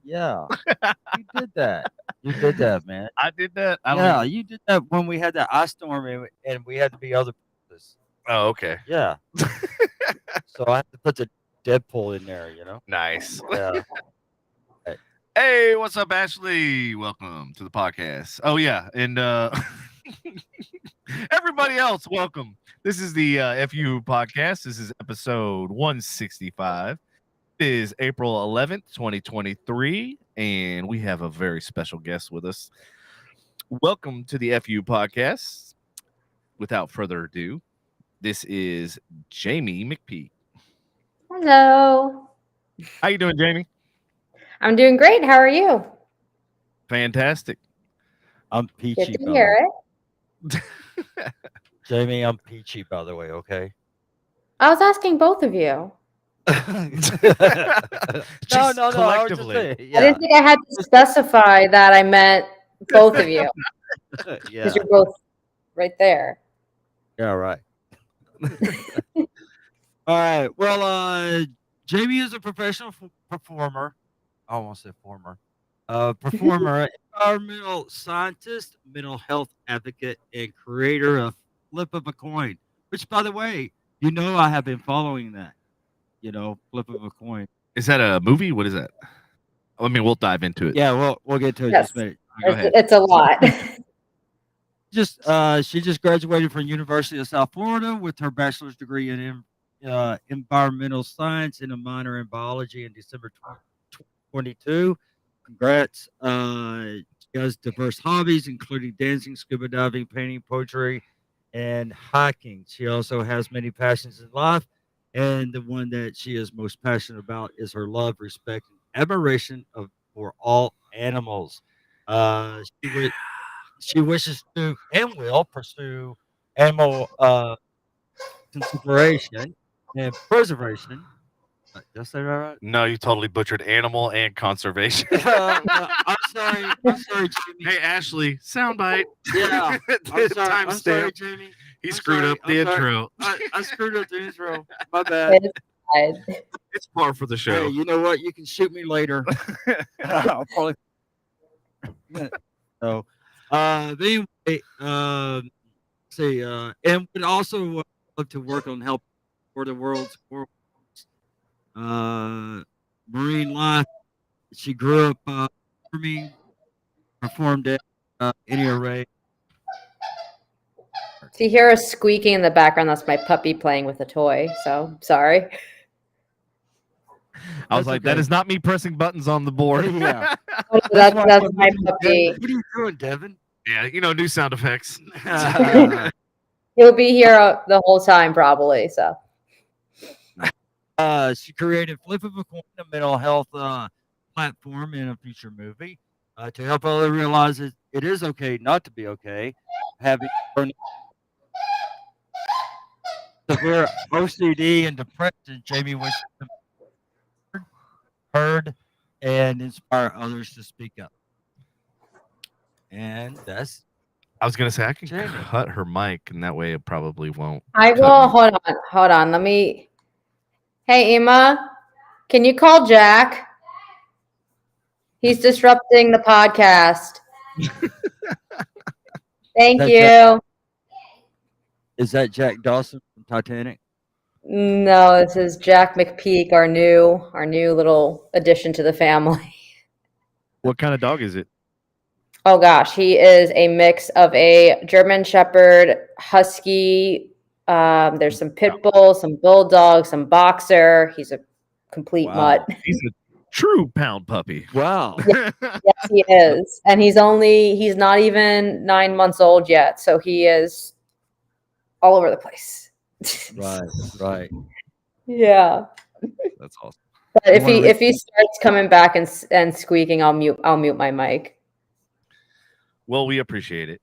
Yeah, you did that. You did that, man. I did that. I don't Yeah, even. you did that when we had that ice storm and we had to be other places. Oh, okay. Yeah, so I had to put the Deadpool in there. Nice. Yeah. Hey, Hey, what's up, Ashley? Welcome to the podcast. Oh yeah, and everybody else, welcome. This is the FU podcast. This is episode 165. It is April 11th, 2023, and we have a very special guest with us. Welcome to the FU podcast. Without further ado, this is Jaimi McPeek. Hello. How you doing, Jamie? I'm doing great. How are you? Fantastic. I'm Good peachy, to by the hear way. it. Jamie, I'm peachy, by the way. Okay. I was asking both of you. no, Just no, no. I was just collectively. saying. I Yeah, didn't think I had to specify that I meant both of you because yeah, you're both right there. yeah. Right. All right. Well, Jamie is a professional performer. I almost said former. Performer, environmental scientist, mental health advocate, and creator of Flip of a Coin. Which, by the way, I have been following that. Flip of a Coin. Is that a movie? What is that? I mean, we'll dive into it. Yeah, we'll get to it in Yes. just a minute. Go ahead. It's a lot. She just graduated from University of South Florida with her bachelor's degree in environmental science and a minor in biology in December 2022. Congrats. She has diverse hobbies, including dancing, scuba diving, painting, poetry, and hiking. She also has many passions in life, and the one that she is most passionate about is her love, respect, and admiration for all animals. She wishes to and will pursue animal consideration and preservation. Did I say that right? No, you totally butchered animal and conservation. I'm sorry. I'm sorry, Jimmy. Hey, Ashley, soundbite. Yeah, I'm sorry. I'm sorry, Timestamp. Jamie. He I'm screwed sorry, up the I'm sorry. intro. I screwed up the intro. My bad. It's fine. It's par for the show. Hey, you know what? You can shoot me later. I'll probably. So, but anyway, see, and would also love to work on help for the world's marine life. She grew up farming, performed at any array. If you hear a squeaking in the background, that's my puppy playing with a toy. So sorry. I was That's like, that okay. is not me pressing buttons on the board. Yeah. That's why my I'm moving puppy. Devin. What are you doing, Devin? Yeah, new sound effects. He'll be here the whole time probably. So She created Flip of a Coin, a mental health platform in a future movie to help others realize it is okay not to be okay. Having severe OCD and depression, Jamie wishes to be heard and inspire others to speak up. And that's I was gonna say I can Jamie. cut her mic, and that way it probably won't. I cut will. me. Hold on. Let me. Hey, Emma, can you call Jack? He's disrupting the podcast. Thank That you. Is that Jack Dawson from Titanic? No, this is Jack McPeek, our new little addition to the family. What kind of dog is it? Oh gosh, he is a mix of a German Shepherd, Husky. There's some pit bull, some bulldog, some boxer. He's a complete mutt. He's a true pound puppy. Wow. Yes, he is, and he's not even 9 months old yet, so he is all over the place. Right. Yeah. That's awesome. But if he starts coming back and squeaking, I'll mute my mic. Well, we appreciate it.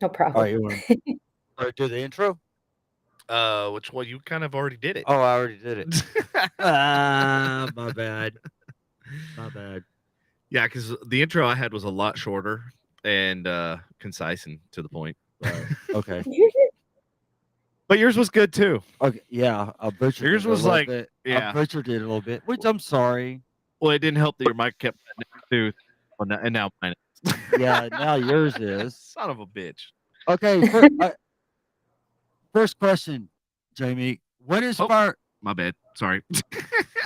No problem. All right, you want to do the intro? Which one? You kind of already did it. Oh, I already did it. My bad. Yeah, because the intro I had was a lot shorter and concise and to the point. Right. Okay. But yours was good too. Okay. Yeah, I butchered Yours it was a little like- bit. yeah. I butchered it a little bit, which I'm sorry. Well, it didn't help that your mic kept too, and now mine is. Yeah, now yours is. Son of a bitch. Okay, first question, Jamie. What inspired? My bad. Sorry.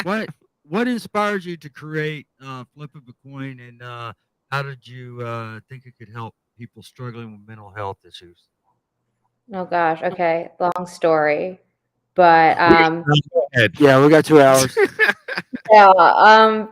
What inspired you to create Flip of a Coin, and how did you think it could help people struggling with mental health issues? Oh gosh. Okay. Long story, but Yeah, we got 2 hours. yeah.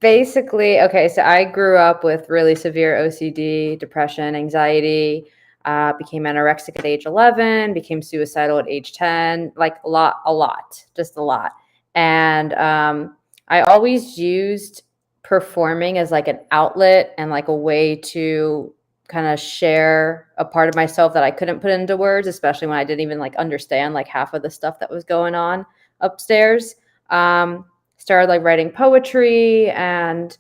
Basically, okay. So I grew up with really severe OCD, depression, anxiety. Became anorexic at age 11. Became suicidal at age 10. Like a lot, just a lot. And I always used performing as like an outlet and like a way to kind of share a part of myself that I couldn't put into words, especially when I didn't even like understand like half of the stuff that was going on upstairs. Started like writing poetry and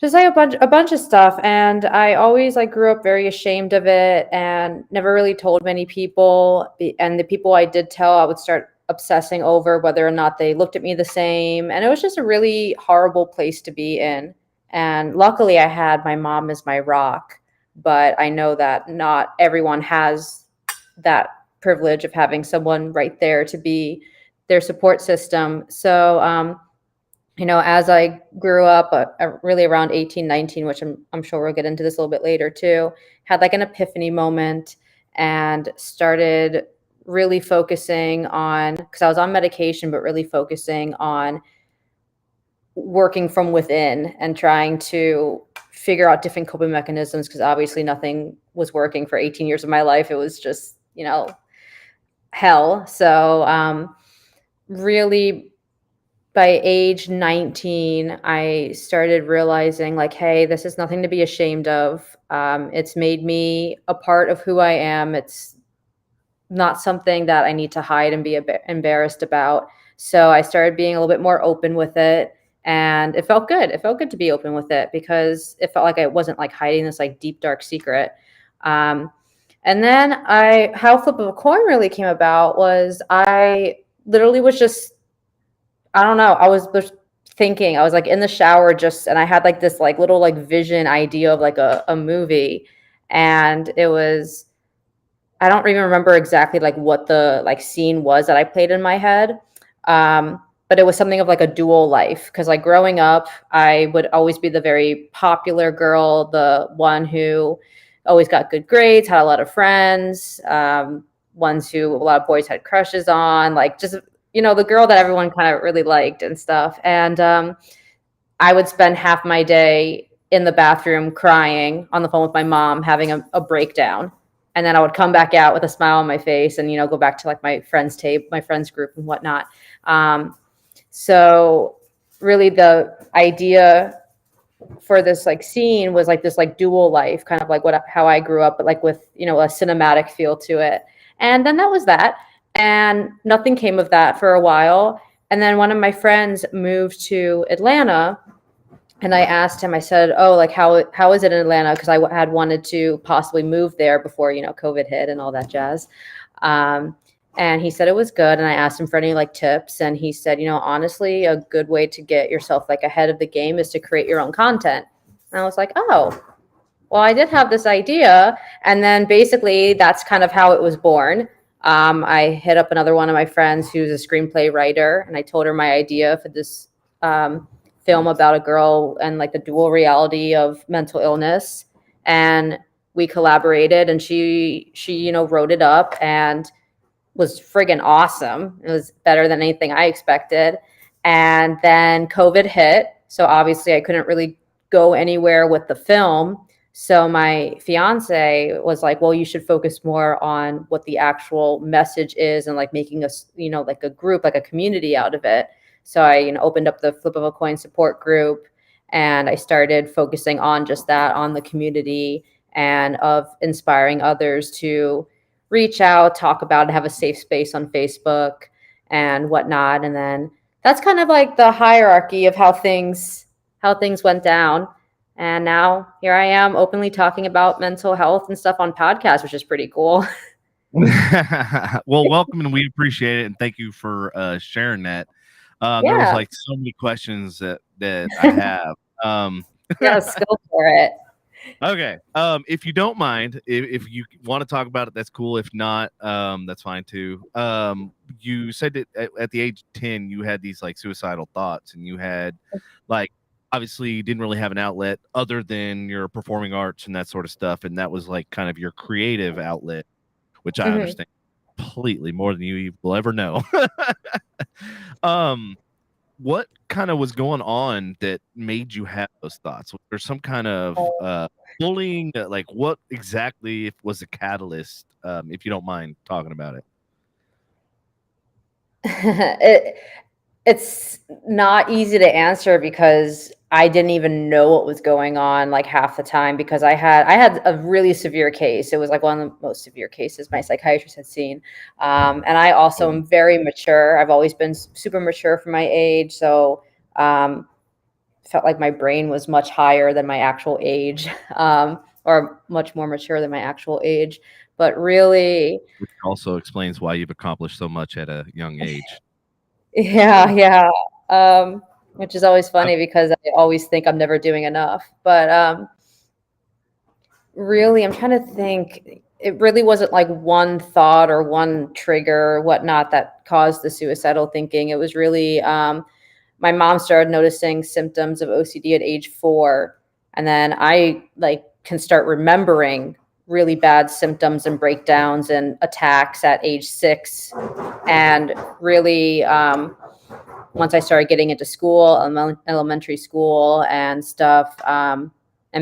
just like a bunch of stuff. And I always like grew up very ashamed of it and never really told many people. And the people I did tell, I would start obsessing over whether or not they looked at me the same. And it was just a really horrible place to be in. And luckily I had my mom as my rock, but I know that not everyone has that privilege of having someone right there to be their support system. So, as I grew up, really around 18, 19, which I'm sure we'll get into this a little bit later too, had like an epiphany moment and started really focusing on, because I was on medication, but really focusing on working from within and trying to figure out different coping mechanisms, because obviously nothing was working for 18 years of my life. It was just, hell. So really by age 19, I started realizing like, hey, this is nothing to be ashamed of. It's made me a part of who I am. It's not something that I need to hide and be embarrassed about. So I started being a little bit more open with it. And it felt good. It felt good to be open with it because it felt like I wasn't like hiding this like deep, dark secret. And then how Flip of a Coin really came about was I literally was just, I don't know, I was just thinking, I was like in the shower and I had like this like little like vision idea of like a movie. And it was, I don't even remember exactly like what the like scene was that I played in my head. But it was something of like a dual life. Cause like growing up, I would always be the very popular girl, the one who always got good grades, had a lot of friends, ones who a lot of boys had crushes on, like just, the girl that everyone kind of really liked and stuff. And I would spend half my day in the bathroom crying on the phone with my mom, having a breakdown. And then I would come back out with a smile on my face and, go back to like my friends group and whatnot. So really the idea for this like scene was like this like dual life, kind of like how I grew up, but like with, a cinematic feel to it. And then that was that. And nothing came of that for a while. And then one of my friends moved to Atlanta. And I asked him, I said, oh, like, how is it in Atlanta? Because I had wanted to possibly move there before, COVID hit and all that jazz. And he said it was good. And I asked him for any like tips. And he said, honestly, a good way to get yourself like ahead of the game is to create your own content. And I was like, oh, well, I did have this idea. And then basically that's kind of how it was born. I hit up another one of my friends who's a screenplay writer. And I told her my idea for this film about a girl and like the dual reality of mental illness. And we collaborated and she wrote it up and was friggin' awesome. It was better than anything I expected. And then COVID hit. So obviously I couldn't really go anywhere with the film. So my fiance was like, well, you should focus more on what the actual message is and like making us, like a group, like a community out of it. So I opened up the Flip of a Coin support group and I started focusing on just that, on the community and of inspiring others to reach out, talk about it, have a safe space on Facebook and whatnot. And then that's kind of like the hierarchy of how things went down. And now here I am openly talking about mental health and stuff on podcasts, which is pretty cool. Well, welcome and we appreciate it. And thank you for sharing that. There was Yeah. like so many questions that I have. Yes, go for it. Okay. If you don't mind, if you want to talk about it, that's cool. If not, that's fine too. You said that at the age of 10, you had these like suicidal thoughts, and you had like obviously you didn't really have an outlet other than your performing arts and that sort of stuff, and that was like kind of your creative outlet, which I understand completely more than you will ever know. What kind of was going on that made you have those thoughts? Was there some kind of bullying? Like, what exactly was the catalyst? If you don't mind talking about it. It's not easy to answer because I didn't even know what was going on like half the time, because I had a really severe case. It was like one of the most severe cases my psychiatrist had seen. And I also am very mature. I've always been super mature for my age. So felt like my brain was much higher than my actual age, or much more mature than my actual age. But really, Which also explains why you've accomplished so much at a young age. yeah. Which is always funny because I always think I'm never doing enough. But really, I'm trying to think. It really wasn't like one thought or one trigger or whatnot that caused the suicidal thinking. It was really my mom started noticing symptoms of OCD at age 4, and then I like can start remembering really bad symptoms and breakdowns and attacks at age 6, and really. Once I started getting into school, elementary school and stuff, and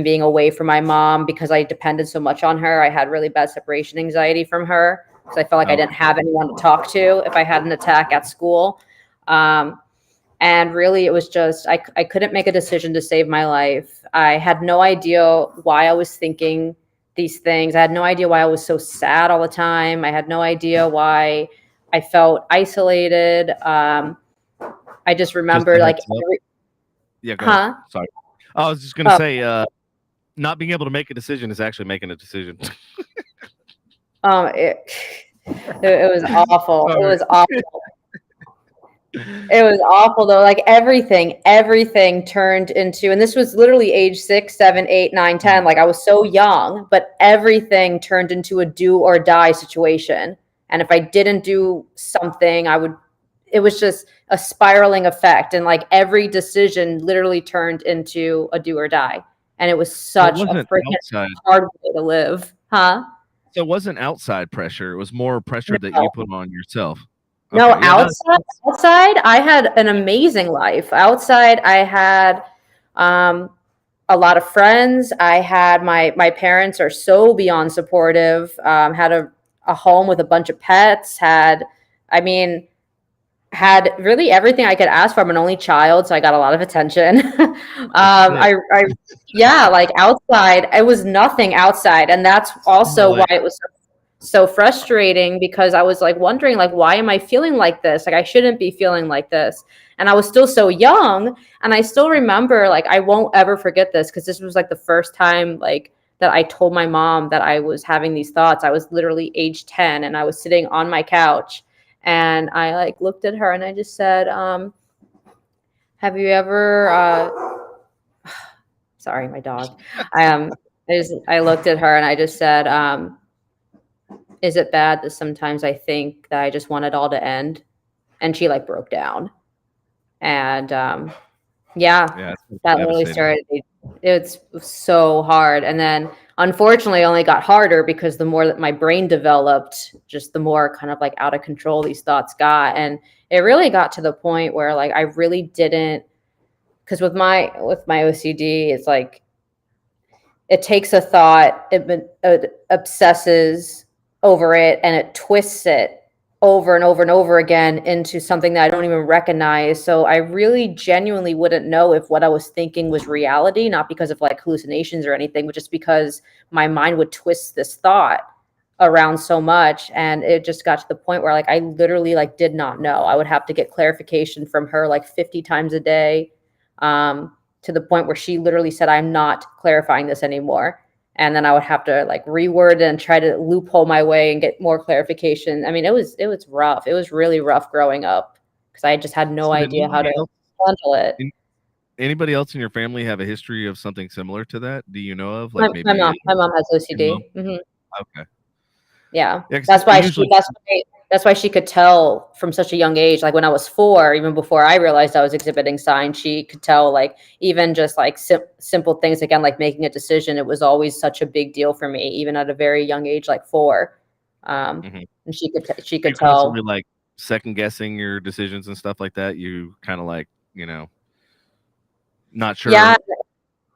being away from my mom because I depended so much on her, I had really bad separation anxiety from her because I felt like I didn't have anyone to talk to if I had an attack at school. And really, it was just, I couldn't make a decision to save my life. I had no idea why I was thinking these things. I had no idea why I was so sad all the time. I had no idea why I felt isolated. I just remember like, yeah, go ahead. Sorry. I was just gonna say, not being able to make a decision is actually making a decision. It was awful. It was awful. It was awful though. Like everything turned into, and this was literally age 6, 7, 8, 9, 10. Like I was so young, but everything turned into a do or die situation. And if I didn't do something, it was just a spiraling effect. And like every decision literally turned into a do or die. And it was such a freaking hard way to live. Huh? So it wasn't outside pressure. It was more pressure that you put on yourself. No, outside, I had an amazing life. Outside, I had a lot of friends. I had my parents are so beyond supportive. Had a home with a bunch of pets. Had really everything I could ask for. I'm an only child, so I got a lot of attention. Like outside, it was nothing outside, and that's also why it was so frustrating, because I was like wondering, like, why am I feeling like this? Like I shouldn't be feeling like this. And I was still so young, and I still remember, like, I won't ever forget this because this was like the first time like that I told my mom that I was having these thoughts. I was literally age 10, and I was sitting on my couch, and I like looked at her and I just said, have you ever sorry, my dog. I looked at her and I just said, is it bad that sometimes I think that I just want it all to end? And she like broke down. And that really started. It's so hard. And then unfortunately it only got harder because the more that my brain developed, just the more kind of like out of control these thoughts got. And it really got to the point where like I really didn't, because with my OCD, it's like it takes a thought, it obsesses over it, and it twists it over and over and over again into something that I don't even recognize. So I really genuinely wouldn't know if what I was thinking was reality, not because of like hallucinations or anything, but just because my mind would twist this thought around so much. And it just got to the point where like I literally like did not know. I would have to get clarification from her like 50 times a day, to the point where she literally said, I'm not clarifying this anymore. And then I would have to like reword and try to loophole my way and get more clarification. I mean, it was rough. It was really rough growing up. because I just had no So did idea how to anybody else- handle it. Anybody else in your family have a history of something similar to that? Do you know of? My, Like maybe my mom has your mom? OCD. Hmm. Okay. Yeah, Yeah, 'cause that's I why usually that's why she could tell from such a young age. Like when I was 4, even before I realized I was exhibiting signs, she could tell. Like even just like simple things again, like making a decision. It was always such a big deal for me, even at a very young age, like 4. Mhm. And she you could constantly tell. like second guessing your decisions and stuff like that. You kind of like, not sure. Yeah,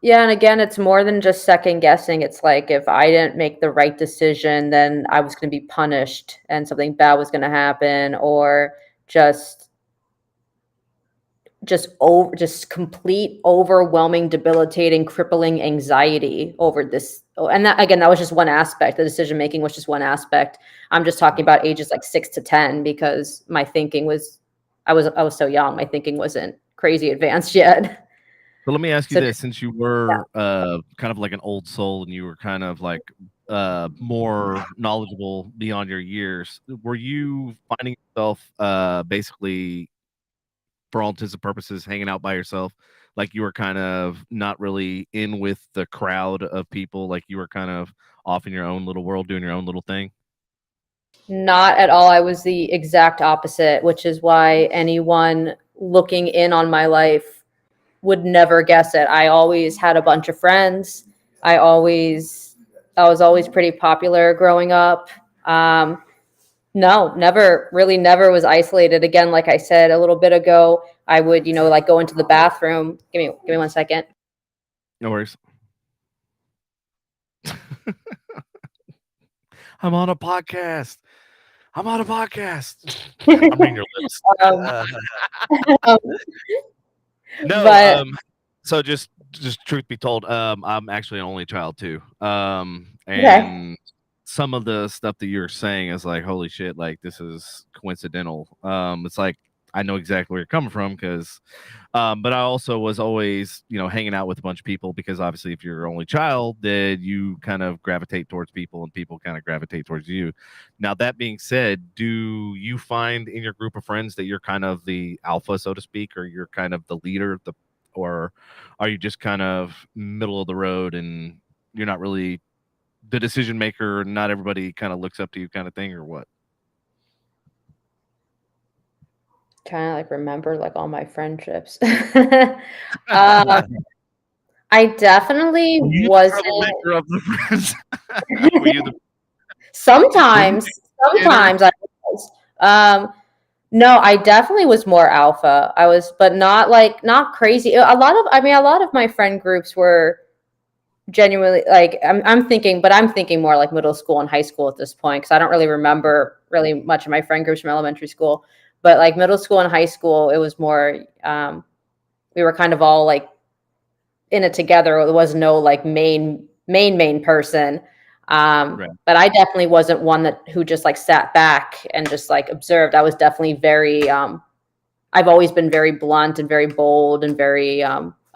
yeah, and again, it's more than just second guessing. It's like if I didn't make the right decision, then I was going to be punished and something bad was going to happen, or just just complete overwhelming debilitating crippling anxiety over this. And that, again, that was just one aspect. The decision making was just one aspect. I'm just talking about ages like 6 to 10 because my thinking was I was so young. My thinking wasn't crazy advanced yet. But let me ask you So this: since you were kind of like an old soul and you were kind of like more knowledgeable beyond your years, were you finding yourself basically, for all intents and purposes, hanging out by yourself? Like you were kind of not really in with the crowd of people. Like you were kind of off in your own little world, doing your own little thing. not at all. I was the exact opposite, which is why anyone looking in on my life would never guess it. I always had a bunch of friends. I was always pretty popular growing up. No, never was isolated. Again, like I said a little bit ago, I would, like go into the bathroom. Give me 1 second. No worries. I'm on a podcast. I'm on a podcast. I'm reading your lips. Um, No, but so just truth be told, I'm actually an only child too. okay. And some of the stuff that you're saying is like, holy shit, like this is coincidental. It's like I know exactly where you're coming from because but I also was always, hanging out with a bunch of people because obviously if you're an only child, then you kind of gravitate towards people and people kind of gravitate towards you. Now, that being said, do you find in your group of friends that you're kind of the alpha, so to speak, or you're kind of the leader, or are you just kind of middle of the road and you're not really the decision maker and not everybody kind of looks up to you kind of thing, or what? Trying to like remember like all my friendships. I definitely Were you the wasn't. troublemaker of the friends? Were you the Sometimes I was. No, I definitely was more alpha. I was, but not crazy. A lot of my friend groups were genuinely like I'm thinking more like middle school and high school at this point because I don't really remember really much of my friend groups from elementary school. But like middle school and high school, it was more we were kind of all like in it together. There was no like main person. Right. But I definitely wasn't one who just like sat back and just like observed. I was definitely very I've always been very blunt and very bold and very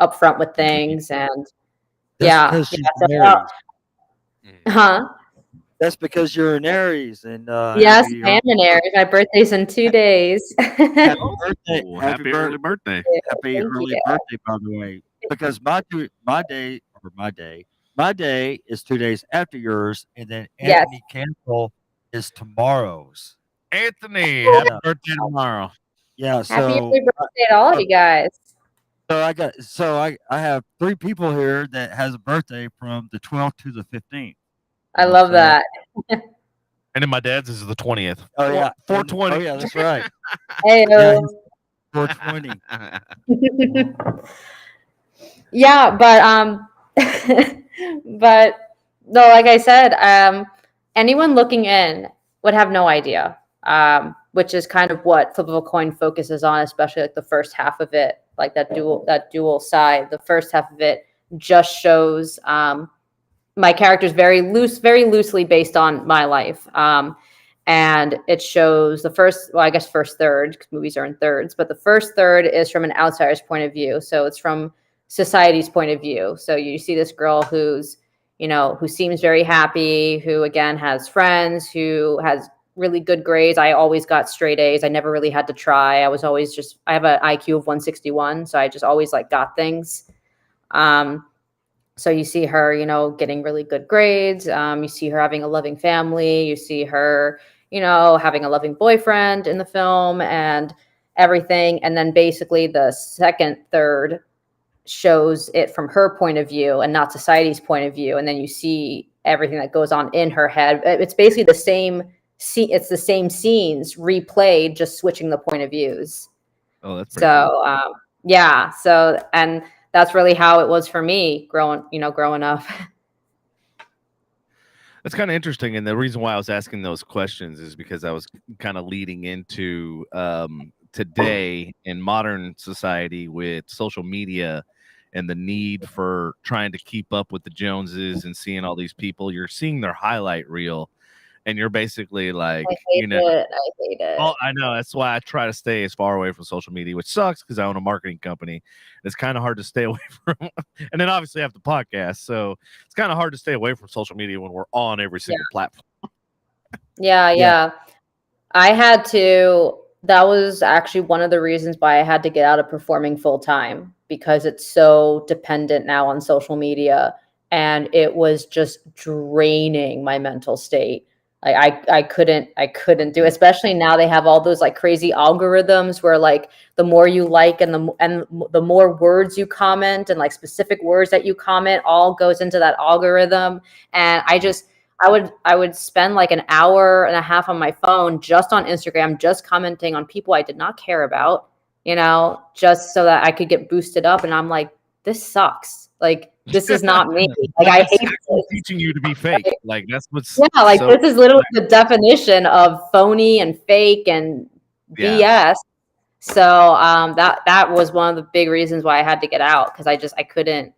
upfront with things. And That's because she's an Aries. huh? That's because you're an Aries, and Yes, I am an Aries. My birthday's in 2 days. happy birthday! Oh, happy early birthday. Happy Thank early you. birthday, by the way. Because my day is 2 days after yours, and then Yes. Anthony Cancel is tomorrow's. Anthony, happy Yeah, birthday tomorrow. yeah. Happy So, early birthday to all of you guys. I have 3 people here that has a birthday from the 12th to the 15th. I You know love what I'm saying? that. And then my dad's is the 20th. Oh yeah, 420. Oh yeah, that's right. Hey, Yeah, he's 420. yeah, but no, like I said, anyone looking in would have no idea, which is kind of what Flip of a Coin focuses on, especially like the first half of it, like that dual side. The first half of it just shows my character's very loosely based on my life. And it shows the first third, because movies are in thirds, but the first third is from an outsider's point of view. So it's from society's point of view. So you see this girl who seems very happy, who again has friends, who has really good grades. I always got straight A's. I never really had to try. I was always I have an IQ of 161, so I just always like got things. So you see her, getting really good grades. You see her having a loving family. You see her, having a loving boyfriend in the film and everything. And then basically the second third shows it from her point of view and not society's point of view. And then you see everything that goes on in her head. It's basically the same it's the same scenes replayed, just switching the point of views. Oh, that's pretty cool. Yeah. So, and that's really how it was for me growing up. That's kind of interesting. And the reason why I was asking those questions is because I was kind of leading into today in modern society with social media and the need for trying to keep up with the Joneses and seeing all these people. You're seeing their highlight reel. And you're basically like, I hate it. Oh, I know. That's why I try to stay as far away from social media, which sucks because I own a marketing company. It's kind of hard to stay away from. And then obviously I have the podcast. So it's kind of hard to stay away from social media when we're on every single platform. Yeah. I had to. That was actually one of the reasons why I had to get out of performing full time, because it's so dependent now on social media. And it was just draining my mental state. Like I couldn't do it, especially now they have all those like crazy algorithms where like the more you like and the more words you comment and like specific words that you comment all goes into that algorithm. And I would spend like an hour and a half on my phone just on Instagram, just commenting on people I did not care about, just so that I could get boosted up. And I'm like, this sucks. Like, this is not me. Like, I hate this. Teaching you to be fake. Like, that's what's this is literally the definition of phony and fake and BS. So that was one of the big reasons why I had to get out, because I couldn't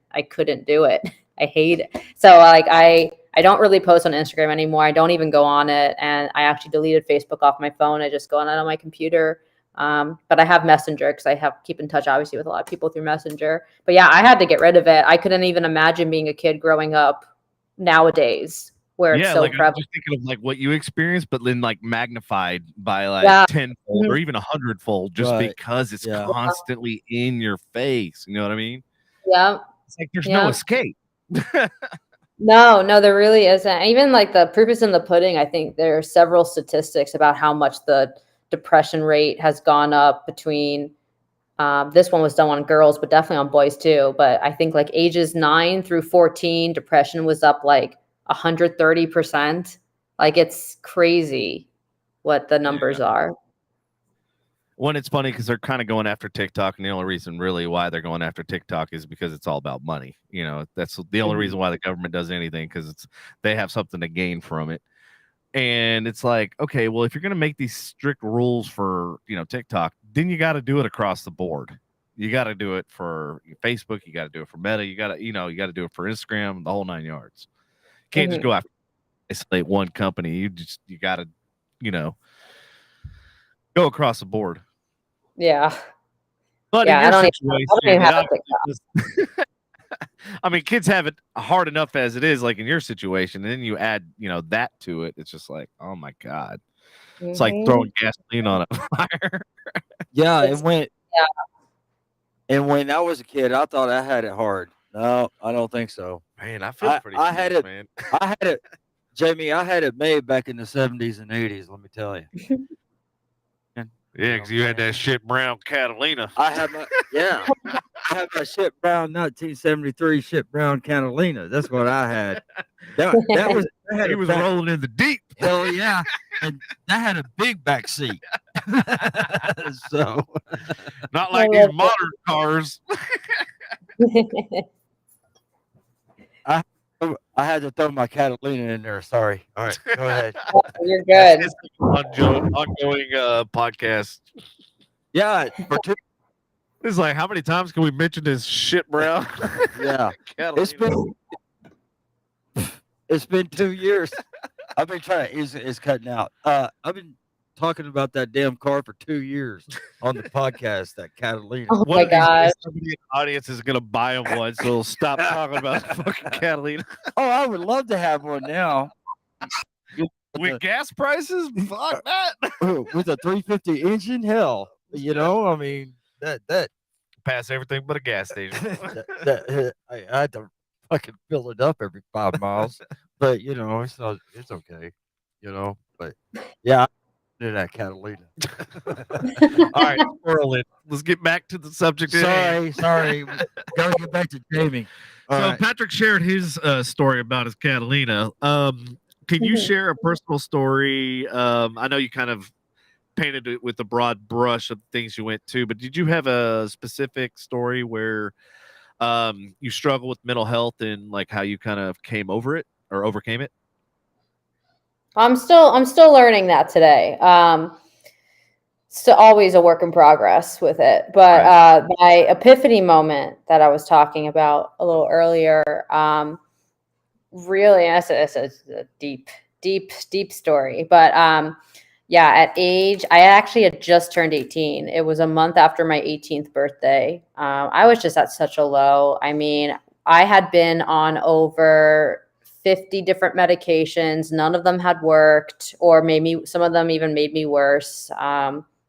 do it. I hate it. So like I don't really post on Instagram anymore. I don't even go on it, and I actually deleted Facebook off my phone. I just go on it on my computer. But I have Messenger because I keep in touch obviously with a lot of people through Messenger. But yeah, I had to get rid of it. I couldn't even imagine being a kid growing up nowadays where it's so prevalent. I'm just thinking of like what you experienced, but then like magnified by like 10-fold or even 100-fold, just because it's constantly in your face. You know what I mean? Yeah. It's like there's no escape. No, there really isn't. Even like the proof is in the pudding. I think there are several statistics about how much the depression rate has gone up between this one was done on girls, but definitely on boys too. But I think like ages 9 through 14, depression was up like 130%. Like, it's crazy what the numbers are. One, it's funny because they're kind of going after TikTok, and the only reason really why they're going after TikTok is because it's all about money. That's the only reason why the government does anything, because they have something to gain from it. And it's like, okay, well, if you're going to make these strict rules for, TikTok, then you got to do it across the board. You got to do it for Facebook. You got to do it for Meta. You got to do it for Instagram, the whole 9 yards. You can't just go after isolate one company. You got to, go across the board. Yeah. But in your situation, I mean, kids have it hard enough as it is, like in your situation, and then you add, that to it. It's just like, oh my God. It's like throwing gasoline on a fire. And when I was a kid, I thought I had it hard. No, I don't think so. Man, I feel pretty I man. I had it, Jamie, I had it made back in the 70s and 80s, let me tell you. Yeah, because you had that shit brown Catalina. I had my shit brown 1973 shit brown Catalina. That's what I had. That was he was rolling in the deep. Hell yeah. And that had a big back seat. So not like these modern cars. I had to throw my Catalina in there. Sorry. All right, go ahead. You're good. Ongoing podcast. Yeah, it's like, how many times can we mention this shit, bro? Yeah, it's been 2 years. I've been trying. It's cutting out. I've been talking about that damn car for 2 years on the podcast. That Catalina. Oh my God! Somebody in the audience is gonna buy him one, so we'll stop talking about the fucking Catalina. Oh, I would love to have one now. With gas prices, fuck that. with a 350 engine, hell, you know, I mean that Pass everything but a gas station. I had to fucking fill it up every 5 miles, but you know, it's okay, you know, but yeah, I did that Catalina. All right, whirling. Let's get back to the subject. Sorry, we gotta get back to Jaimi. All So right. Patrick shared his story about his Catalina. Can you share a personal story? I know you kind of painted it with a broad brush of things you went to, but did you have a specific story where you struggle with mental health and like how you kind of came over it or overcame it? I'm still learning that today. Still always a work in progress with it. But my epiphany moment that I was talking about a little earlier, really, it's a deep story. But yeah, at age, I actually had just turned 18. It was a month after my 18th birthday. I was just at such a low. I mean, I had been on over 50 different medications. None of them had worked, or maybe some of them even made me worse.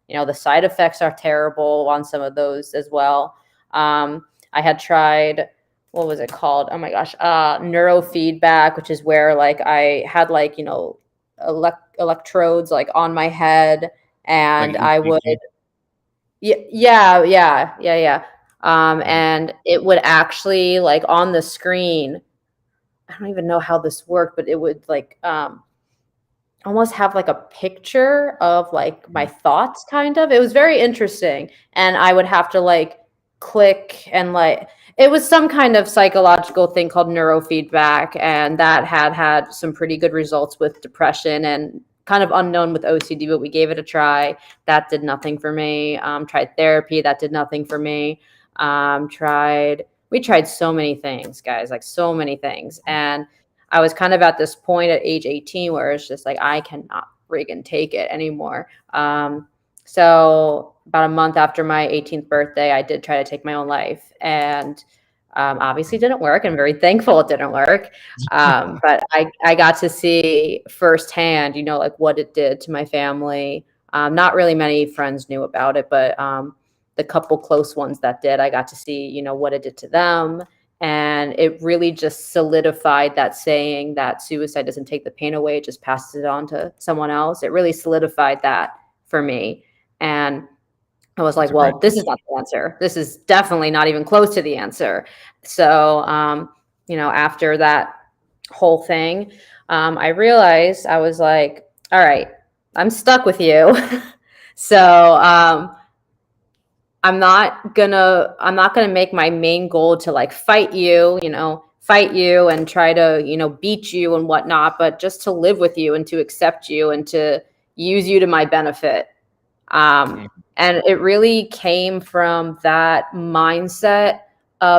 You know, the side effects are terrible on some of those as well. I had tried, what was it called? Oh my gosh, neurofeedback, which is where like I had like, you know, electrodes like on my head, and Like I would, E-dge? yeah. And it would actually like on the screen, I don't even know how this worked, but it would like almost have like a picture of like my thoughts kind of. It was very interesting. And I would have to like click and like it was some kind of psychological thing called neurofeedback, and that had some pretty good results with depression and kind of unknown with OCD, but we gave it a try. That did nothing for me. Tried therapy, that did nothing for me. We tried so many things, guys, like so many things. And I was kind of at this point at age 18 where it's just like, I cannot friggin' take it anymore. So about a month after my 18th birthday, I did try to take my own life, and obviously didn't work. I'm very thankful it didn't work. But I got to see firsthand, you know, like what it did to my family. Not really many friends knew about it, but the couple close ones that did, I got to see, you know, what it did to them. And it really just solidified that saying that suicide doesn't take the pain away, it just passes it on to someone else. It really solidified that for me. And I was like, well, this is not the answer. This is definitely not even close to the answer. So, you know, after that whole thing, I realized I was like, all right, I'm stuck with you. So, I'm not gonna make my main goal to like fight you and try to, you know, beat you and whatnot, but just to live with you and to accept you and to use you to my benefit. And it really came from that mindset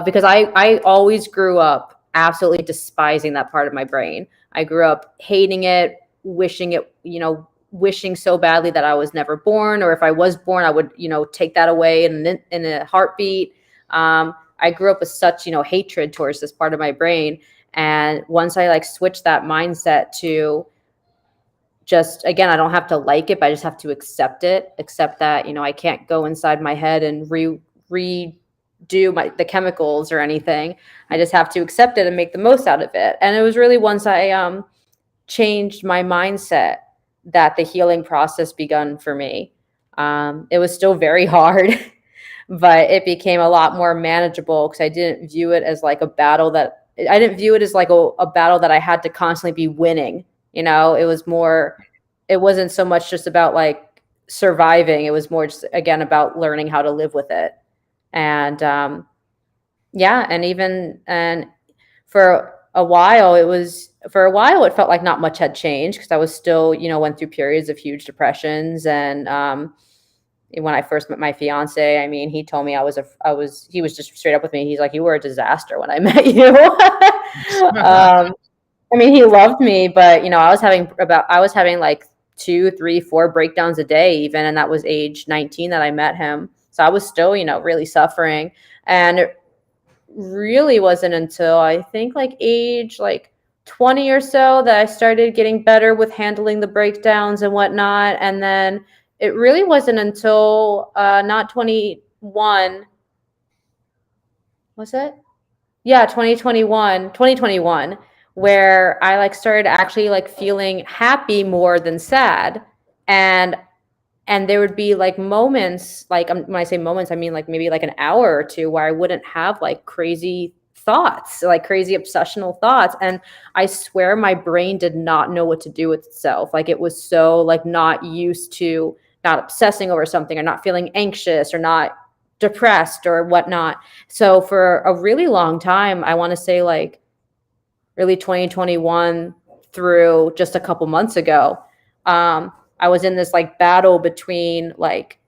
because I always grew up absolutely despising that part of my brain. I grew up hating it, wishing it, you know, wishing so badly that I was never born, or if I was born, I would, you know, take that away in a heartbeat. I grew up with such, you know, hatred towards this part of my brain. And once I like switched that mindset to just, again, I don't have to like it, but I just have to accept it, accept that, you know, I can't go inside my head and redo the chemicals or anything. I just have to accept it and make the most out of it. And it was really once I changed my mindset that the healing process begun for me. It was still very hard, but it became a lot more manageable because I didn't view it as like a battle that a battle that I had to constantly be winning. You know, it wasn't so much just about like surviving. It was more just, again, about learning how to live with it. And yeah, and for a while it felt like not much had changed because I was still, you know, went through periods of huge depressions. And when I first met my fiance, I mean, he told me he was just straight up with me. He's like, you were a disaster when I met you. I mean, he loved me, but you know, I was having like 2, 3, 4 breakdowns a day even, and that was age 19 that I met him. So I was still, you know, really suffering. And it really wasn't until I think like age like 20 or so that I started getting better with handling the breakdowns and whatnot. And then it really wasn't until not 21, was it? Yeah, 2021, where I like started actually like feeling happy more than sad. And there would be like moments, like when I say moments, I mean like maybe like an hour or two where I wouldn't have like crazy thoughts, like crazy obsessional thoughts. And I swear my brain did not know what to do with itself. Like it was so like not used to not obsessing over something or not feeling anxious or not depressed or whatnot. So for a really long time, I want to say like really 2021 through just a couple months ago, I was in this like battle between like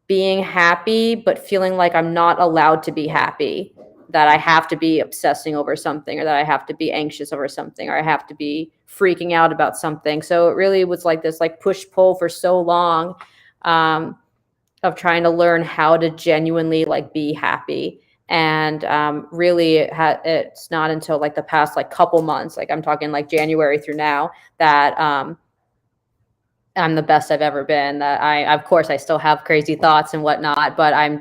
being happy, but feeling like I'm not allowed to be happy, that I have to be obsessing over something, or that I have to be anxious over something, or I have to be freaking out about something. So it really was like this like push pull for so long, of trying to learn how to genuinely like be happy. And really it's not until like the past like couple months, like I'm talking like January through now, that I'm the best I've ever been. That of course I still have crazy thoughts and whatnot, but I can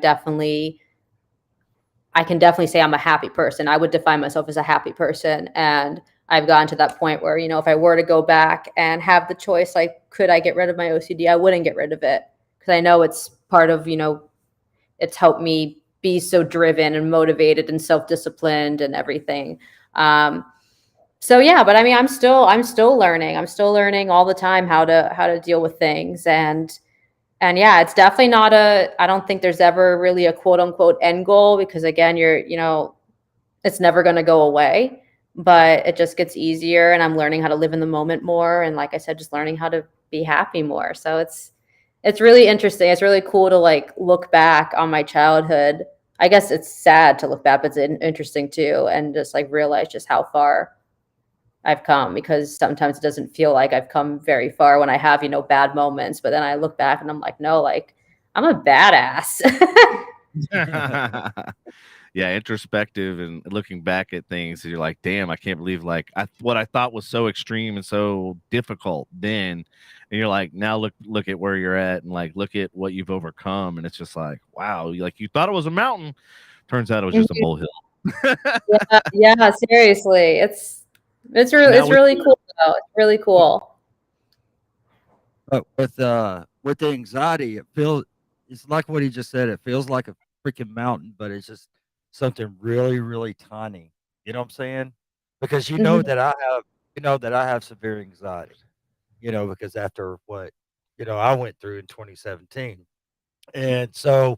definitely say I'm a happy person. I would define myself as a happy person. And I've gotten to that point where, if I were to go back and have the choice, like, could I get rid of my OCD? I wouldn't get rid of it, because I know it's part of, it's helped me be so driven and motivated and self-disciplined and everything. So yeah, but I mean, I'm still learning. I'm still learning all the time how to deal with things. And yeah, it's definitely not I don't think there's ever really a quote unquote end goal, because again, it's never going to go away, but it just gets easier, and I'm learning how to live in the moment more. And like I said, just learning how to be happy more. So it's really interesting. It's really cool to like look back on my childhood. I guess it's sad to look back, but it's interesting too. And just like realize just how far I've come, because sometimes it doesn't feel like I've come very far when I have, bad moments. But then I look back and I'm like, no, like I'm a badass. Yeah, introspective and looking back at things, you're like, damn, I can't believe like what I thought was so extreme and so difficult then, and you're like, now look at where you're at, and like look at what you've overcome, and it's just like, wow, like you thought it was a mountain, turns out it was just a molehill. yeah, seriously, it's really cool though. It's really cool. But with the anxiety, it's like what he just said. It feels like a freaking mountain, but it's just something really, really tiny. You know what I'm saying? Because that I have severe anxiety. Because after what I went through in 2017, and so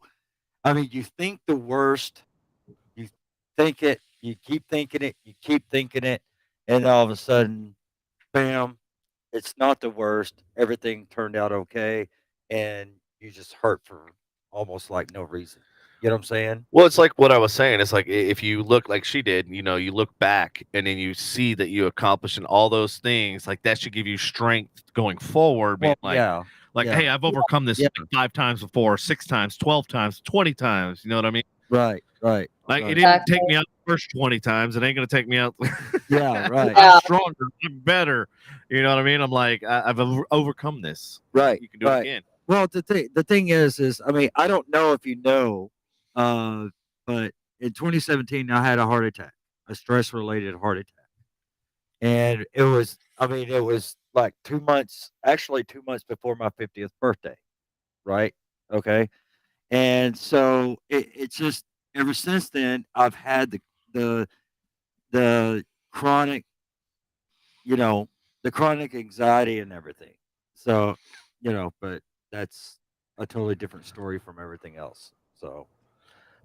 I mean, you think the worst, you think it, you keep thinking it, and all of a sudden, bam, it's not the worst. Everything turned out okay, and you just hurt for almost like no reason. You know what I'm saying? Well, it's like what I was saying. It's like if you look like she did, you look back and then you see that you accomplished all those things, like that should give you strength going forward. Being Well, like, yeah, hey, I've overcome this yeah, like 5 times before, 6 times, 12 times, 20 times. You know what I mean? right. Like it Right. didn't take me out the first 20 times. It ain't gonna take me out. Yeah, right. I'm stronger. I'm better. You know what I mean? I'm like, I've overcome this. Right, You can do it again. Well, the thing is, I mean, I don't know if you know, but in 2017, I had a heart attack, a stress-related heart attack. And it was like 2 months, actually 2 months before my 50th birthday. Right. Okay. And so it's just, ever since then, I've had the, the chronic, you know, the chronic anxiety and everything. So, but that's a totally different story from everything else. So,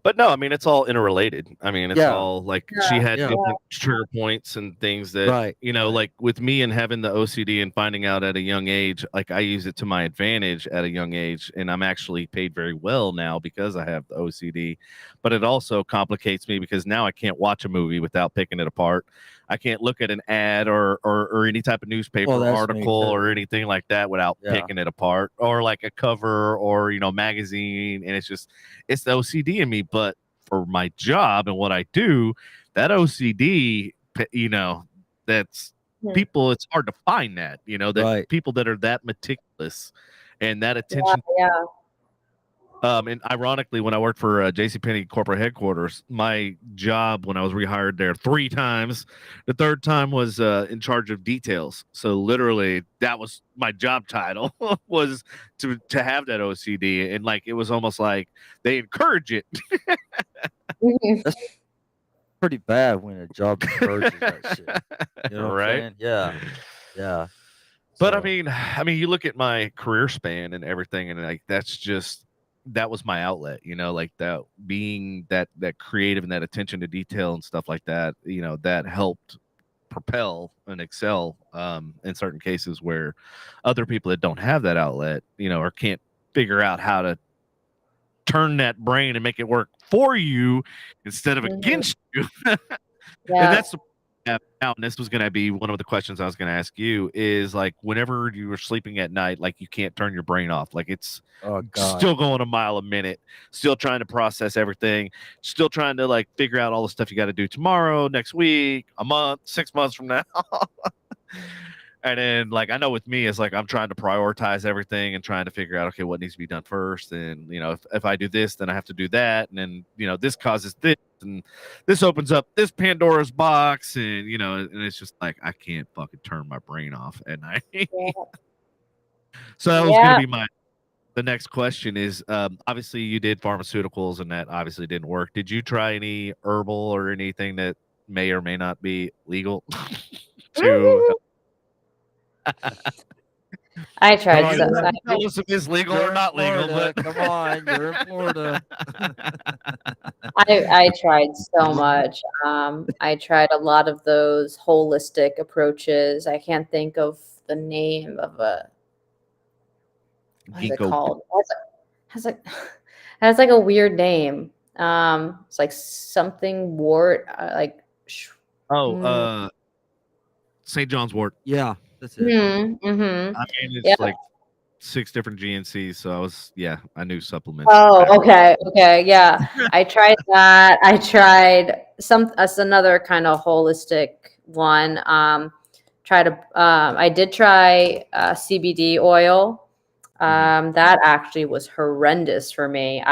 But no, I mean it's all interrelated. I mean it's yeah, all like she had yeah, different trigger points and things that right. like with me and having the OCD and finding out at a young age, like I use it to my advantage at a young age, and I'm actually paid very well now because I have the OCD. But it also complicates me because now I can't watch a movie without picking it apart. I can't look at an ad or any type of newspaper Well, that's me article too. or anything like that without Yeah. picking it apart, or like a cover or magazine, and it's the OCD in me. But for my job and what I do, that OCD, that's Hmm. people. It's hard to find that, that Right. people that are that meticulous and that attention. Yeah. And ironically, when I worked for JCPenney corporate headquarters, my job when I was rehired there 3 times, the third time was in charge of details. So literally, that was my job title was to have that OCD, and like it was almost like they encourage it. Mhm. That's pretty bad when a job encourages that shit. You know what I'm Right? saying? Yeah. Yeah. But So, I mean, you look at my career span and everything, and like that was my outlet, like that being that creative and that attention to detail and stuff like that, that helped propel and excel in certain cases where other people that don't have that outlet, or can't figure out how to turn that brain and make it work for you instead of Mhm. against you. And Yeah. that's now, and this was going to be one of the questions I was going to ask you is like whenever you were sleeping at night, like you can't turn your brain off, like it's oh God. still going a mile a minute, still trying to process everything, still trying to like figure out all the stuff you got to do tomorrow, next week, a month, 6 months from now. And then like I know with me, it's like I'm trying to prioritize everything and trying to figure out, okay, what needs to be done first. And if I do this, then I have to do that. And then this causes this, and this opens up this Pandora's box, and and it's just like I can't fucking turn my brain off at night. Yeah. So that was Yeah. gonna be the next question is obviously you did pharmaceuticals and that obviously didn't work. Did you try any herbal or anything that may or may not be legal to I tried on, some. you're- tell us if it's legal you're or in not legal, Florida. but Come on, you're in Florida. I tried so much. I tried a lot of those holistic approaches. I can't think of the name of what is it ginkgo. called? Has a has like a weird name. It's like something wart, like. Oh, St. John's wort. Yeah, that's it. Mm-hmm. I mean, it's Yeah. like 6 different GNCs, so I knew supplements. Oh, okay, yeah. I tried that. I tried that's another kind of holistic one. I did try CBD oil. That actually was horrendous for me.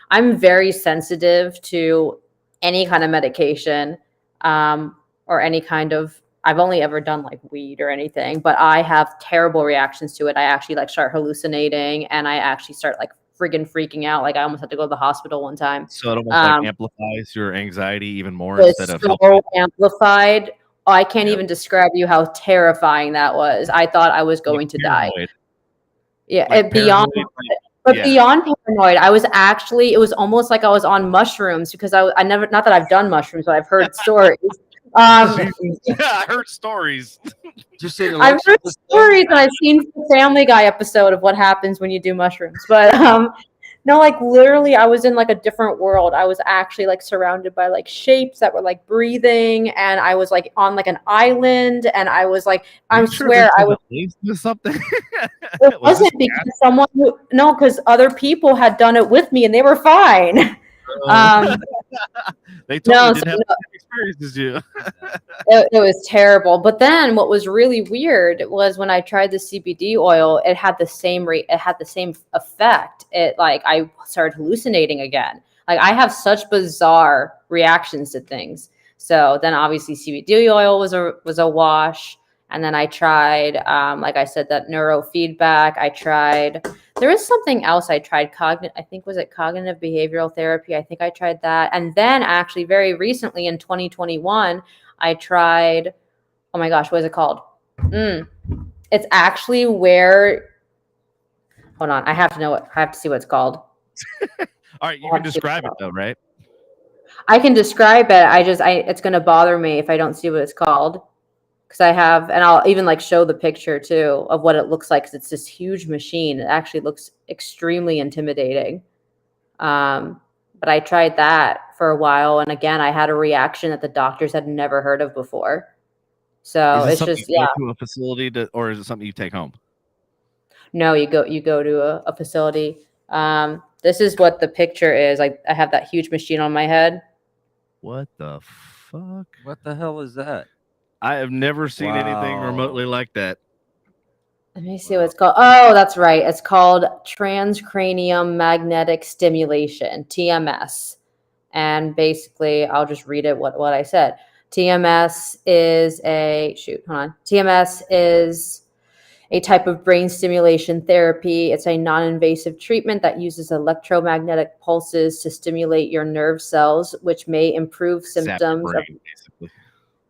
I'm very sensitive to any kind of medication, or any kind of. I've only ever done like weed or anything, but I have terrible reactions to it. I actually like start hallucinating, and I actually start like friggin' freaking out. Like I almost had to go to the hospital one time. So it almost like amplifies your anxiety even more It instead was of so helping. amplified. I can't Yep. even describe you how terrifying that was. I thought I was going to die. Paranoid. Yeah, Like beyond. paranoid, But yeah. beyond paranoid, it was almost like I was on mushrooms because I never, not that I've done mushrooms, but I've heard stories. Yeah, I heard stories. Just see the I've heard stories and I've seen the Family Guy episode of what happens when you do mushrooms. But no, like literally I was in like a different world. I was actually like surrounded by like shapes that were like breathing, and I was like on like an island, and I was like, I swear I was something. It wasn't because because other people had done it with me and they were fine. They totally didn't have the same experience as you. It was terrible. But then what was really weird was when I tried the CBD oil, it had the same effect. I started hallucinating again. Like I have such bizarre reactions to things. So then obviously CBD oil was a wash. And then I tried, like I said, that neurofeedback. There was something else I tried, was it cognitive behavioral therapy? I think I tried that. And then actually very recently in 2021, I tried, oh my gosh, what is it called? It's actually hold on, I have to see what it's called. All right, you can describe it though, right? I can describe it. It's going to bother me if I don't see what it's called. Because and I'll even like show the picture too of what it looks like. Because it's this huge machine. It actually looks extremely intimidating. But I tried that for a while, and again, I had a reaction that the doctors had never heard of before. So it's just go to a facility or is it something you take home? No, you go to a facility. This is what the picture is. I have that huge machine on my head. What the fuck? What the hell is that? I have never seen anything remotely like that. Let me see what it's called. Oh, that's right. It's called transcranial magnetic stimulation, TMS. And basically, I'll just read it what I said. TMS is TMS is a type of brain stimulation therapy. It's a non-invasive treatment that uses electromagnetic pulses to stimulate your nerve cells, which may improve symptoms of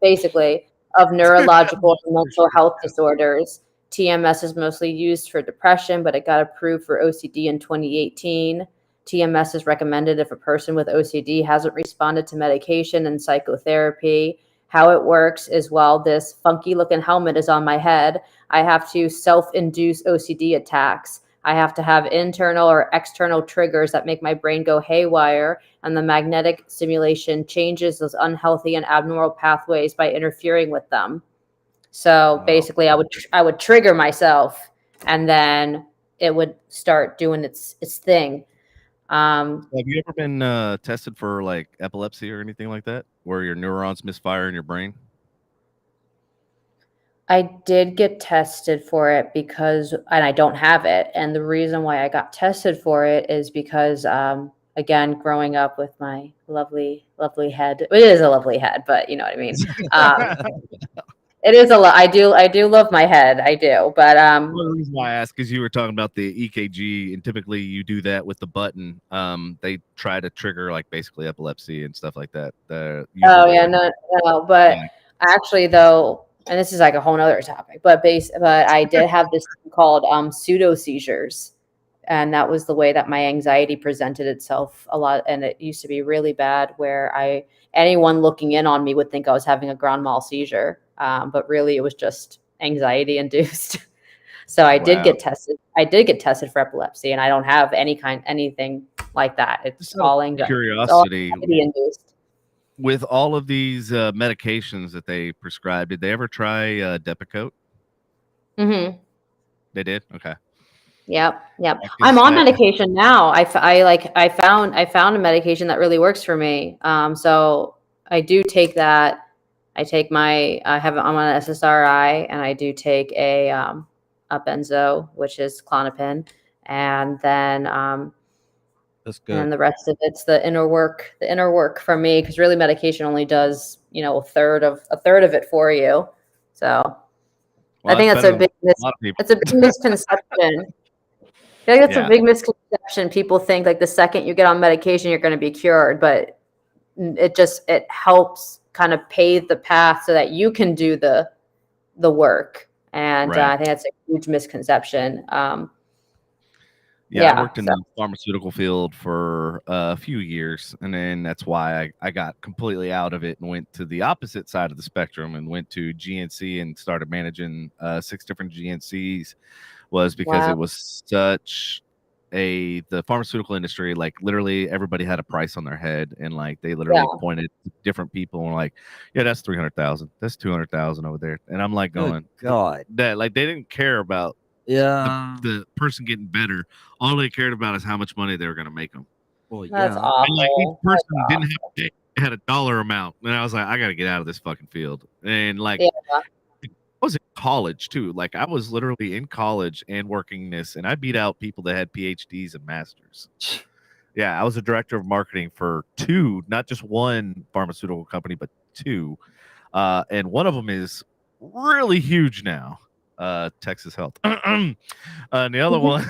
basically of neurological and mental health disorders. TMS is mostly used for depression, but it got approved for OCD in 2018. TMS is recommended if a person with OCD hasn't responded to medication and psychotherapy. How it works is while this funky looking helmet is on my head, I have to self-induce OCD attacks. I have to have internal or external triggers that make my brain go haywire, and the magnetic stimulation changes those unhealthy and abnormal pathways by interfering with them. So basically, I would trigger myself, and then it would start doing its thing. Have you ever been tested for like epilepsy or anything like that, where your neurons misfire in your brain? I did get tested for it and I don't have it. And the reason why I got tested for it is because, again, growing up with my lovely, lovely head, it is a lovely head, but you know what I mean? It is a lot. I do love my head. I do. But, the reason why I ask is you were talking about the EKG, and typically you do that with the button. They try to trigger like basically epilepsy and stuff like that. No. But actually, though, and this is like a whole nother topic, but I did have this thing called pseudo seizures, and that was the way that my anxiety presented itself a lot. And it used to be really bad, where anyone looking in on me would think I was having a grand mal seizure, but really it was just anxiety induced. So I did get tested. I did get tested for epilepsy, and I don't have anything like that. It's all anxiety. Curiosity. Induced. With all of these medications that they prescribed, did they ever try Depakote? Mm-hmm. They did? Okay. Yep. I'm on medication now. I found a medication that really works for me. So I do take that. I'm on an SSRI, and I do take a benzo, which is Klonopin, and then that's good. And the rest of it's the inner work for me, because really medication only does, a third of it for you. So I think that's a big misconception. I think that's a big misconception. People think like the second you get on medication, you're going to be cured, but it helps kind of pave the path so that you can do the work. And I think that's a huge misconception. I worked in the pharmaceutical field for a few years, and then that's why I got completely out of it and went to the opposite side of the spectrum and went to GNC and started managing 6 different GNCs. Was because it was such the pharmaceutical industry, like literally everybody had a price on their head, and like they literally pointed to different people and were like, yeah, that's 300,000, that's 200,000 over there, and I'm like going, God, that like they didn't care about the person getting better. All they cared about is how much money they were going to make them. Well, that's awful. And like each person didn't have had a dollar amount, and I was like, I got to get out of this fucking field. And like I was in college too. Like I was literally in college and working this, and I beat out people that had PhDs and masters. Yeah, I was a director of marketing for 2, not just one pharmaceutical company, but 2. And one of them is really huge now. Texas Health. And the other one,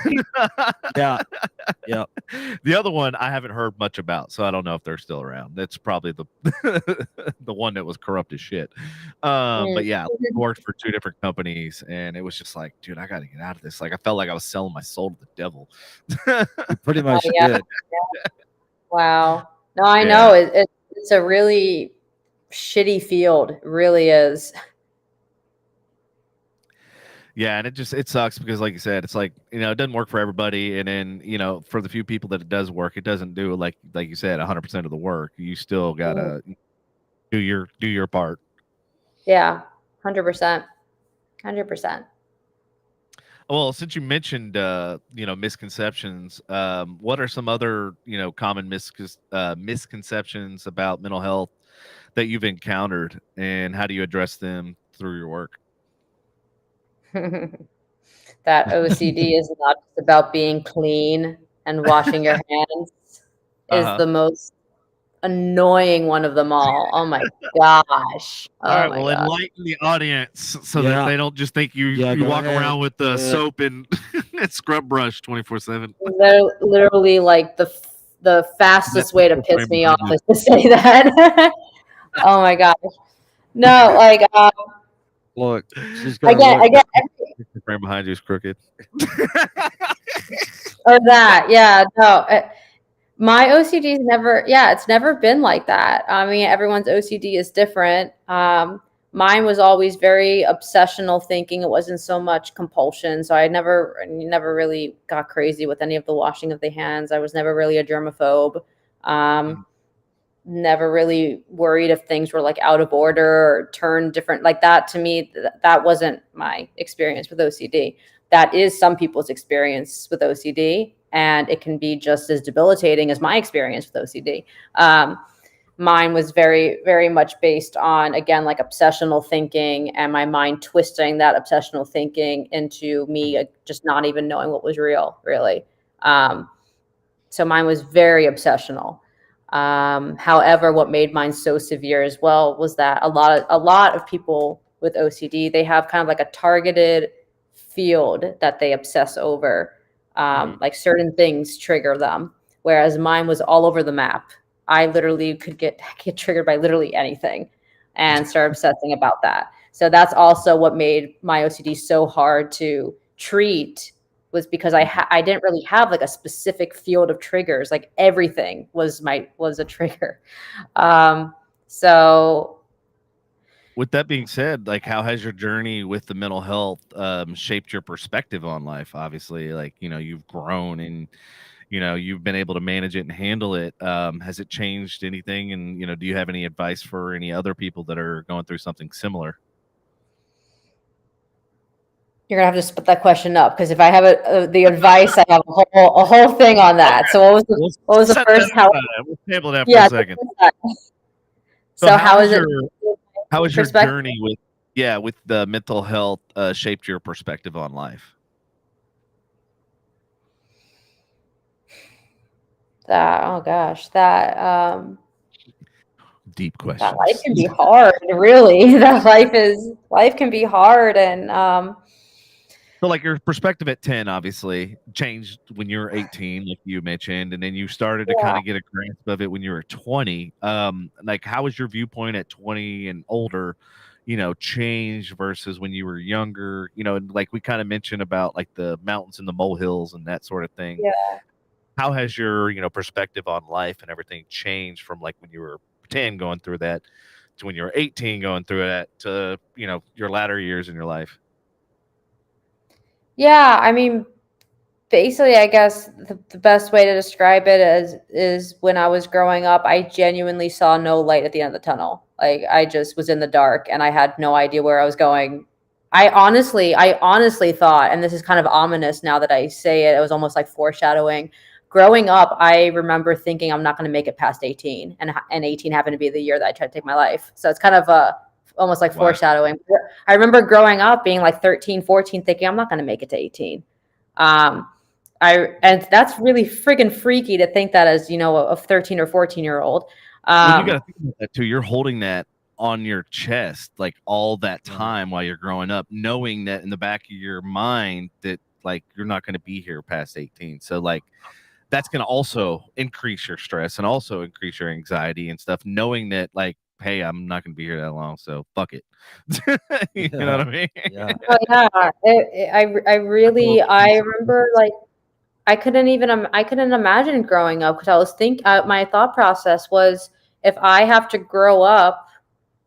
the other one I haven't heard much about, so I don't know if they're still around. That's probably the the one that was corrupt as shit. But yeah, I worked for 2 different companies, and it was just like, dude, I got to get out of this. Like I felt like I was selling my soul to the devil. You pretty much did. Wow. No, I know it's a really shitty field. It really is. Yeah, and it sucks because, like you said, it's like, it doesn't work for everybody, and then for the few people that it does work, it doesn't do like you said 100% of the work. You still gotta do your part. Yeah, 100%. Well, since you mentioned misconceptions, what are some other common misconceptions about mental health that you've encountered, and how do you address them through your work? That OCD is not just about being clean and washing your hands is Uh-huh. the most annoying one of them all. Oh my gosh. All Oh right, my well, gosh. enlighten the audience so that Yeah. they don't just think you Yeah, you go walk ahead. around with the Go ahead. soap and and scrub brush 24/7. Literally like the fastest way to Physical piss frame me behind off you. is to say that. Oh my gosh. No, like Look, she's gonna I look. get The frame behind you is crooked. or that. Yeah, no. My OCD is never, yeah, it's never been like that. I mean, everyone's OCD is different. Mine was always very obsessional thinking. It wasn't so much compulsion. So I never really got crazy with any of the washing of the hands. I was never really a germaphobe. Um, Never really worried if things were like out of order or turned different like that. To me, that wasn't my experience with OCD. That is some people's experience with OCD, and it can be just as debilitating as my experience with OCD. Mine was very, very much based on, again, like obsessional thinking and my mind twisting that obsessional thinking into me just not even knowing what was real, really. So mine was very obsessional. However, what made mine so severe as well was that a lot of people with OCD, they have kind of like a targeted field that they obsess over. Like certain things trigger them, whereas mine was all over the map. I literally could get triggered by literally anything and start obsessing about that. So that's also what made my OCD so hard to treat, was because I didn't really have like a specific field of triggers. Like everything was a trigger. So With that being said, like, how has your journey with the mental health shaped your perspective on life? Obviously, like, you've grown and you've been able to manage it and handle it. Has it changed anything? And do you have any advice for any other people that are going through something similar? you're gonna have to split that question up, because if I have the advice, I have a whole thing on that. So We'll what was the set that first? How? aside. We'll table that for a Yeah. second. So So how is it how has your perspective? journey with the mental health shaped your perspective on life? That, oh gosh, Deep that life questions. can be hard, really. That life can be hard, and So, like, your perspective at 10 obviously changed when you were 18, like you mentioned, and then you started to kind yeah. of get a grasp of it when you were 20. Like, how was your viewpoint at 20 and older, changed versus when you were younger? And like we kind of mentioned about like the mountains and the molehills and that sort of thing. Yeah. How has your, perspective on life and everything changed from like when you were 10 going through that to when you were 18 going through that to, your latter years in your life? Yeah, I mean, basically, I guess the best way to describe it is when I was growing up, I genuinely saw no light at the end of the tunnel. Like I just was in the dark and I had no idea where I was going. I honestly thought, and this is kind of ominous now that I say it, it was almost like foreshadowing. Growing up, I remember thinking I'm not going to make it past 18, and 18 happened to be the year that I tried to take my life. So it's kind of almost like Wow. foreshadowing. I remember growing up being like 13, 14, thinking I'm not going to make it to 18. Um, and that's really friggin' freaky to think that as, a 13 or 14-year-old. Well, you gotta think about that too. You're holding that on your chest like all that Right. time while you're growing up, knowing that in the back of your mind that like you're not going to be here past 18. So like that's going to also increase your stress and also increase your anxiety and stuff, knowing that like, hey, I'm not going to be here that long, so fuck it. You know what I mean? Yeah. Oh, yeah, I remember like I couldn't imagine growing up, because I was my thought process was, if I have to grow up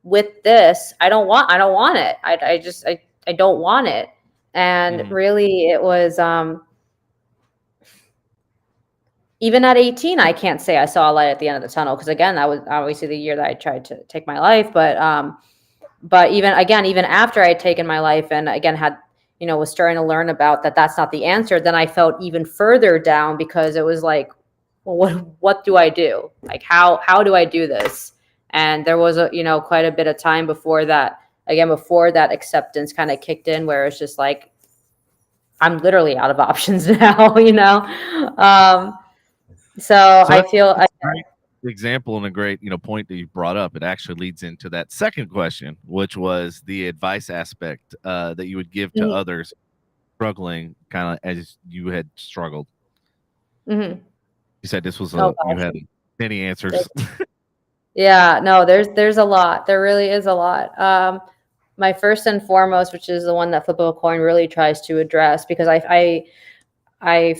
with this, I don't want it. I don't want it. And Mhm. really it was, even at 18, I can't say I saw a light at the end of the tunnel, because again, that was obviously the year that I tried to take my life. But even after I had taken my life and again had, was starting to learn about that that's not the answer, then I felt even further down, because it was like, well, what do I do? Like, how do I do this? And there was quite a bit of time before that, again, before that acceptance kind of kicked in, where it's just like, I'm literally out of options now, so I feel that's a great example and a great point that you brought up. It actually leads into that second question, which was the advice aspect that you would give to Mhm. others struggling, kind of as you had struggled. Mhm. You said this was Oh, you gosh. had many answers. Yeah, no, there's a lot. There really is a lot. My first and foremost, which is the one that Flip of a Coin really tries to address, because I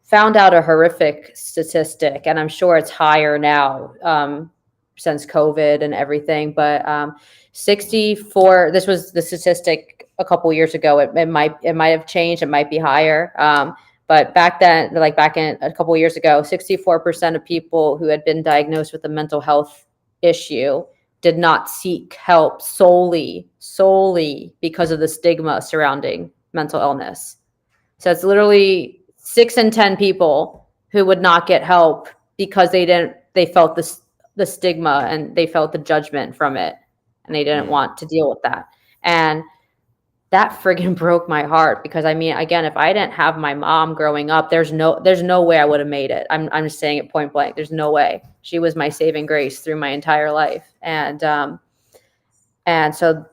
found out a horrific statistic, and I'm sure it's higher now, since COVID and everything. But 64. This was the statistic a couple years ago. It might have changed. It might be higher. But back then, like back in a couple years ago, 64% of people who had been diagnosed with a mental health issue did not seek help solely because of the stigma surrounding mental illness. So it's literally 6 in 10 people who would not get help because they felt the stigma, and they felt the judgment from it, and they didn't want to deal with that. And that friggin' broke my heart, because I mean, again, if I didn't have my mom growing up, there's no way I would have made it. I'm just saying it point blank. There's no way. She was my saving grace through my entire life. And so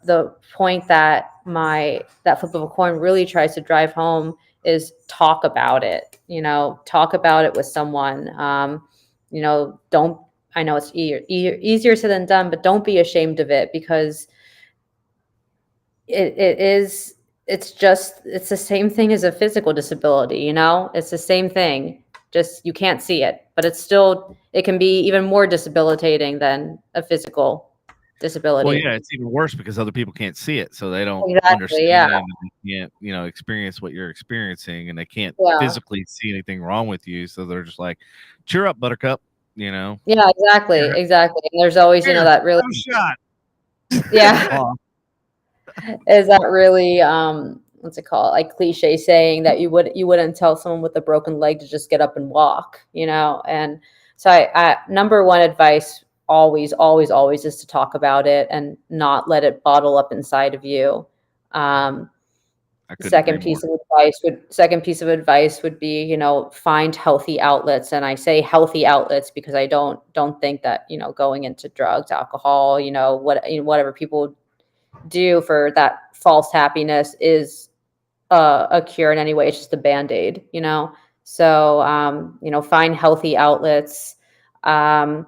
the point that that Flip of a Coin really tries to drive home is talk about it. Talk about it with someone. Don't. I know it's easier said than done, but don't be ashamed of it, because it's the same thing as a physical disability. It's the same thing, just you can't see it, but it can be even more debilitating than a physical disability. Well, yeah, it's even worse because other people can't see it, so they don't Exactly, understand, yeah. and they can't, experience what you're experiencing, and they can't Yeah. physically see anything wrong with you. So they're just like, "Cheer up, Buttercup," Yeah, exactly. And there's always, Here, that really, have a shot. yeah, is that really, what's it called? Like cliche saying that you wouldn't tell someone with a broken leg to just get up and walk, And so I number one advice always, always, always is to talk about it and not let it bottle up inside of you. I couldn't agree more. Second piece of advice would be, find healthy outlets. And I say healthy outlets because I don't think that, going into drugs, alcohol, whatever people do for that false happiness is a cure in any way. It's just a Band-Aid, So, find healthy outlets. And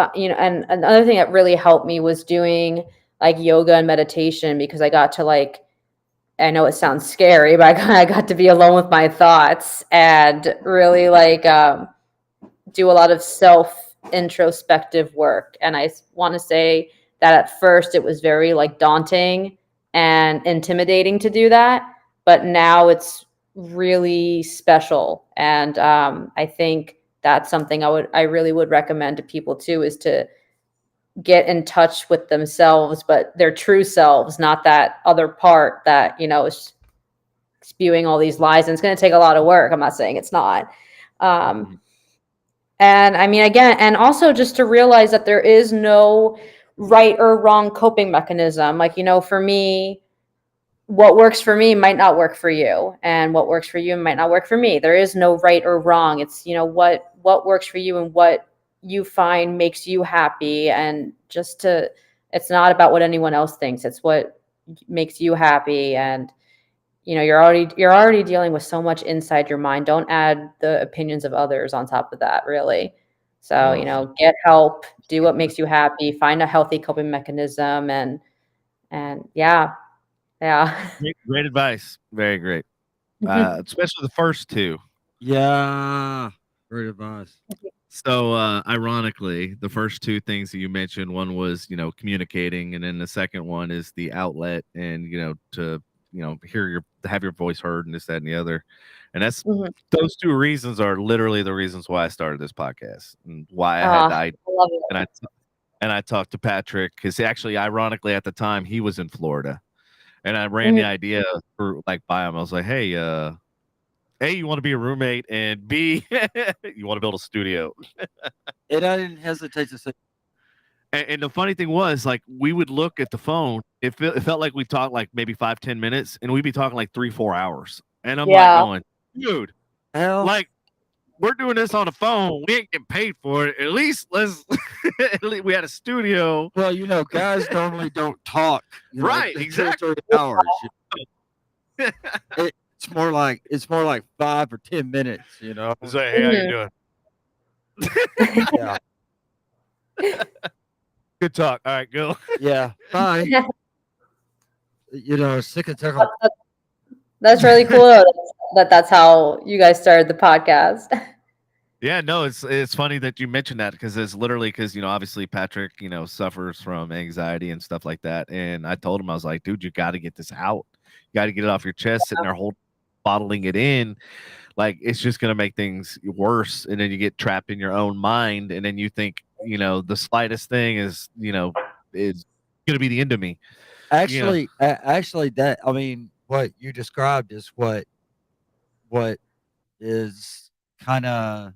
another thing that really helped me was doing like yoga and meditation, because I got to I know it sounds scary, but I got to be alone with my thoughts and really do a lot of self introspective work. And I want to say that at first it was very daunting and intimidating to do that, but now it's really special. And I think that's something I really would recommend to people too, is to get in touch with themselves, but their true selves, not that other part that, is spewing all these lies. And it's going to take a lot of work. I'm not saying it's not. And I mean, again, and also just to realize that there is no right or wrong coping mechanism. For me, what works for me might not work for you, and what works for you might not work for me. There is no right or wrong. It's, what works for you and what you find makes you happy. And it's not about what anyone else thinks. It's what makes you happy. And, you're already dealing with so much inside your mind. Don't add the opinions of others on top of that, really. So, get help, do what makes you happy, find a healthy coping mechanism, and yeah. Great advice. Very great. Especially the first two. Yeah, great advice. So, ironically, the first two things that you mentioned, one was, communicating, and then the second one is the outlet, and, to, have your voice heard, and this, that, and the other. And that's those two reasons are literally the reasons why I started this podcast and why I had the idea. I love it. And I talked to Patrick because actually, ironically, at the time he was in Florida. And I ran the idea for like by him. I was like, hey, A, you want to be a roommate, and B, you want to build a studio. And I didn't hesitate to say, And the funny thing was, like, we would look at the phone. It felt like we talked like maybe 5-10 minutes, and we'd be talking like 3-4 hours. And I'm like going, dude, hell, like we're doing this on the phone. We ain't getting paid for it. At least let's. At least we had a studio. well, guys normally don't talk. Right, exactly. 3 hours. It's more like 5 or 10 minutes. It's like, hey, how you doing? Yeah. Good talk. All right, go. Yeah. Bye. Sick and tickle. That's really cool that's how you guys started the podcast. Yeah, no, it's funny that you mentioned that because it's literally because obviously Patrick suffers from anxiety and stuff like that, and I told him I was like, dude, you got to get this out, you got to get it off your chest. Sitting there bottling it in, like it's just gonna make things worse, and then you get trapped in your own mind, and then you think the slightest thing is gonna be the end of me. Actually, that what you described is what is kind of,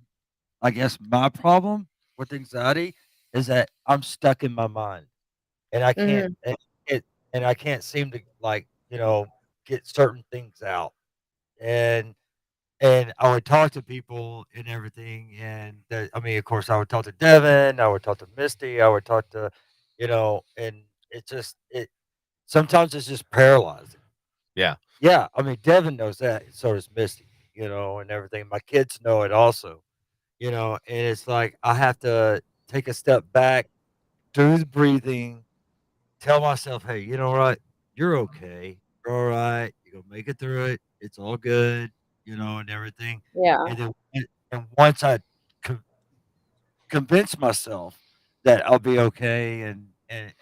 I guess, my problem with anxiety is that I'm stuck in my mind, and I can't and I can't seem to get certain things out, and I would talk to people and everything, and of course, I would talk to Devin, I would talk to Misty, I would talk to, and it sometimes it's just paralyzing. Yeah. Yeah, Devin knows that, and so does Misty, and everything. My kids know it also, and it's like I have to take a step back, do the breathing, tell myself, hey, you know what? You're okay. You're all right. You're gonna make it through it. It's all good, and everything. Yeah. And then and once I convince myself that I'll be okay and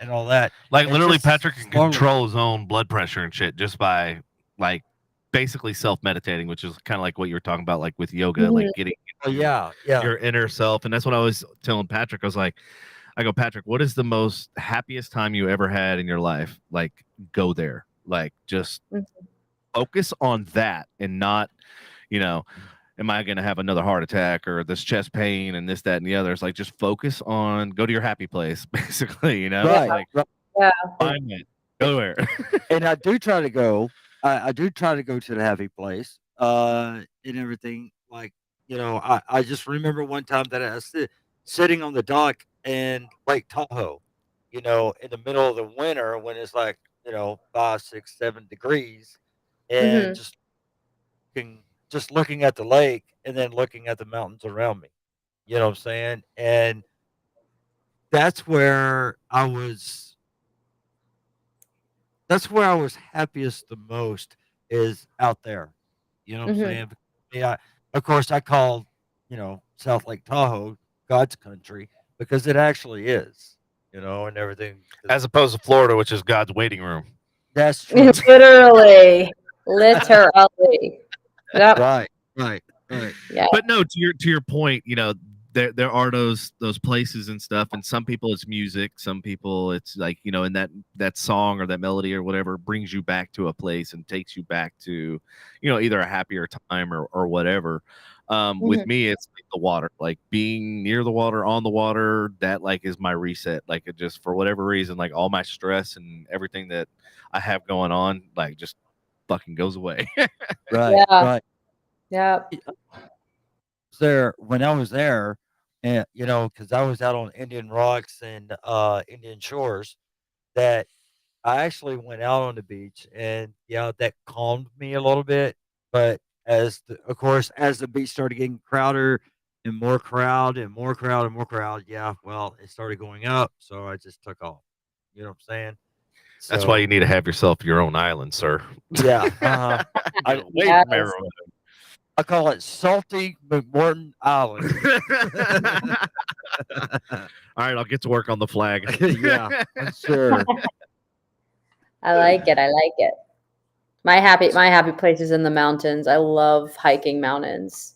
all that. Like it's literally, just Patrick can slowly. control his own blood pressure and shit just by like basically self-meditating, which is kind of like what you were talking about, like with yoga, like getting Oh, yeah. your inner self. And that's what I was telling Patrick. I go, Patrick, what is the most happiest time you ever had in your life? Like, go there. Like, just focus on that and not, am I going to have another heart attack or this chest pain and this, that, and the other? It's like, just focus on, go to your happy place, basically, Right. Like, Yeah. find it. Go there. And I do try to go. I do try to go to the happy place, and everything. Like, I just remember one time that I was sitting on the dock in Lake Tahoe, in the middle of the winter when it's like, 5, 6, 7 degrees, and just looking at the lake and then looking at the mountains around me. You know what I'm saying? And that's where I was. That's where I was happiest the most, is out there. You know what I'm saying? Yeah, of course, I call, South Lake Tahoe God's country because it actually is, and everything. As opposed to Florida, which is God's waiting room. That's true. Literally. Yep. Right. Yeah. But no, to your point, there are those places and stuff, and some people it's music, some people it's like, and that song or that melody or whatever brings you back to a place and takes you back to, either a happier time or whatever. With me, it's like the water, like being near the water, on the water, that like is my reset. Like it just, for whatever reason, like all my stress and everything that I have going on, like just fucking goes away. Right. Yeah. There, when I was there, and because I was out on Indian Rocks and Indian Shores, that I actually went out on the beach, and that calmed me a little bit. But of course, as the beach started getting crowded and more crowd and more crowd and more crowd, well, it started going up, so I just took off. You know what I'm saying? That's why you need to have yourself your own island, sir. Yeah. Yes. I call it Salty McMorton Island. All right, I'll get to work on the flag. Yeah, I'm sure. I like it. My happy place is in the mountains. I love hiking mountains.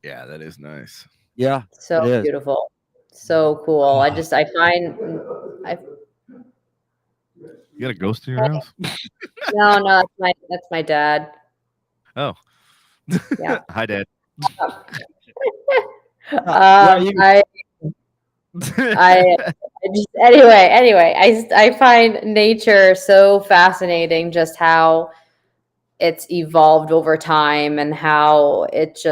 Yeah, that is nice. Yeah. So beautiful. So cool. I You got a ghost in your house? No, that's my dad. Oh. Yeah. Hi, Dad. I just anyway, I find nature so fascinating, just how it's evolved over time and how it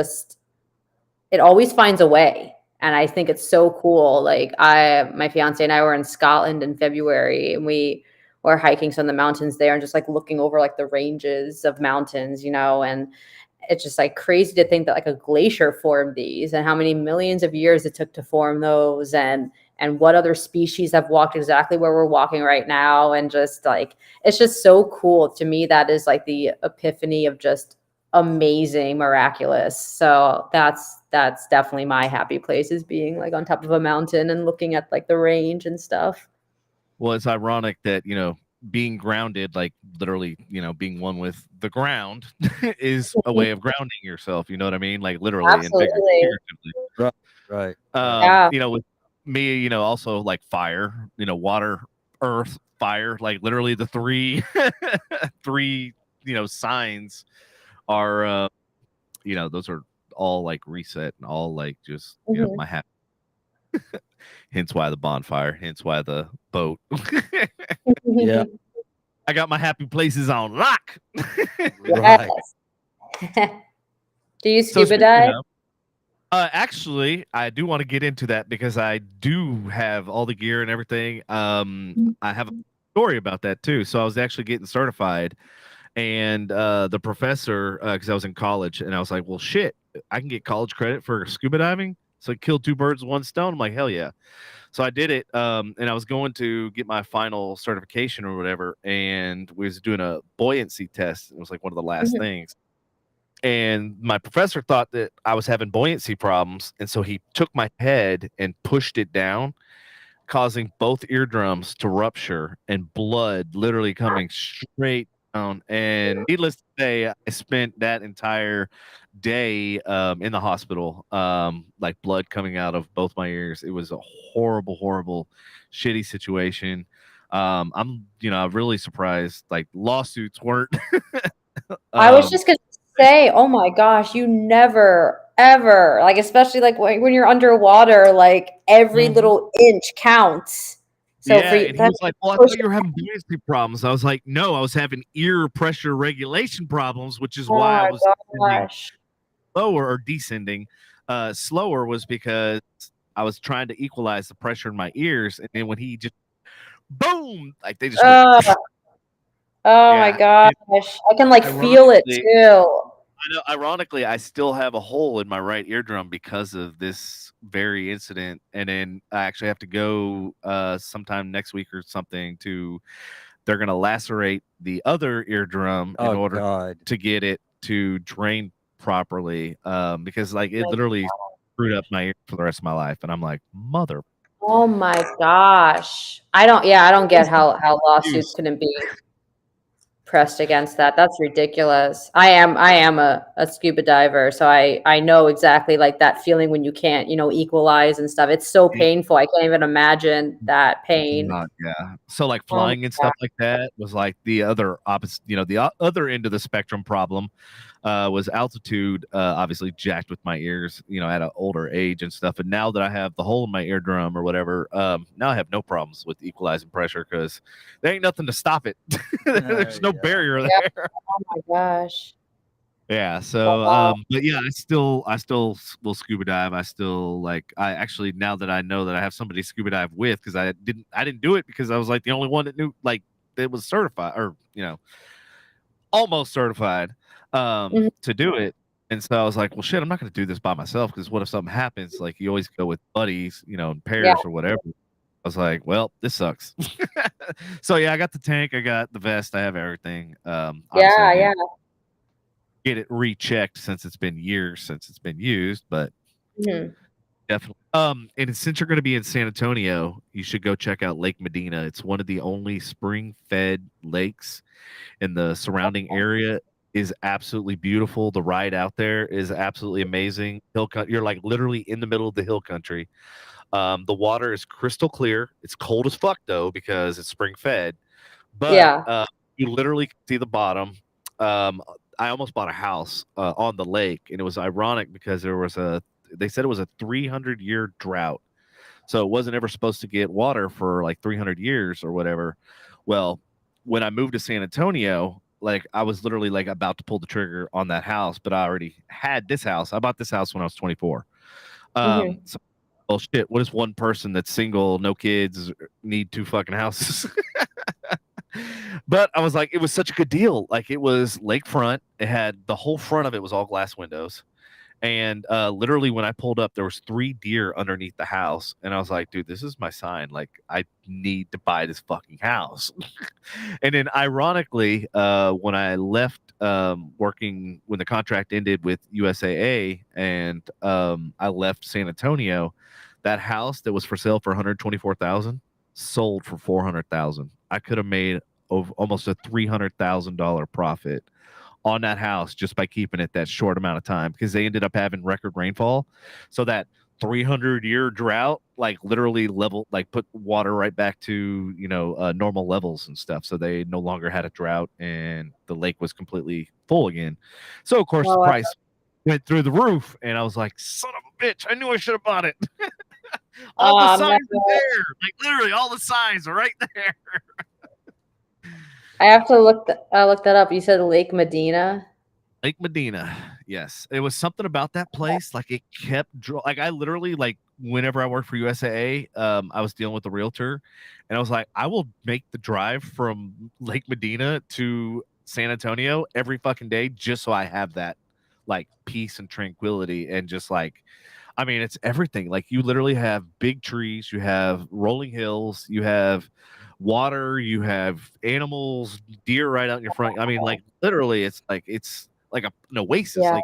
always finds a way. And I think it's so cool. Like my fiance and I were in Scotland in February, and we were hiking some of the mountains there and just like looking over like the ranges of mountains, and it's just like crazy to think that like a glacier formed these, and how many millions of years it took to form those, and what other species have walked exactly where we're walking right now. And just like, it's just so cool to me. That is like the epiphany of just amazing, miraculous. So that's definitely my happy place, is being like on top of a mountain and looking at like the range and stuff. Well, it's ironic that, being grounded, like literally, being one with the ground is a way of grounding yourself. You know what I mean? Like literally and Absolutely. figuratively. Right. Yeah. With me, also like fire, water, earth, fire, like literally the three, three, signs are, those are all like reset and all like just, my happy. Hence why the bonfire, hence why the boat. Yeah. I got my happy places on lock. Right. Do you scuba dive? Actually, I do want to get into that because I do have all the gear and everything. I have a story about that too. So I was actually getting certified, and the professor, because I was in college, and I was like, well, shit, I can get college credit for scuba diving. So I killed two birds with one stone. I'm like, hell yeah. So I did it, and I was going to get my final certification or whatever, and we was doing a buoyancy test. It was like one of the last things. And my professor thought that I was having buoyancy problems, and so he took my head and pushed it down, causing both eardrums to rupture and blood literally coming straight down. And needless to say, I spent that entire day in the hospital, like blood coming out of both my ears. It was a horrible, horrible, shitty situation. I'm really surprised like lawsuits weren't. I was just gonna say, oh my gosh, you never ever, like, especially like when you're underwater, like every little inch counts. So yeah, and he was like, well, I thought you were having buoyancy problems. I was like, no, I was having ear pressure regulation problems, which is why I was slower or descending. Slower was because I was trying to equalize the pressure in my ears, and then when he just boom, like they just went, oh my gosh, I can like feel it too. I know, ironically, I still have a hole in my right eardrum because of this very incident, and then I actually have to go sometime next week or something to. They're gonna lacerate the other eardrum in order to get it to drain properly, because like it literally screwed up my ear for the rest of my life, and I'm like, mother. Oh my gosh, I don't get how lawsuits couldn't be pressed against that. That's ridiculous. I am a scuba diver, so I know exactly like that feeling when you can't, equalize and stuff. It's so painful. I can't even imagine that pain. Yeah. So like flying and stuff like that was like the other opposite, the other end of the spectrum problem. Was altitude, obviously jacked with my ears, at an older age and stuff. And now that I have the hole in my eardrum or whatever, now I have no problems with equalizing pressure because there ain't nothing to stop it. There's no barrier there. Oh my gosh. Yeah. So, but yeah, I still will scuba dive. I actually, now that I know that I have somebody to scuba dive with, because I didn't do it because I was like the only one that knew, like, that was certified or, almost certified to do it. And so I was like, well, shit, I'm not going to do this by myself because what if something happens? Like, you always go with buddies, in pairs or whatever. I was like, well, this sucks. So yeah, I got the tank, I got the vest, I have everything. Yeah. Get it rechecked since it's been years since it's been used, but definitely. And since you're going to be in San Antonio, you should go check out Lake Medina. It's one of the only spring-fed lakes in the surrounding area. Is absolutely beautiful. The ride out there is absolutely amazing. You're like literally in the middle of the hill country. The water is crystal clear. It's cold as fuck though because it's spring fed, but you literally can see the bottom. I almost bought a house on the lake, and it was ironic because they said it was a 300-year drought. So it wasn't ever supposed to get water for like 300 years or whatever. Well, when I moved to San Antonio, like I was literally like about to pull the trigger on that house, but I already had this house. I bought this house when I was 24. So, well, shit, what does one person that's single, no kids, need 2 fucking houses? But I was like, it was such a good deal. Like it was lakefront. It had the whole front of it was all glass windows. And literally when I pulled up, there was 3 deer underneath the house. And I was like, dude, this is my sign. Like, I need to buy this fucking house. And then ironically, when I left working, when the contract ended with USAA and I left San Antonio, that house that was for sale for $124,000 sold for $400,000. I could have made almost a $300,000 profit on that house just by keeping it that short amount of time, because they ended up having record rainfall. So that 300-year drought, like literally put water right back to, normal levels and stuff. So they no longer had a drought and the lake was completely full again. So of course the price went through the roof, and I was like, son of a bitch, I knew I should have bought it. All the signs are there. Like literally all the signs are right there. I have to look that up. You said Lake Medina. Lake Medina, yes. It was something about that place. Like it kept like I literally, like whenever I worked for USAA, I was dealing with the realtor, and I was like, I will make the drive from Lake Medina to San Antonio every fucking day just so I have that like peace and tranquility, and just like, I mean, it's everything. Like you literally have big trees, you have rolling hills, you have water, you have animals, deer right out in your front. I mean, like literally, it's like an oasis. Yeah.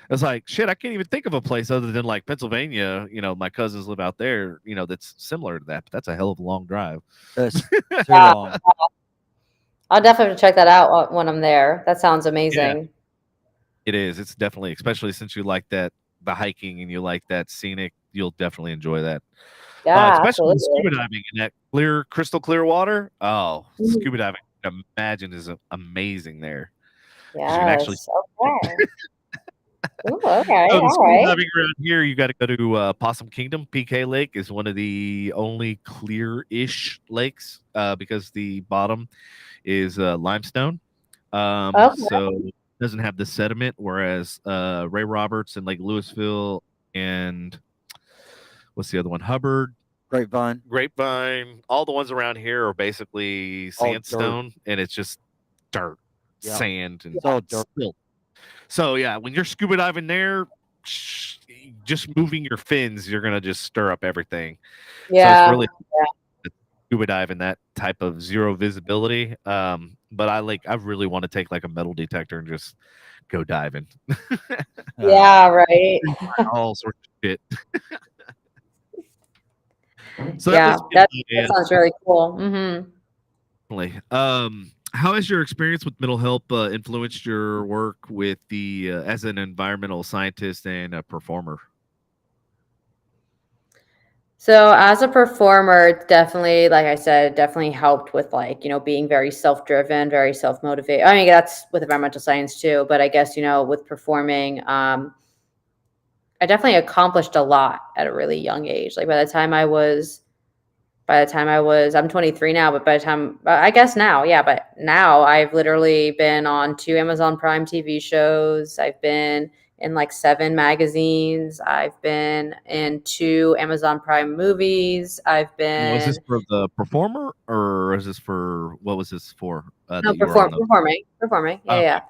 It's like shit. I can't even think of a place other than like Pennsylvania. My cousins live out there. That's similar to that. But that's a hell of a long drive. That's too long. I'll definitely have to check that out when I'm there. That sounds amazing. Yeah, it is. It's definitely, especially since you like the hiking and you like that scenic. You'll definitely enjoy that. Yeah, especially absolutely. scuba diving in that crystal clear water. Oh, scuba diving, imagine, is amazing there. Yes. You can actually. Okay. Ooh, okay. So the All scuba right. diving around here, you got to go to Possum Kingdom. PK Lake is one of the only clear-ish lakes because the bottom is limestone. So it doesn't have the sediment, whereas Ray Roberts and Lake Louisville and what's the other one? Hubbard. Grapevine. All the ones around here are basically sandstone, and it's just dirt, sand, and all dirt. Silt. So yeah, when you're scuba diving there, just moving your fins, you're gonna just stir up everything. Yeah. So it's really scuba diving that type of zero visibility. But I really want to take like a metal detector and just go diving. Yeah, right. All sorts of shit. So that sounds really cool. How has your experience with mental health influenced your work with as an environmental scientist and a performer? So as a performer, it's definitely, like I said, definitely helped with being very self-driven, very self-motivated. I mean, that's with environmental science too, but I guess, with performing, I definitely accomplished a lot at a really young age. Like by the time I was, I'm 23 now, but by the time, I guess now, yeah, but now I've literally been on 2 Amazon Prime TV shows. I've been in like 7 magazines. I've been in 2 Amazon Prime movies. I've been. Was this for the performer, or is this for, what was this for? No, performing. Yeah, okay.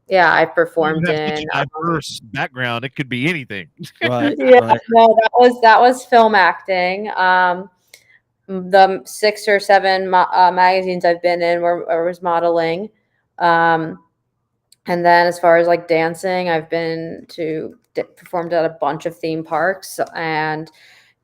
Yeah, I performed you have in such a diverse background. It could be anything. Right. Yeah, no, that was film acting. The 6 or 7 magazines I've been in was modeling. And then as far as like dancing, I've been performed at a bunch of theme parks and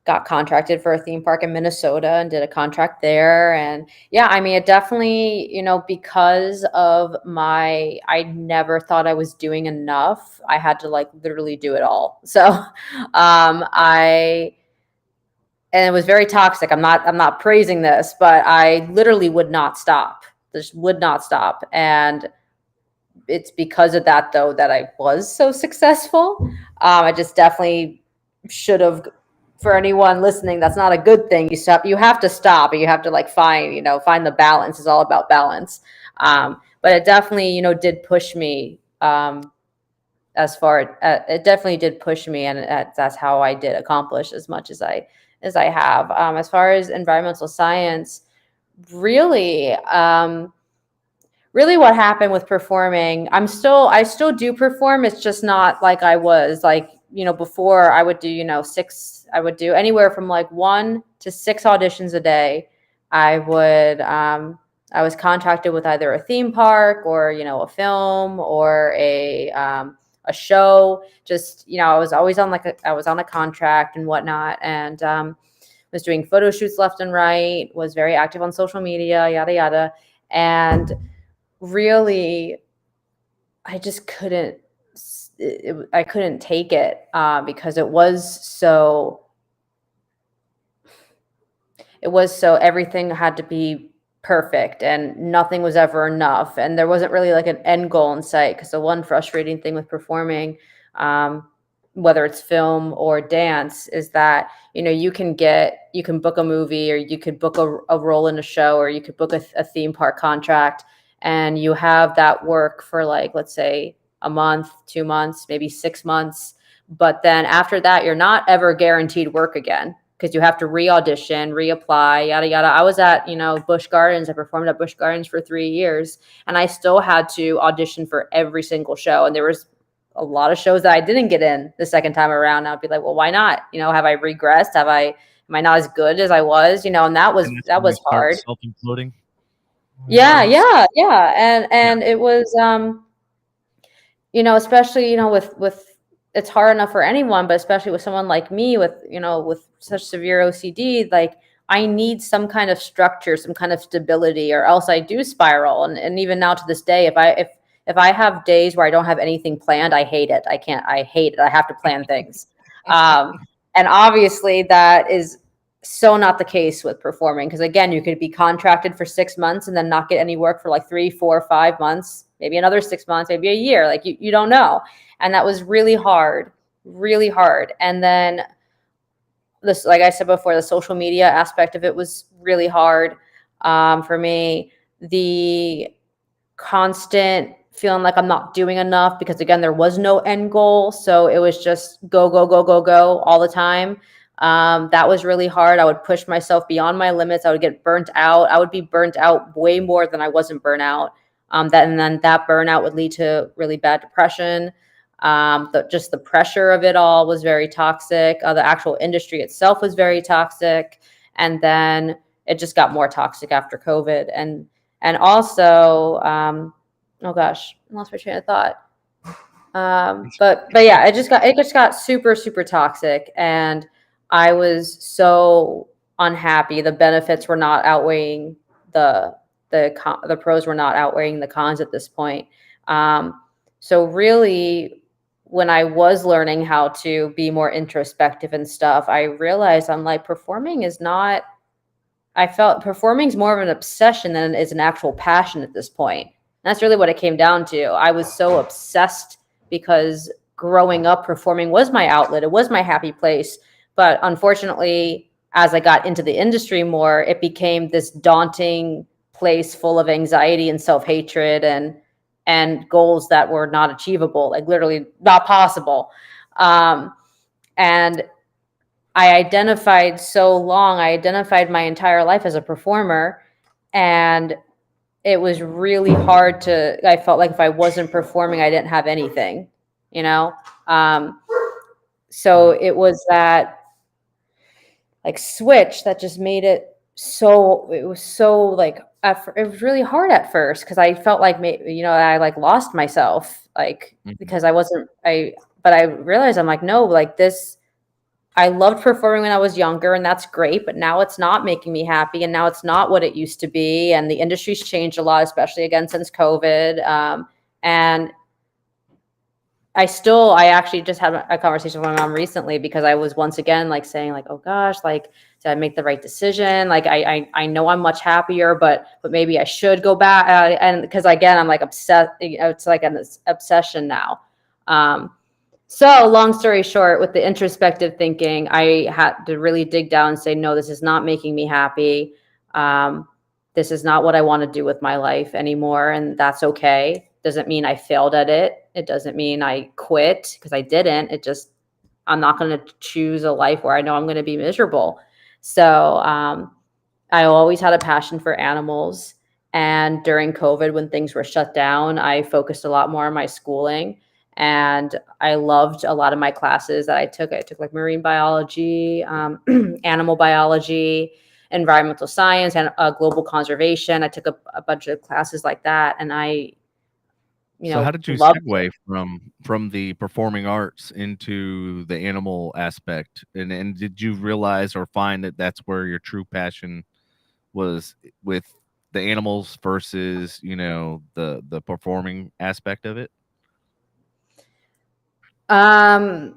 got contracted for a theme park in Minnesota and did a contract there. And yeah, I mean, it definitely, because of I never thought I was doing enough. I had to like literally do it all. So, and it was very toxic. I'm not praising this, but I literally would not stop. Just would not stop. And it's because of that, though, that I was so successful. I just definitely should have. For anyone listening, that's not a good thing. You have to stop, and you have to like find the balance. It's all about balance. But it definitely did push me. It definitely did push me, and that's how I did accomplish as much as I have. As far as environmental science, really. Really what happened with performing, I still do perform. It's just not like I was like, before. I would do, I would do anywhere from like 1 to 6 auditions a day. I was contracted with either a theme park or, a film or a show. Just, I was always on I was on a contract and whatnot. And, was doing photo shoots left and right, was very active on social media, yada, yada. And really, I just couldn't take it because it was so everything had to be perfect and nothing was ever enough, and there wasn't really like an end goal in sight. Because the one frustrating thing with performing, whether it's film or dance, is that you can book a movie, or you could book a role in a show, or you could book a theme park contract, and you have that work for like, let's say, a month, 2 months, maybe 6 months. But then after that, you're not ever guaranteed work again, because you have to re-audition, reapply, yada, yada. I was at, Busch Gardens. I performed at Busch Gardens for 3 years, and I still had to audition for every single show. And there was a lot of shows that I didn't get in the second time around. I'd be like, well, why not? Have I regressed? Am I not as good as I was? And that was hard. Self-imploding. Yeah. And it was, especially, with it's hard enough for anyone, but especially with someone like me with such severe OCD, like I need some kind of structure, some kind of stability, or else I do spiral. And even now to this day, if I have days where I don't have anything planned, I hate it. I hate it. I have to plan things. And obviously that is so not the case with performing. Because again, you could be contracted for 6 months and then not get any work for like 3, 4, 5 months, maybe another 6 months, maybe a year. Like you don't know. And that was really hard, really hard. And then this, like I said before, the social media aspect of it was really hard for me. The constant feeling like I'm not doing enough, because again, there was no end goal. So it was just go, go, go, go, go all the time. That was really hard. I would push myself beyond my limits. I would get burnt out. I would be burnt out way more than I wasn't burnt out. And then that burnout would lead to really bad depression. Just the pressure of it all was very toxic. The actual industry itself was very toxic. And then it just got more toxic after COVID. And also, oh gosh, I lost my train of thought. But yeah, it just got super, super toxic, and I was so unhappy. The benefits were not outweighing the pros were not outweighing the cons at this point. So really, when I was learning how to be more introspective and stuff, I realized I'm like, performing is not. I felt performing is more of an obsession than it is an actual passion at this point. And that's really what it came down to. I was so obsessed because growing up, performing was my outlet. It was my happy place. But unfortunately, as I got into the industry more, it became this daunting place full of anxiety and self-hatred and goals that were not achievable, like literally not possible. And I identified my entire life as a performer, and it was really hard I felt like if I wasn't performing, I didn't have anything, so it was that like switch that just made it was so like, it was really hard at first, because I felt like, I like lost myself, like, because but I realized I'm like, no, like this, I loved performing when I was younger, and that's great, but now it's not making me happy, and now it's not what it used to be, and the industry's changed a lot, especially again since COVID. And I actually just had a conversation with my mom recently because I was once again like saying like, oh gosh, like did I make the right decision? Like I know I'm much happier, but maybe I should go back. And because again, I'm like obsessed. It's like an obsession now. So long story short, with the introspective thinking, I had to really dig down and say, no, this is not making me happy. This is not what I want to do with my life anymore. And that's okay. Doesn't mean I failed at it. It doesn't mean I quit because I didn't. It just, I'm not going to choose a life where I know I'm going to be miserable. So I always had a passion for animals. And during COVID, when things were shut down, I focused a lot more on my schooling. And I loved a lot of my classes that I took. I took like marine biology, animal biology, environmental science, and global conservation. I took a bunch of classes like that. And So how did you segue from the performing arts into the animal aspect? And did you realize or find that that's where your true passion was with the animals versus, the performing aspect of it? How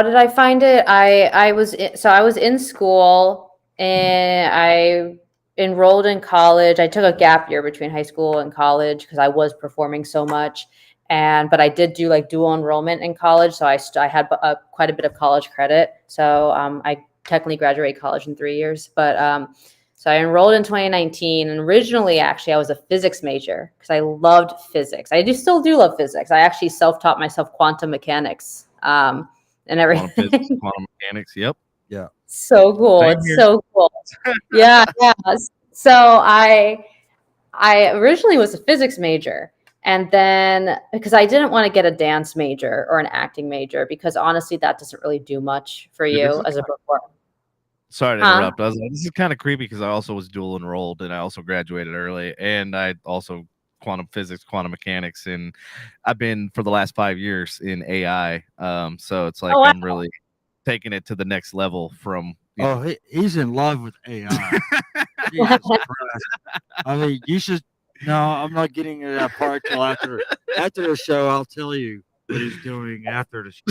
did I find it? I was in school and I enrolled in college. I took a gap year between high school and college because I was performing so much. But I did do like dual enrollment in college. So I had quite a bit of college credit. So I technically graduated college in 3 years. So I enrolled in 2019. And originally, actually, I was a physics major because I loved physics. Still do love physics. I actually self-taught myself quantum mechanics and everything. Quantum physics, quantum mechanics. Yep. Yeah. So cool. It's so cool. Yeah. So I originally was a physics major. And then because I didn't want to get a dance major or an acting major, because honestly, that doesn't really do much for you as a performer. Sorry to interrupt. I was like, this is kind of creepy because I also was dual enrolled and I also graduated early. And I also quantum physics, quantum mechanics. And I've been for the last 5 years in AI. So it's like I'm really taking it to the next level from. He's in love with AI. Jesus Christ. I mean, you should. No, I'm not getting to that part till after the show. I'll tell you what he's doing after the show.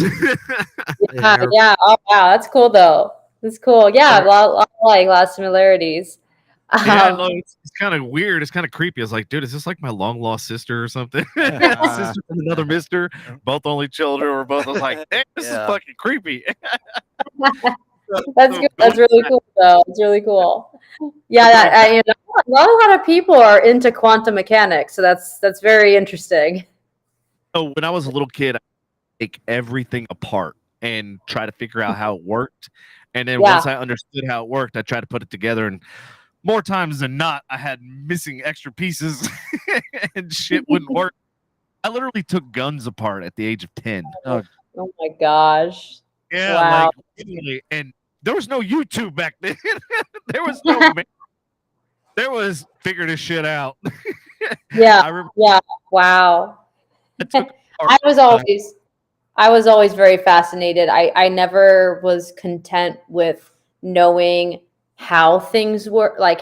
Yeah. Oh wow, that's cool though. That's cool. Yeah, a lot of similarities. Yeah, it's kind of weird. It's kind of creepy. I was like, dude, is this like my long lost sister or something? Sister from another mister, both only children, or both. I was like, this is fucking creepy. That's good. That's really cool, though. It's really cool. Yeah, not a lot of people are into quantum mechanics, so that's very interesting. So when I was a little kid, I take everything apart and try to figure out how it worked. And then once I understood how it worked, I tried to put it together. And more times than not, I had missing extra pieces and shit wouldn't work. I literally took guns apart at the age of 10. Oh my gosh. Yeah, wow. like literally. And there was no YouTube back then. There was no there was figure this shit out. Yeah. Wow. I was always very fascinated. I never was content with knowing how things work. Like,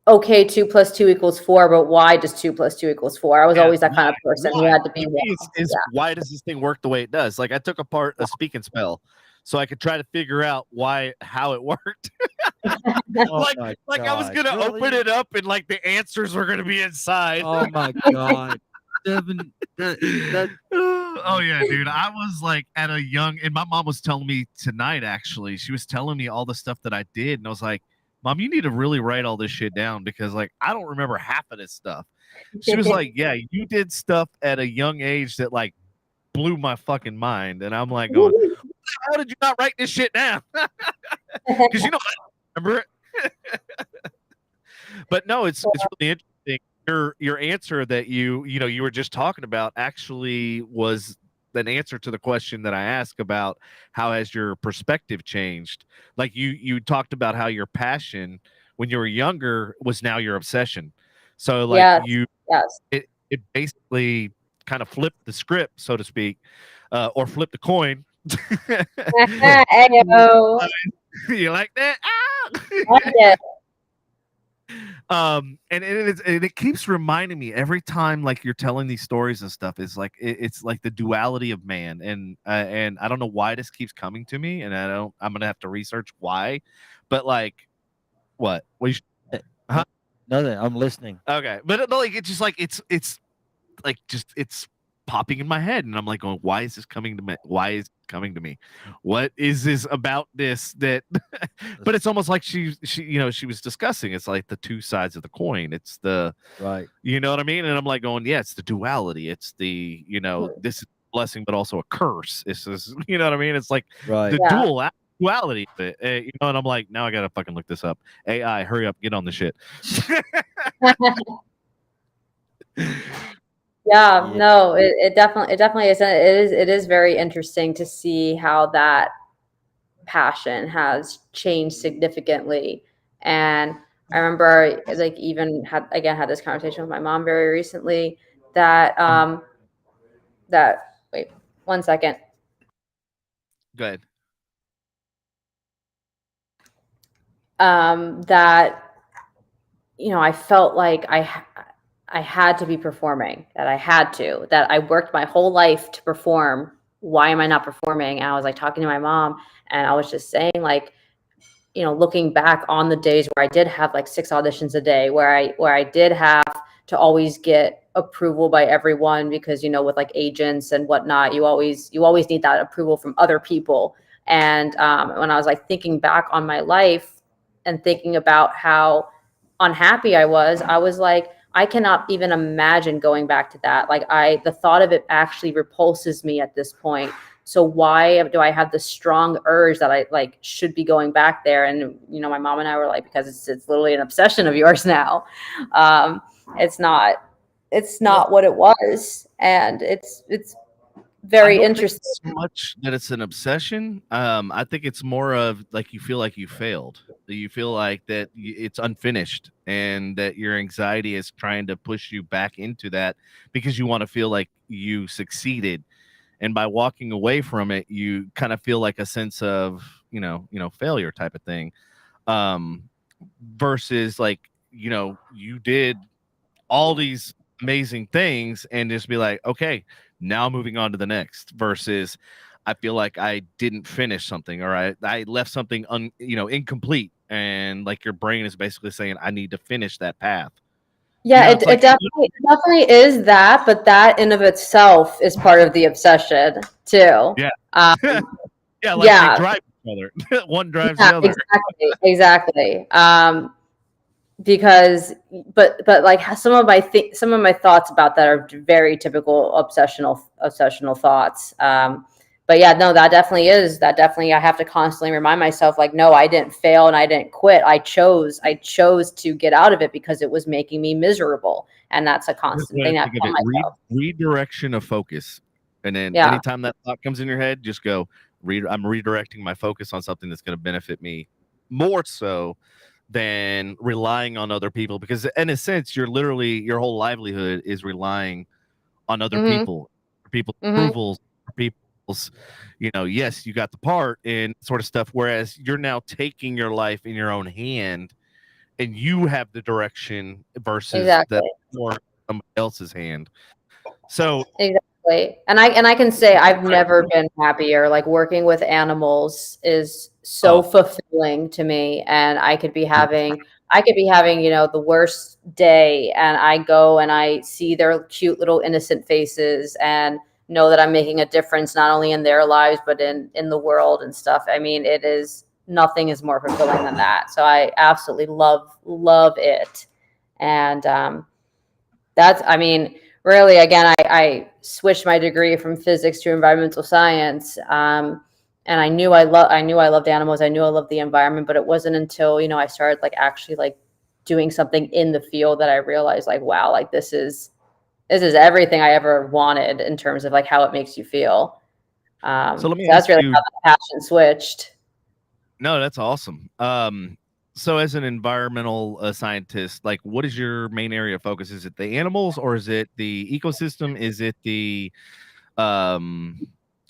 okay, 2 + 2 = 4, but why does 2 + 2 = 4? I was always that kind of person who had to be. Why does this thing work the way it does? Like I took apart a speak and spell so I could try to figure out how it worked. like I was gonna open it up and like the answers were gonna be inside. Oh my god. Devin, oh yeah, dude. I was like at a young, and my mom was telling me tonight, actually, she was telling me all the stuff that I did. And I was like, Mom, you need to really write all this shit down because like, I don't remember half of this stuff. She was like, yeah, you did stuff at a young age that like blew my fucking mind. And I'm like going, how did you not write this shit down? Because I don't remember it. But no, it's really interesting. Your answer that you were just talking about actually was an answer to the question that I asked about how has your perspective changed. Like you talked about how your passion when you were younger was now your obsession. So like it basically kind of flipped the script, so to speak, or flipped the coin. You like that? Like it. It keeps reminding me every time, like, you're telling these stories and stuff. It's like it's like the duality of man, and I don't know why this keeps coming to me, and I'm gonna have to research why, but like, what you huh? Nothing. I'm listening. Okay, but no, like, it's just like it's like just it's popping in my head, and I'm like going, why is this coming to me? Why is it coming to me? What is this about this that? But it's almost like she she was discussing. It's like the two sides of the coin. It's the Right. you know what I mean? And I'm like going, yeah, it's the duality. It's the this is a blessing, but also a curse. It's just, you know what I mean? It's like Right. the Yeah. duality of it. And I'm like, now I gotta fucking look this up. AI, hurry up, get on the shit. Yeah, Yeah. no, it definitely is. It is very interesting to see how that passion has changed significantly. And I remember, like, even had this conversation with my mom very recently that wait 1 second. Go ahead. That I felt like I had to be performing, that I worked my whole life to perform. Why am I not performing? And I was like talking to my mom, and I was just saying, like, looking back on the days where I did have like 6 auditions a day, where I did have to always get approval by everyone, because with like agents and whatnot, you always need that approval from other people. And when I was like thinking back on my life and thinking about how unhappy I was like, I cannot even imagine going back to that. Like, the thought of it actually repulses me at this point. So why do I have the strong urge that I like should be going back there? And my mom and I were like, because it's literally an obsession of yours now. It's not what it was, and it's very I don't think interesting. it's so much that it's an obsession. I think it's more of like you feel like you failed. You feel like that it's unfinished, and that your anxiety is trying to push you back into that because you want to feel like you succeeded. And by walking away from it, you kind of feel like a sense of failure type of thing. Um, Versus like you did all these amazing things and just be like, okay, now moving on to the next. Versus I feel like I didn't finish something, or I left something incomplete, and like your brain is basically saying I need to finish that path. Yeah, It's like, it definitely is that, but that in of itself is part of the obsession too. yeah. Um, Yeah, like they yeah, drive each other. One drives yeah, the other. exactly. Because, but like some of my thoughts about that are very typical obsessional thoughts. But yeah, no, that definitely I have to constantly remind myself, like, no, I didn't fail and I didn't quit. I chose to get out of it because it was making me miserable, and that's a constant thing that I Think of tell it. myself. Redirection of focus. And then Yeah. anytime that thought comes in your head, just go, I'm redirecting my focus on something that's going to benefit me more so than relying on other people. Because in a sense, your whole livelihood is relying on other Mm-hmm. people, for people's Mm-hmm. approvals, for people's, yes, you got the part and sort of stuff. Whereas you're now taking your life in your own hand, and you have the direction versus Exactly. that more somebody else's hand. So Exactly. And I can say I've never been happier. Like, working with animals is so fulfilling to me. And I could be having, the worst day, and I go and I see their cute little innocent faces and know that I'm making a difference not only in their lives but in the world and stuff. I mean, nothing is more fulfilling than that. So I absolutely love it. And I mean, really, again, I switched my degree from physics to environmental science. And I knew I loved animals. I knew I loved the environment, but it wasn't until, I started like actually like doing something in the field that I realized, like, wow, like this is everything I ever wanted in terms of like how it makes you feel. so let me That's ask really you. how the passion switched. No, that's awesome. So as an environmental scientist, like, what is your main area of focus? Is it the animals, or is it the ecosystem? Is it the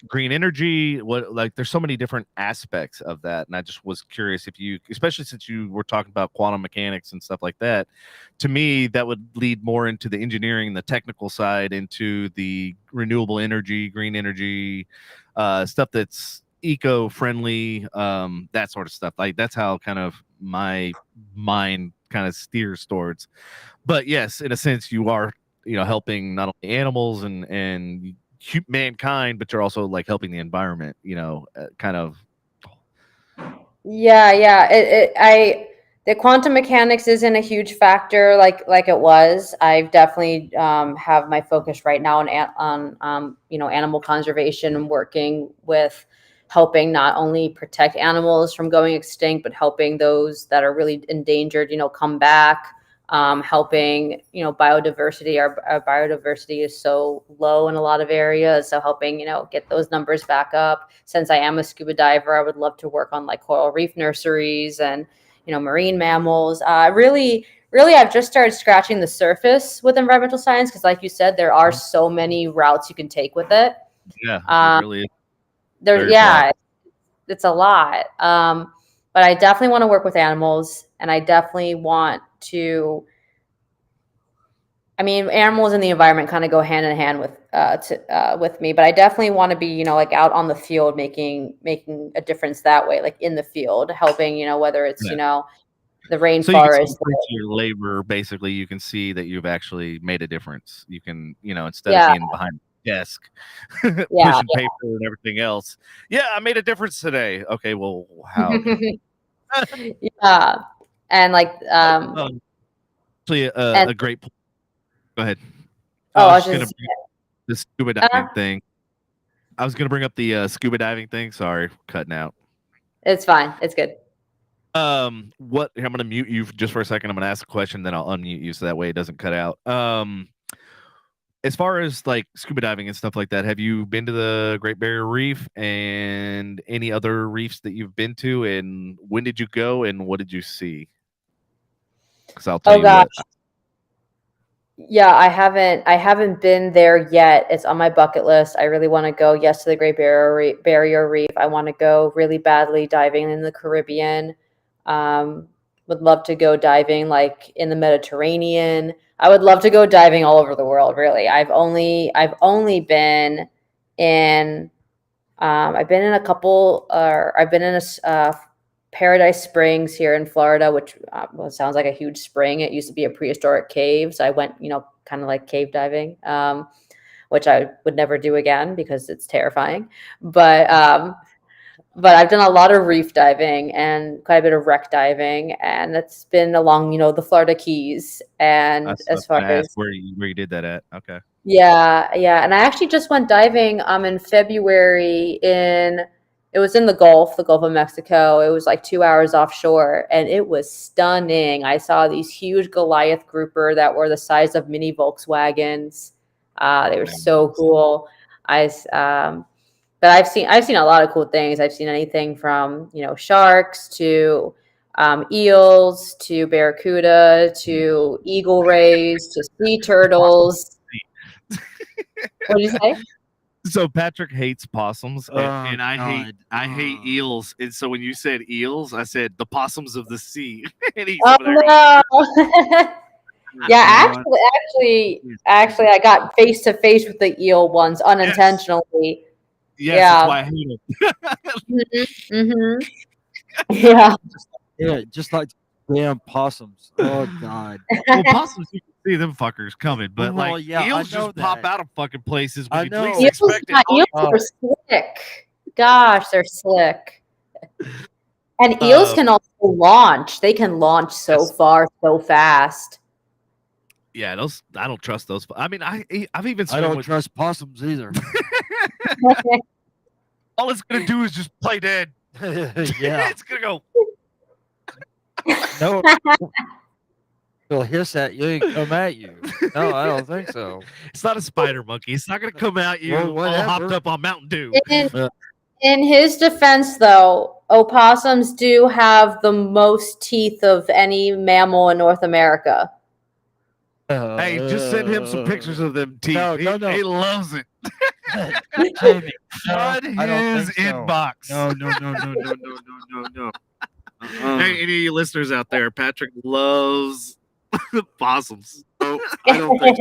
green energy, what, like, there's so many different aspects of that, and I just was curious if you, especially since you were talking about quantum mechanics and stuff like that, to me that would lead more into the engineering, the technical side, into the renewable energy, green energy, stuff that's eco-friendly, that sort of stuff. Like, that's how kind of my mind kind of steers towards. But yes, in a sense, you are, helping not only animals and mankind, but you're also like helping the environment, kind of. Yeah. The quantum mechanics isn't a huge factor like it was. I've definitely have my focus right now on animal conservation and working with helping not only protect animals from going extinct, but helping those that are really endangered, come back. Helping, biodiversity. Our biodiversity is so low in a lot of areas. So helping, get those numbers back up. Since I am a scuba diver, I would love to work on like coral reef nurseries and, marine mammals. Really, I've just started scratching the surface with environmental science because, like you said, there are so many routes you can take with it. Yeah, it really is. It's a lot. But I definitely want to work with animals, and I definitely want to. I mean, animals and the environment kind of go hand in hand with me, but I definitely want to be, like out on the field, making a difference that way, like in the field, helping, whether it's, the rainforest. So you can see your labor, basically, you can see that you've actually made a difference. You can, instead of being behind the desk, pushing paper and everything else. Yeah, I made a difference today. Okay, well, how? Yeah, and like actually a great point. Go ahead. I was just gonna bring up the scuba diving thing. I was gonna bring up the scuba diving thing. Sorry, cutting out. It's fine. It's good. I'm gonna mute you just for a second. I'm gonna ask a question, then I'll unmute you so that way it doesn't cut out. As far as like scuba diving and stuff like that, have you been to the Great Barrier Reef and any other reefs that you've been to? And when did you go and what did you see? Because I'll tell you what. Yeah, I haven't been there yet. It's on my bucket list. I really want to go, yes, to the Great Barrier Reef. I want to go really badly diving in the Caribbean. Would love to go diving like in the Mediterranean. I would love to go diving all over the world, really. I've only been in I've been in a Paradise Springs here in Florida, which sounds like a huge spring. It used to be a prehistoric cave. So I went, kind of like cave diving, which I would never do again because it's terrifying. But I've done a lot of reef diving and quite a bit of wreck diving. And that's been along, the Florida Keys. And as far as where you did that at. Okay. Yeah. And I actually just went diving in February it was in the Gulf of Mexico. It was like 2 hours offshore, and it was stunning. I saw these huge Goliath grouper that were the size of mini Volkswagens. They were so cool. But I've seen a lot of cool things. I've seen anything from sharks to eels to barracuda to eagle rays to sea turtles. What did you say? So Patrick hates possums, and I hate eels. And so when you said eels, I said the possums of the sea. And he's over there no. Yeah, actually, I got face to face with the eel once unintentionally. Yes, that's why I hate them. Yeah, just like damn possums. Oh God. Well, possums, you can see them fuckers coming, but eels just pop out of fucking places when you least expect it. Eels are slick. Gosh, they're slick. And eels can also launch. They can launch so far, so fast. Yeah, I don't trust those. I mean, I've even I don't trust possums either. All it's gonna do is just play dead. Yeah, it's gonna go. No, he'll hiss at you and come at you. No, I don't think so. It's not a spider monkey. It's not gonna come at you all hopped up on Mountain Dew. In his defense, though, opossums do have the most teeth of any mammal in North America. Hey, just send him some pictures of them teeth. No, he, no, no. he loves it. Jamie, no, Flood I don't his think so. inbox. No. Hey, any of you listeners out there, Patrick loves possums. No, I don't think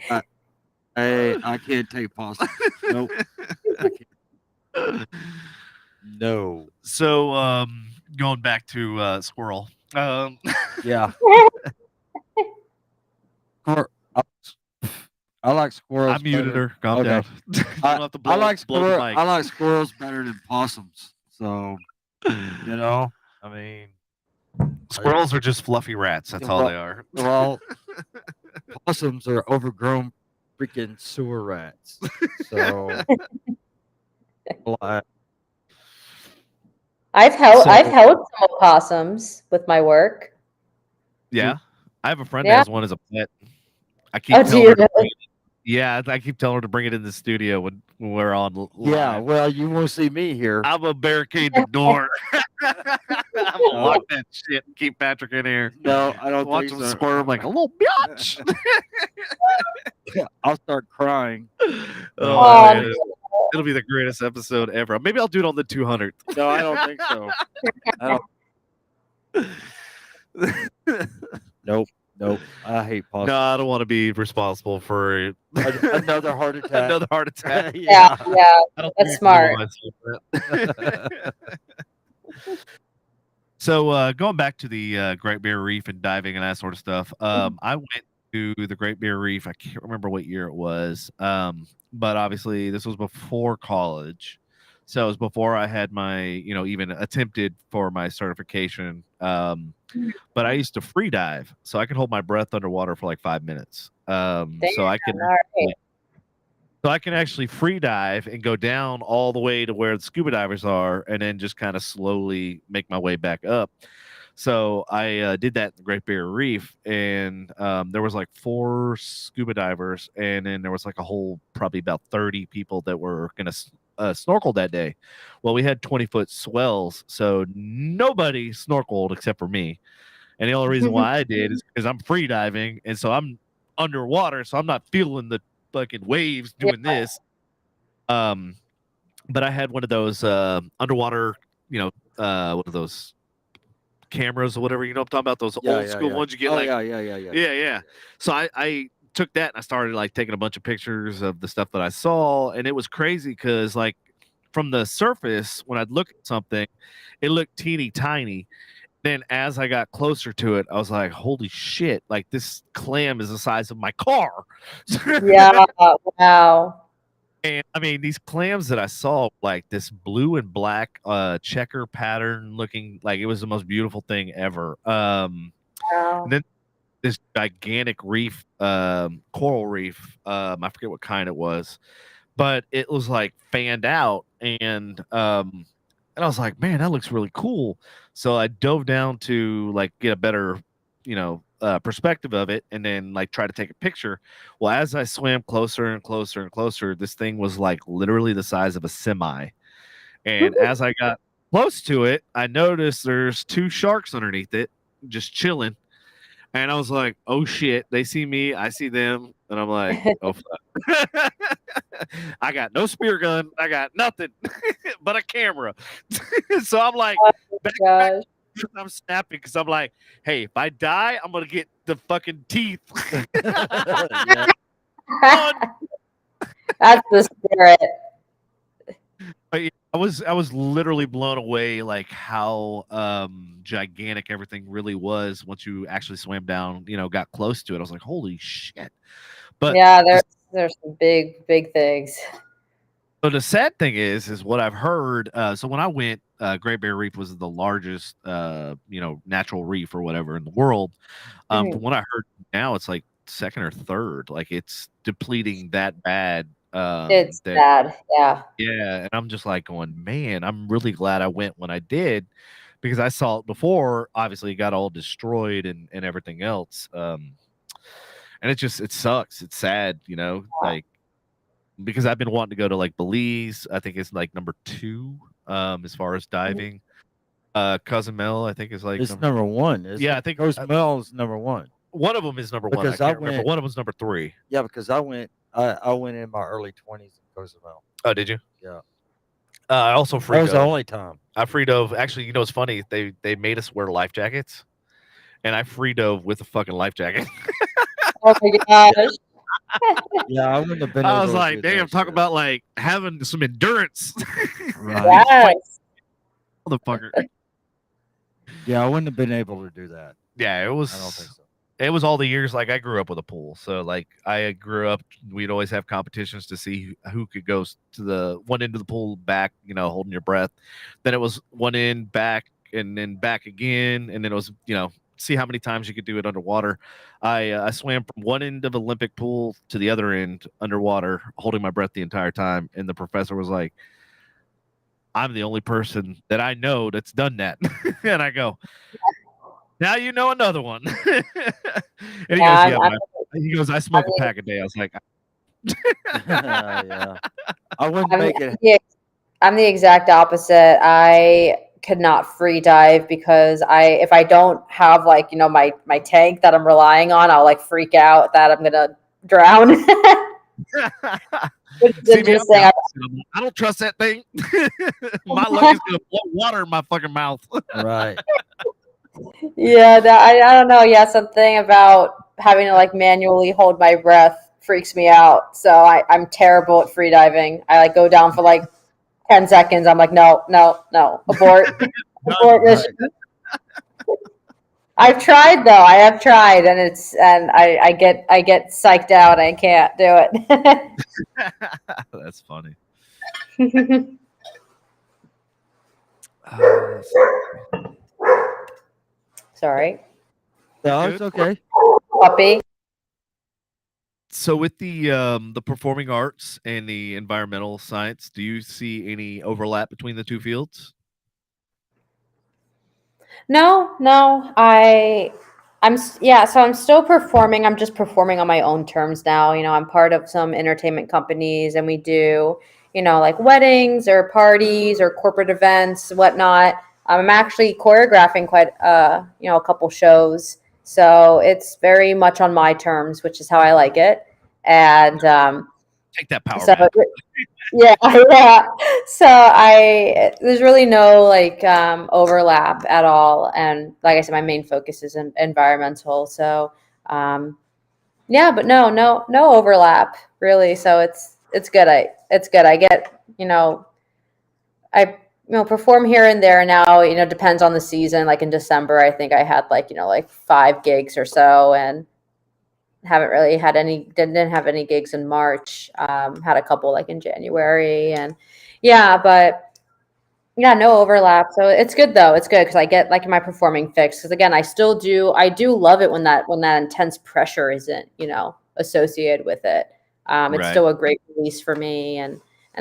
so. I can't take possums. Nope. I can't. No. So, going back to Squirrel. Yeah. I like squirrels. I muted better. her. Calm Okay. down. You don't have to blow, I like blow the mic. I like squirrels better than possums. So, you know, I mean, Squirrels are just fluffy rats. That's all they are. well, possums are overgrown freaking sewer rats. So, I've held some opossums with my work. Yeah. I have a friend Yeah. that has one as a pet. I keep Oh, telling do her you to bring really? it. Yeah, I keep telling her to bring it in the studio when we're on live. yeah, well, you won't see me here. I'm gonna barricade the door. I'm gonna lock that shit and keep Patrick in here. No, I don't Watch think him so. squirm like a little bitch. I'll start crying. Oh, man. It'll be the greatest episode ever. Maybe I'll do it on the 200th. No, I don't think so. Nope. I hate possums. No, I don't want to be responsible for Another heart attack. another heart attack. Yeah, I don't that's think smart. that. So going back to the Great Barrier Reef and diving and that sort of stuff, I went to the Great Barrier Reef. I can't remember what year it was, but obviously this was before college, so it was before I had my, even attempted for my certification. But I used to free dive, so I could hold my breath underwater for like 5 minutes. So I can actually free dive and go down all the way to where the scuba divers are, and then just kind of slowly make my way back up. So I did that in the Great Barrier Reef, and there was like 4 scuba divers, and then there was like a whole probably about 30 people that were gonna snorkel that day. Well, we had 20-foot swells, so nobody snorkeled except for me. And the only reason why I did is because I'm free diving, and so I'm underwater, so I'm not feeling the fucking waves doing this. But I had one of those underwater, one of those cameras or whatever, I'm talking about, those old school ones you get. Yeah. So I took that and I started like taking a bunch of pictures of the stuff that I saw, and it was crazy because like from the surface, when I'd look at something, it looked teeny tiny. Then as I got closer to it, I was like, holy shit, like this clam is the size of my car. Yeah, wow. And I mean, these clams that I saw, like this blue and black checker pattern looking, like it was the most beautiful thing ever. Wow. And then this gigantic reef, coral reef, I forget what kind it was, but it was like fanned out, and I was like, man, that looks really cool. So I dove down to like get a better, perspective of it, and then like try to take a picture. Well, as I swam closer and closer and closer, this thing was like literally the size of a semi. And as I got close to it, I noticed there's 2 sharks underneath it, just chilling. And I was like, oh shit, they see me, I see them. And I'm like, oh fuck. I got no spear gun, I got nothing but a camera. So I'm like, back, I'm snapping because I'm like, hey, if I die, I'm gonna get the fucking teeth. That's the spirit. I was literally blown away, like how gigantic everything really was once you actually swam down, got close to it. I was like, holy shit. But yeah, there's some big things. So the sad thing is what I've heard. So when I went, Great Barrier Reef was the largest, natural reef or whatever in the world. From what I heard, now it's like second or third. Like it's depleting that bad. It's bad. Yeah. Yeah, and I'm just like going, man, I'm really glad I went when I did, because I saw it before. Obviously, it got all destroyed and everything else. And it sucks. It's sad, like. Because I've been wanting to go to like Belize. I think it's like number 2 as far as diving. Cozumel, I think, is like it's number 1. Yeah, I think Cozumel is number 1. One of them is number one. Because I I can't remember. went- One of them's number 3. Yeah, because I went in my early 20s in Cozumel. Oh, did you? Yeah. I also free That was the dove. only time. I free dove. Actually, you know what's funny? They made us wear life jackets, and I free dove with a fucking life jacket. Oh my gosh. Yeah, I wouldn't have been I able was to like, do damn, that talk shit. about like having some endurance. Right. Yes. Motherfucker. Yeah, I wouldn't have been able to do that. Yeah, it I don't think was. so. It was all the years. Like I grew up with a pool, so like I grew up. We'd always have competitions to see who could go to the one end of the pool back. You know, holding your breath. Then it was one end back, and then back again, and then it was see how many times you could do it underwater. I swam from one end of Olympic pool to the other end underwater, holding my breath the entire time. And the professor was like, "I'm the only person that I know that's done that." And I go, "Now you know another one." And he goes, Yeah, "Yeah." He goes, "I smoke a pack a day." I was like, Yeah. I wouldn't make it. I'm the exact opposite. I could not free dive because if I don't have like, my tank that I'm relying on, I'll like freak out that I'm gonna drown. Which is "See me, I'm interesting. the opposite. I'm like, I don't trust that thing. My luck is gonna blow water in my fucking mouth." Right. Yeah, I don't know. Yeah, something about having to like manually hold my breath freaks me out. So I'm terrible at free diving. I like go down for like 10 seconds. I'm like, no, abort, abort Right. mission. I've tried though. I have tried, and I get psyched out. I can't do it. That's funny. Sorry, No, it's okay. puppy. So with the performing arts and the environmental science, do you see any overlap between the two fields? No. So I'm still performing. I'm just performing on my own terms now. I'm part of some entertainment companies, and we do, like weddings or parties or corporate events, whatnot. I'm actually choreographing quite, a couple shows. So it's very much on my terms, which is how I like it. And Take that power so back. yeah, yeah. So there's really no like overlap at all, and like I said, my main focus is environmental. So yeah, but no overlap really. So it's good. It's good. I get I perform here and there now. Depends on the season. Like in December, I think I had like 5 gigs or so, and haven't really had didn't have any gigs in March. Had a couple like in January, and yeah, but yeah, no overlap. So it's good though. It's good because I get like my performing fix. Because again, I do love it when that intense pressure isn't associated with it. It's Right. still a great release for me and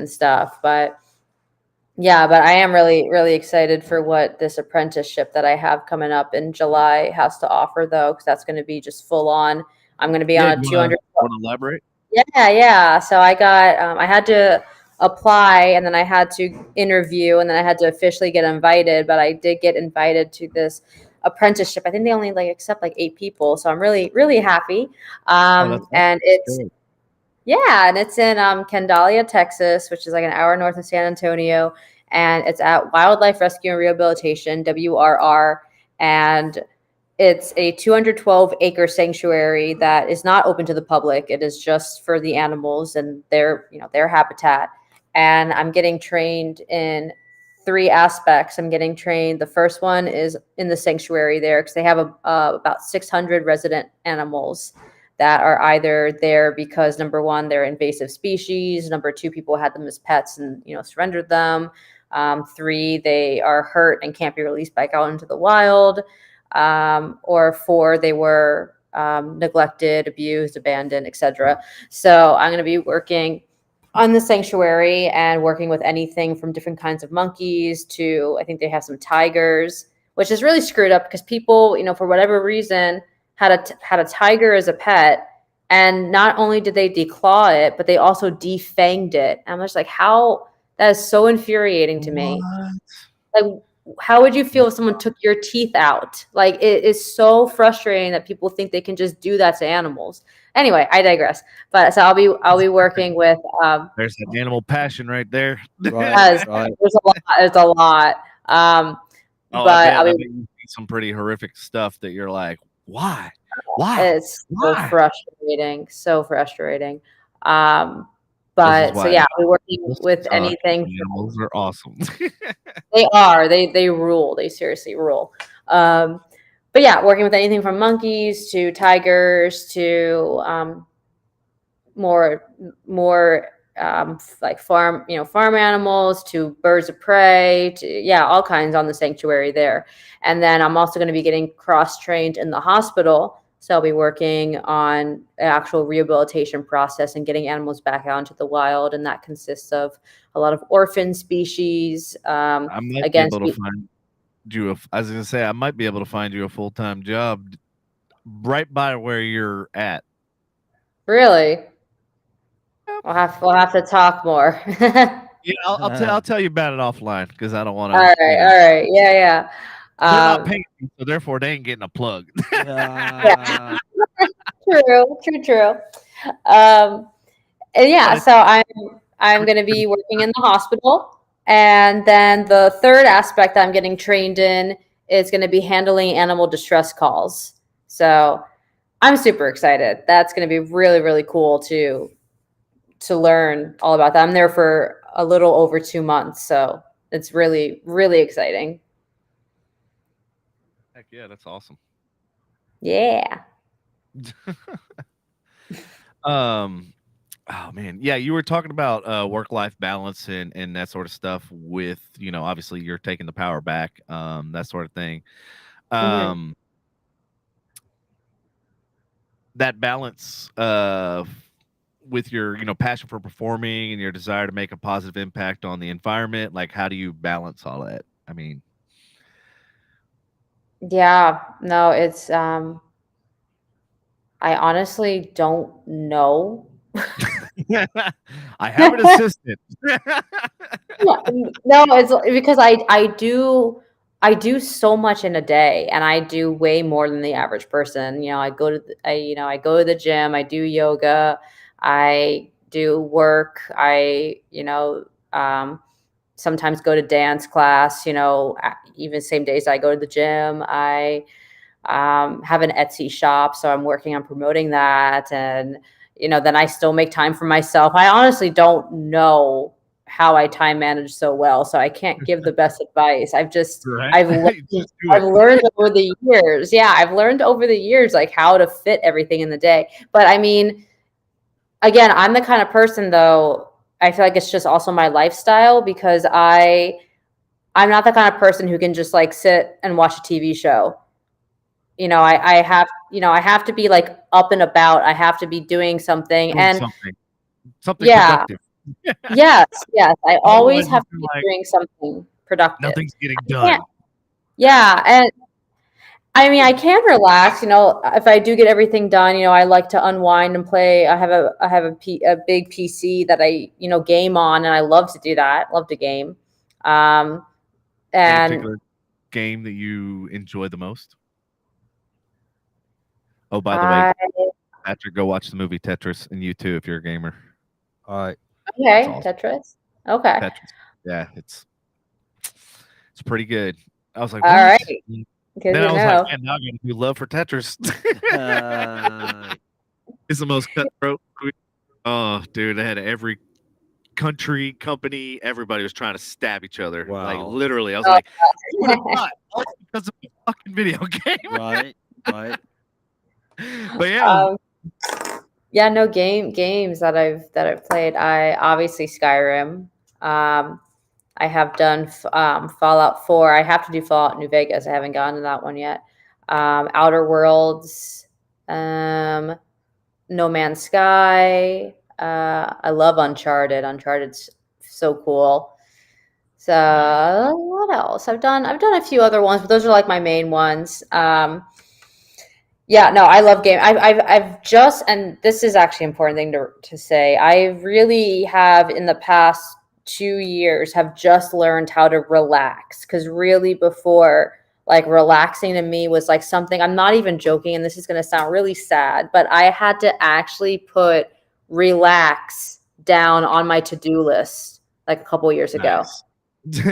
stuff. But yeah, but I am really, really excited for what this apprenticeship that I have coming up in July has to offer, though, because that's going to be just full on. I'm going to be on a 200. Want to elaborate? Yeah. So I had to apply, and then I had to interview, and then I had to officially get invited. But I did get invited to this apprenticeship. I think they only like accept like 8 people, so I'm really, really happy. And it's good. yeah, and it's in Candalia, Texas, which is like an hour north of San Antonio, and it's at Wildlife Rescue and Rehabilitation (WRR), and it's a 212-acre sanctuary that is not open to the public. It is just for the animals and their habitat. And I'm getting trained in 3 aspects. I'm getting trained. The first one is in the sanctuary there because they have about 600 resident animals that are either there because number 1, they're invasive species. Number 2, people had them as pets and surrendered them. 3, they are hurt and can't be released back out into the wild. Or 4, they were neglected, abused, abandoned, etc. So I'm going to be working on the sanctuary and working with anything from different kinds of monkeys to, I think they have some tigers, which is really screwed up because people, for whatever reason, had a tiger as a pet, and not only did they declaw it, but they also defanged it. And I'm just like, how? That is so infuriating to me. Like, how would you feel if someone took your teeth out? Like, it is so frustrating that people think they can just do that to animals. Anyway, I digress. But so I'll be working with There's that animal passion right there. Right, right. there's a lot. There's a lot. Oh, But I bet you see some pretty horrific stuff that you're like, why? it's so Why? frustrating. So frustrating. This But is so why yeah, I'll be working animals with suck. anything. Animals are awesome. They are. They rule. They seriously rule. But yeah, working with anything from monkeys to tigers to more like farm animals to birds of prey to all kinds on the sanctuary there. And then I'm also going to be getting cross-trained in the hospital. So I'll be working on an actual rehabilitation process and getting animals back out into the wild. And that consists of a lot of orphan species. I might be able to find you I was going to say, I might be able to find you a full-time job right by where you're at. Really? We'll have to talk more. Yeah, I'll tell you about it offline because I don't want to. All right. Yeah. They're not paying me, so therefore they ain't getting a plug. Yeah. True. And yeah, so I'm going to be working in the hospital, and then the third aspect I'm getting trained in is going to be handling animal distress calls. So I'm super excited. That's going to be really, really cool to learn all about that. I'm there for a little over 2 months, so it's really, really exciting. Heck yeah, that's awesome. Yeah. Oh man, yeah, you were talking about work-life balance and that sort of stuff with, obviously you're taking the power back, that sort of thing. That balance with your, passion for performing and your desire to make a positive impact on the environment, like how do you balance all that? I mean, yeah, no, it's I honestly don't know. I have an assistant. No, it's because I do so much in a day, and I do way more than the average person. I go to I go to the gym, I do yoga, I do work, sometimes go to dance class, even same days I go to the gym. I have an Etsy shop, so I'm working on promoting that, and then I still make time for myself. I honestly don't know how I time manage so well, so I can't give the best advice. I've learned over the years. Yeah, I've learned over the years like how to fit everything in the day. But I mean, again, I'm the kind of person though, I feel like it's just also my lifestyle because I'm not the kind of person who can just like sit and watch a TV show. I have to be like up and about. I have to be doing something something yeah. productive. Yes. I always have to be doing something productive. Nothing's getting done. Yeah. And I mean, I can relax, if I do get everything done, I like to unwind and play. I have a big PC that I, game on, and I love to do that. Love to game. Any And particular game that you enjoy the most? Oh, by the way, Patrick, go watch the movie Tetris, and you too, if you're a gamer. All right. Okay, awesome. Tetris. Okay. Tetris. Yeah, it's pretty good. I was like, all what? right. Then I was like, man, now I'm gonna do love for Tetris. It's the most cutthroat. Oh, dude, they had every country, company, everybody was trying to stab each other. Wow. Like literally, I was like, who would have thought? All because of a fucking video game. Right. But yeah. Yeah, no games that I've played. I obviously Skyrim. I have done Fallout 4. I have to do Fallout New Vegas. I haven't gotten to that one yet. Outer Worlds, No Man's Sky. I love Uncharted. Uncharted's so cool. So what else? I've done a few other ones, but those are like my main ones. Yeah, no, I love game. I've just, and this is actually an important thing to say. I really have in the past 2 years have just learned how to relax. Because really before, like, relaxing to me was like something, I'm not even joking, and this is going to sound really sad, but I had to actually put relax down on my to-do list like a couple years ago.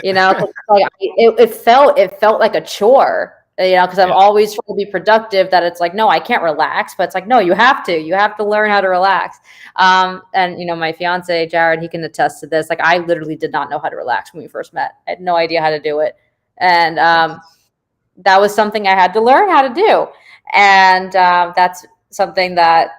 You know, like it felt like a chore, you know, because I'm always trying to be productive, that it's like, no, I can't relax, but it's like, no, you have to learn how to relax. And you know, my fiance Jared, he can attest to this. Like, I literally did not know how to relax when we first met. I had no idea how to do it, and that was something I had to learn how to do. And that's something that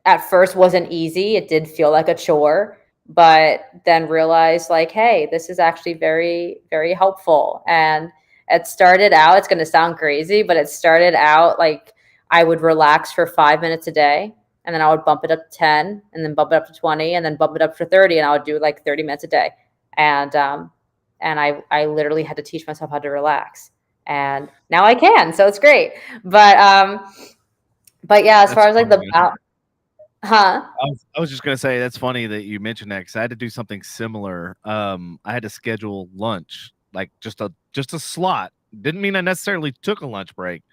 at first wasn't easy. It did feel like a chore, but then realized, like, hey, this is actually very, very helpful. And it started out, it's going to sound crazy, but it started out like I would relax for 5 minutes a day, and then I would bump it up to 10, and then bump it up to 20, and then bump it up for 30, and I would do like 30 minutes a day. And I literally had to teach myself how to relax, and now I can, so it's great. But yeah, as far as like the I was just gonna say, that's funny that you mentioned that, because I had to do something similar. I had to schedule lunch, like just a slot. Didn't mean I necessarily took a lunch break,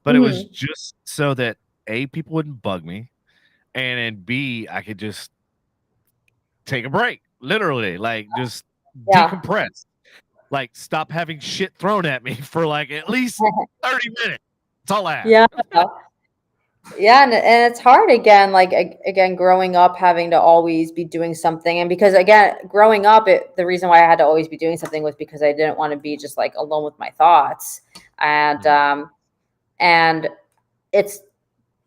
but it was just so that A, people wouldn't bug me, and B, I could just take a break, literally, like just decompress, like stop having shit thrown at me for like at least 30 minutes. That's all I have. Yeah, and it's hard again, like again, growing up, having to always be doing something. And because again, growing up, the reason why I had to always be doing something was because I didn't want to be just like alone with my thoughts. And it's,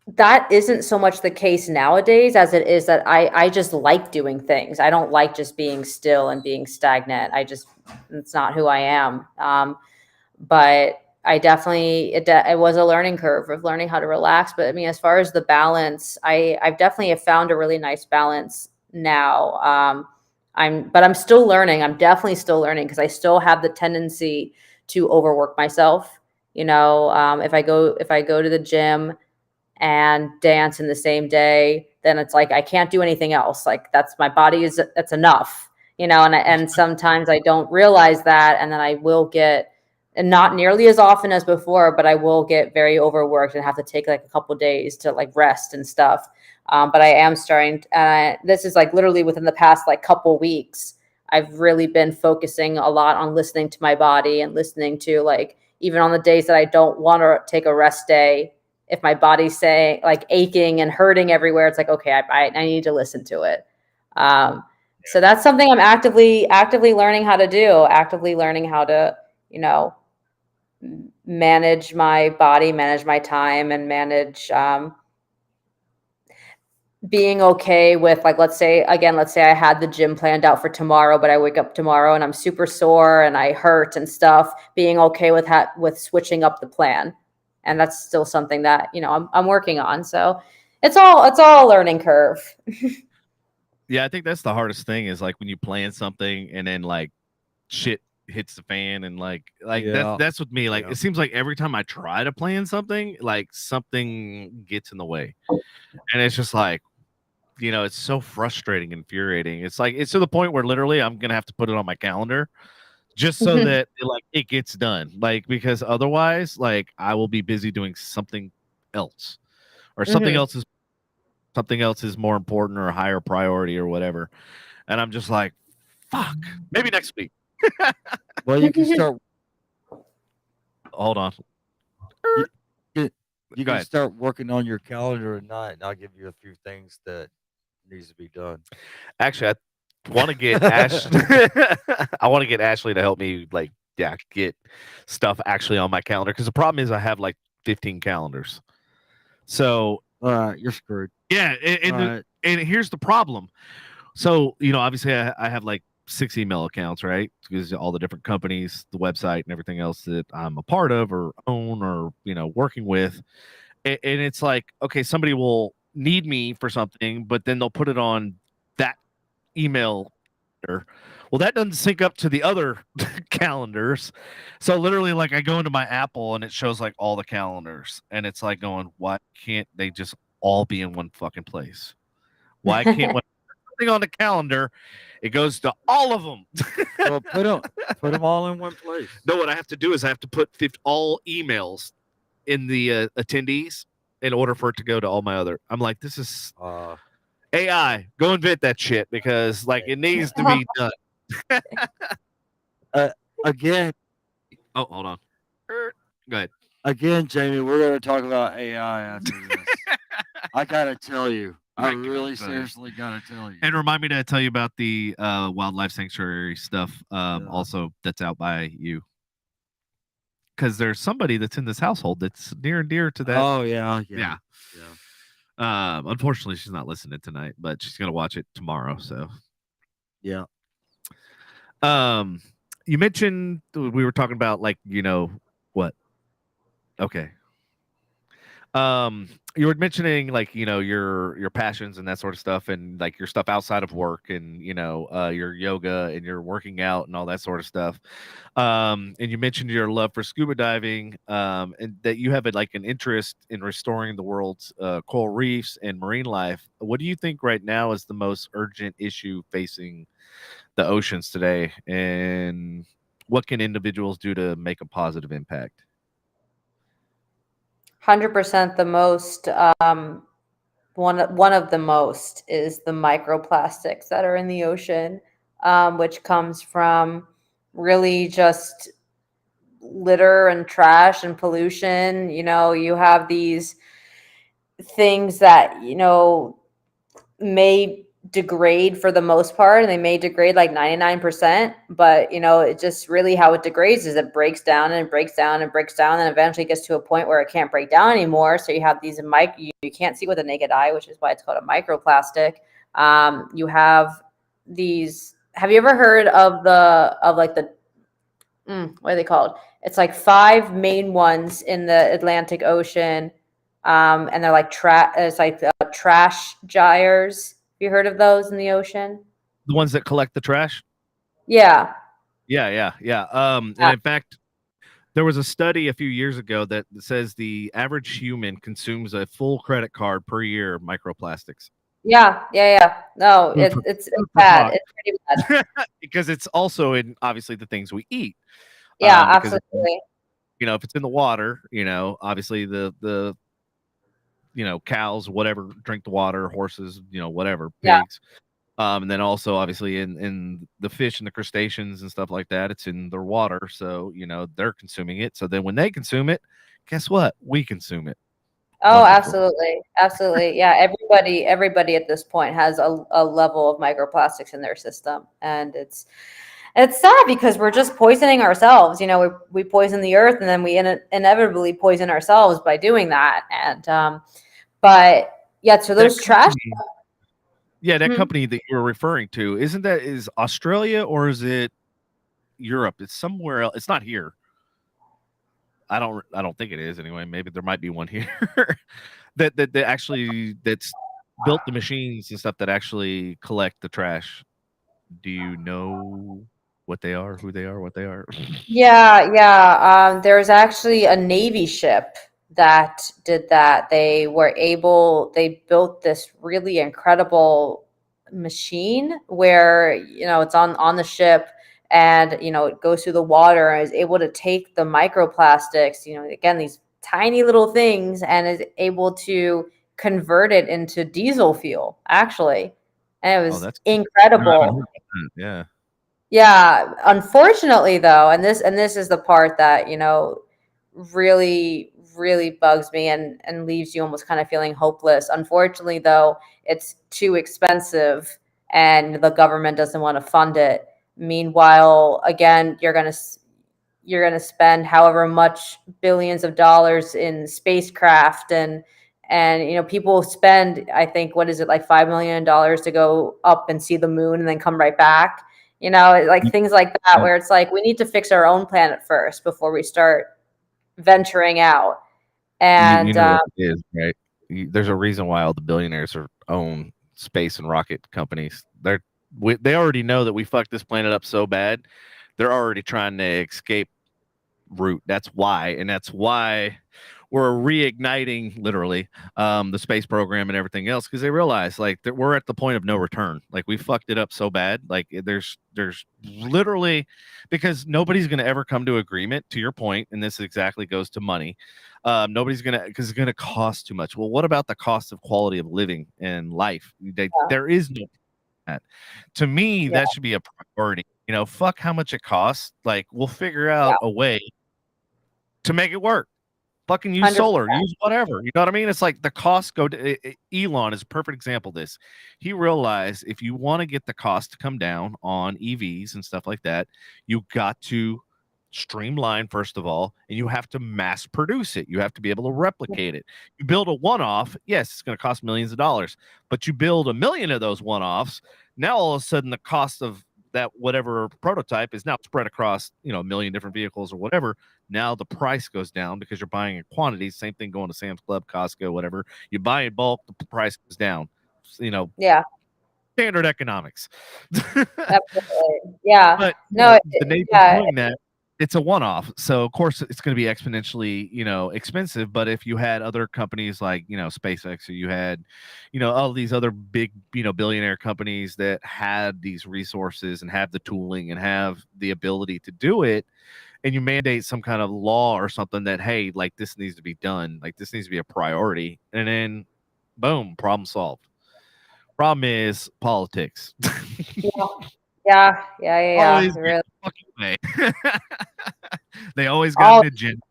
that isn't so much the case nowadays as it is that I just like doing things. I don't like just being still and being stagnant. It's not who I am. But I definitely, it was a learning curve of learning how to relax. But I mean, as far as the balance, I've definitely have found a really nice balance now. But I'm still learning. I'm definitely still learning, because I still have the tendency to overwork myself. You know, if I go to the gym and dance in the same day, then it's like I can't do anything else. Like, that's my body that's enough. You know, and sometimes I don't realize that, and then I will get, and not nearly as often as before, but I will get very overworked and have to take like a couple of days to like rest and stuff. But I am starting, this is like literally within the past like couple weeks, I've really been focusing a lot on listening to my body, and listening to, like, even on the days that I don't want to take a rest day, if my body's saying like aching and hurting everywhere, it's like, okay, I need to listen to it. So that's something I'm actively learning how to do, actively learning how to, you know, manage my body, manage my time, and manage being okay with, like, let's say I had the gym planned out for tomorrow, but I wake up tomorrow and I'm super sore and I hurt and stuff, being okay with switching up the plan. And that's still something that, you know, I'm working on. So it's all a learning curve. Yeah, I think that's the hardest thing, is like when you plan something and then like shit hits the fan, and like that's with me. Like, it seems like every time I try to plan something, like something gets in the way, and it's just like, you know, it's so frustrating and infuriating. It's like, it's to the point where literally I'm gonna have to put it on my calendar just so that like it gets done, like, because otherwise, like, I will be busy doing something else, or something else is more important or a higher priority or whatever, and I'm just like, fuck, maybe next week. Well, you can start. Hold on. You can start working on your calendar at night, and I'll give you a few things that needs to be done. Actually, I want to get I want to get Ashley to help me, like, get stuff actually on my calendar, because the problem is I have like 15 calendars. So you're screwed. Yeah, and here's the problem. So, you know, obviously I have like 6 email accounts, right? Because all the different companies, the website, and everything else that I'm a part of or own or, you know, working with. And it's like, okay, somebody will need me for something, but then they'll put it on that email. Well, that doesn't sync up to the other calendars. So literally, like, I go into my Apple and it shows like all the calendars, and it's like going, why can't they just all be in one fucking place? Why can't something on the calendar, it goes to all of them. Well, put them all in one place. No, what I have to do is I have to put all emails in the attendees in order for it to go to all my other. I'm like, this is AI. Go invent that shit because like it needs to be done. Again. Oh, hold on. Go ahead. Again, Jamie, we're going to talk about AI after this. I got to tell you. I really seriously got to tell you. And remind me to tell you about the wildlife sanctuary stuff also that's out by you. Because there's somebody that's in this household that's near and dear to that. Oh, yeah. Unfortunately, she's not listening tonight, but she's going to watch it tomorrow. So, yeah. You mentioned we were talking about like, what? Okay. You were mentioning like, your passions and that sort of stuff and like your stuff outside of work and, your yoga and your working out and all that sort of stuff. And you mentioned your love for scuba diving, and that you have like an interest in restoring the world's coral reefs and marine life. What do you think right now is the most urgent issue facing the oceans today? And what can individuals do to make a positive impact? 100% the most, one of the most is the microplastics that are in the ocean, which comes from really just litter and trash and pollution. You have these things that, may degrade for the most part, and they may degrade like 99%, but it just really how it degrades is it breaks down and it breaks down and breaks down and eventually gets to a point where it can't break down anymore. So you have these you can't see with a naked eye, which is why it's called a microplastic. You have these, have you ever heard of what are they called? It's like 5 main ones in the Atlantic Ocean, and they're like trash gyres. You heard of those in the ocean? The ones that collect the trash? Yeah. Yeah. And in fact, there was a study a few years ago that says the average human consumes a full credit card per year of microplastics. Yeah. No, it's bad. It's pretty bad. Because it's also in obviously the things we eat. Yeah, absolutely. If it's in the water, obviously the cows, whatever, drink the water, horses, whatever, pigs. Yeah. And then also obviously in the fish and the crustaceans and stuff like that, it's in their water. So, they're consuming it. So then when they consume it, guess what? We consume it. Oh, wonderful. Absolutely. Yeah. Everybody at this point has a level of microplastics in their system. And it's sad because we're just poisoning ourselves. We poison the earth and then we inevitably poison ourselves by doing that. And, but yeah, so those trash. Yeah. That company that you were referring to, is Australia or is it Europe? It's somewhere else. It's not here. I don't think it is anyway. Maybe there might be one here that actually that's built the machines and stuff that actually collect the trash. Do you know what they are, who they are, what they are? Yeah. There's actually a Navy ship that did that. They built this really incredible machine where, it's on the ship and, it goes through the water and is able to take the microplastics, again, these tiny little things, and is able to convert it into diesel fuel, actually. And it was incredible. Yeah. Yeah. Unfortunately, though, and this is the part that, really, really bugs me and leaves you almost kind of feeling hopeless. Unfortunately, though, it's too expensive and the government doesn't want to fund it. Meanwhile, again, you're going to spend however much billions of dollars in spacecraft and people spend, I think, what is it, like $5 million to go up and see the moon and then come right back. Like things like that, where it's like, we need to fix our own planet first before we start venturing out. And what it is, right? There's a reason why all the billionaires own space and rocket companies. They already know that we fucked this planet up so bad. They're already trying to escape route. That's why were reigniting literally the space program and everything else because they realized like that we're at the point of no return. Like we fucked it up so bad. Like there's literally because nobody's going to ever come to agreement to your point, and this exactly goes to money. Nobody's going to because it's going to cost too much. Well, what about the cost of quality of living and life? There is no that. To me, that should be a priority. You know, fuck how much it costs. Like we'll figure out a way to make it work. Fucking use 100%. solar, use whatever. You know what I mean? It's like the costs go to Elon is a perfect example of this. He realized if you want to get the cost to come down on EVs and stuff like that, you got to streamline first of all, and you have to mass produce it. You have to be able to replicate it. You build a one-off, yes, it's going to cost millions of dollars, but you build a million of those one-offs, now all of a sudden the cost of that whatever prototype is now spread across, you know, a million different vehicles or whatever. Now the price goes down because you're buying in quantities. Same thing going to Sam's Club, Costco, whatever. You buy in bulk, the price goes down. You know, standard economics. Absolutely. Yeah. But No, the nature of doing that, it's a one-off. So of course it's going to be exponentially, you know, expensive. But if you had other companies like, you know, SpaceX, or you had, you know, all these other big, you know, billionaire companies that had these resources and have the tooling and have the ability to do it, and you mandate some kind of law or something that, hey, like this needs to be done, like this needs to be a priority, and then boom, problem solved. Problem is politics. Yeah. Always Really. fucking way. They always got an agenda,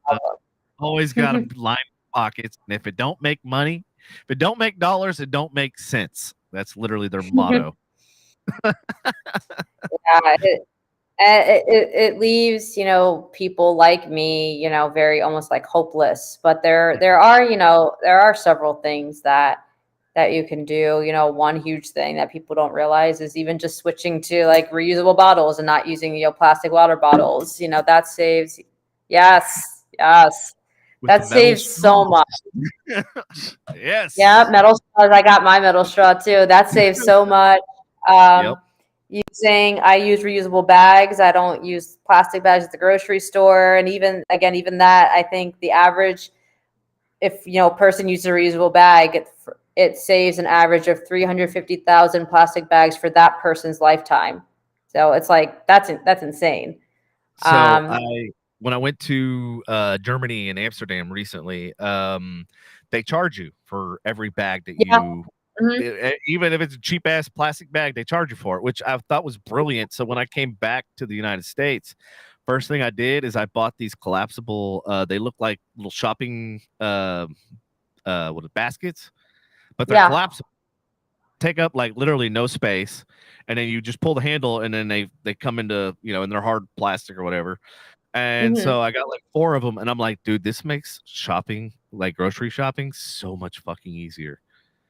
always got a line in pockets, and if it don't make money, if it don't make dollars, it don't make sense. That's literally their motto. It leaves, you know, people like me, you know, very almost like hopeless. But there are, you know, there are several things that you can do. You know, one huge thing that people don't realize is even just switching to like reusable bottles and not using, you know, plastic water bottles. You know, that saves. Yes. That saves so much. Yes. Yeah, metal straws. I got my metal straw too. That saves so much. I use reusable bags. I don't use plastic bags at the grocery store. And even that, I think the average, if, you know, a person uses a reusable bag, it saves an average of 350,000 plastic bags for that person's lifetime. So it's like, that's insane. So when I went to Germany and Amsterdam recently, they charge you for every bag that you, even if it's a cheap ass plastic bag, they charge you for it, which I thought was brilliant. So when I came back to the United States, first thing I did is I bought these collapsible. They look like little shopping baskets, but they're collapsible. Take up like literally no space, and then you just pull the handle, and then they come into, you know, and they're hard plastic or whatever. And so I got like 4 of them, and I'm like, dude, this makes shopping, like grocery shopping, so much fucking easier.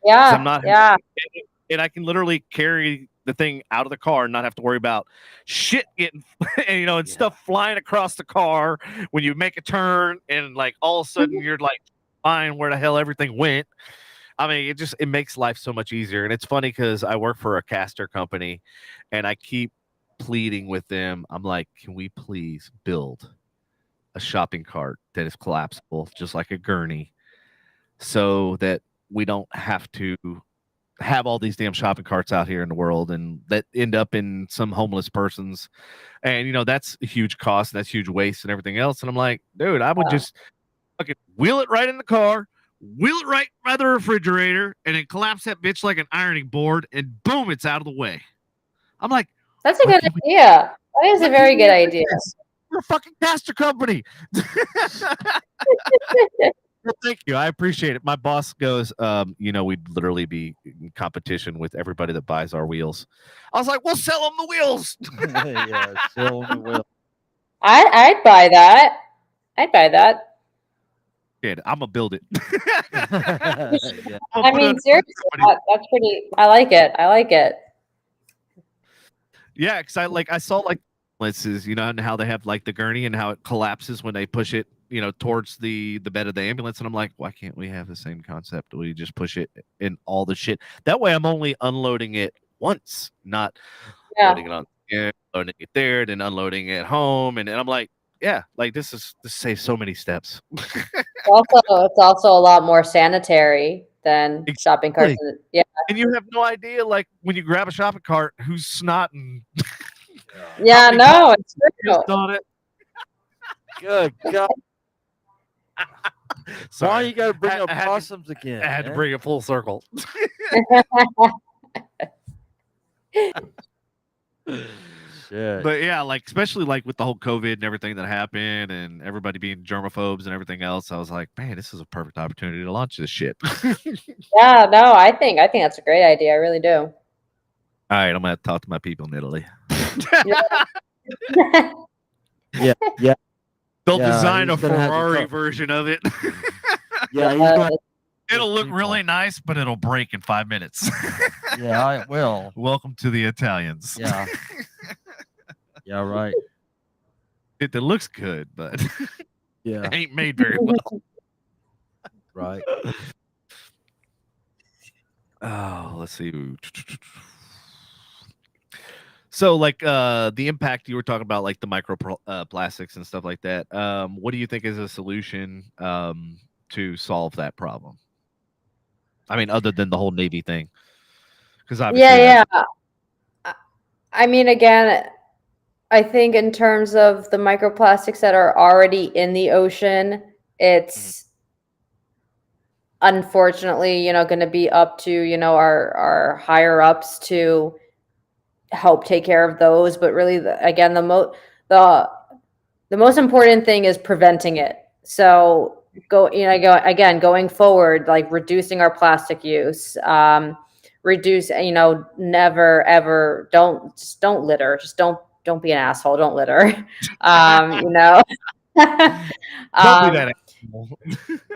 I'm not, and I can literally carry the thing out of the car and not have to worry about shit getting, you know, and stuff flying across the car when you make a turn, and like all of a sudden you're like, fine, where the hell everything went. I mean, it makes life so much easier. And it's funny because I work for a caster company, and I keep pleading with them. I'm like, can we please build a shopping cart that is collapsible, just like a gurney, so that we don't have to have all these damn shopping carts out here in the world and that end up in some homeless person's. And, you know, that's a huge cost, and that's huge waste and everything else. And I'm like, dude, I would just fucking wheel it right in the car, wheel it right by the refrigerator, and then collapse that bitch like an ironing board, and boom, it's out of the way. I'm like, that's a good idea. That is a very good idea. We're a fucking caster company. Well, thank you. I appreciate it. My boss goes, you know, we'd literally be in competition with everybody that buys our wheels. I was like, we'll sell them the wheels. Yeah, sell them the wheels. I'd buy that. Dude, I'm gonna build it. Yeah. I mean, seriously, that's pretty. I like it. Yeah, because I saw like ambulances, you know, and how they have like the gurney and how it collapses when they push it, you know, towards the bed of the ambulance. And I'm like, why can't we have the same concept? We just push it in all the shit. That way I'm only unloading it once, not loading it on here, loading it there, then unloading it at home. And I'm like, yeah, like this saves so many steps. It's also a lot more sanitary than shopping carts. Yeah. And you have no idea, like when you grab a shopping cart, who's snotting. Yeah, no, it's true. On it. Good God. Sorry. Why you got to bring up possums again? I had to bring it full circle. Shit. But yeah, like especially like with the whole COVID and everything that happened and everybody being germaphobes and everything else, I was like, man, this is a perfect opportunity to launch this shit. Yeah, no, I think that's a great idea. I really do. All right, I'm gonna have to talk to my people in Italy. Yeah. They'll design a Ferrari version of it. Yeah, it'll look really nice, but it'll break in 5 minutes. Yeah, it will. Welcome to the Italians. Yeah. Yeah, right. It looks good, but yeah, it ain't made very well. Right. Oh, let's see. So, like the impact you were talking about, like the microplastics and stuff like that. What do you think is a solution to solve that problem? I mean, other than the whole Navy thing, because obviously, I mean, again, I think in terms of the microplastics that are already in the ocean, it's unfortunately, going to be up to, our higher ups to help take care of those. But really, again, the most important thing is preventing it. So going forward, like reducing our plastic use, reduce, never ever don't litter. Just don't be an asshole. Don't litter. don't be that animal.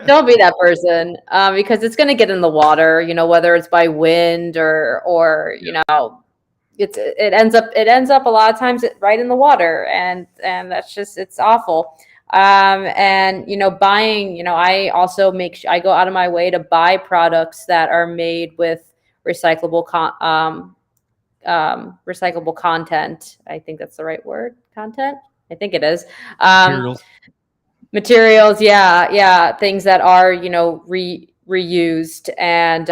Don't be that person, because it's going to get in the water, whether it's by wind or it ends up a lot of times right in the water, and that's just, it's awful. And buying, I also I go out of my way to buy products that are made with recyclable content. I think that's the right word. Content? I think it is. Materials. Yeah. Things that are, reused, and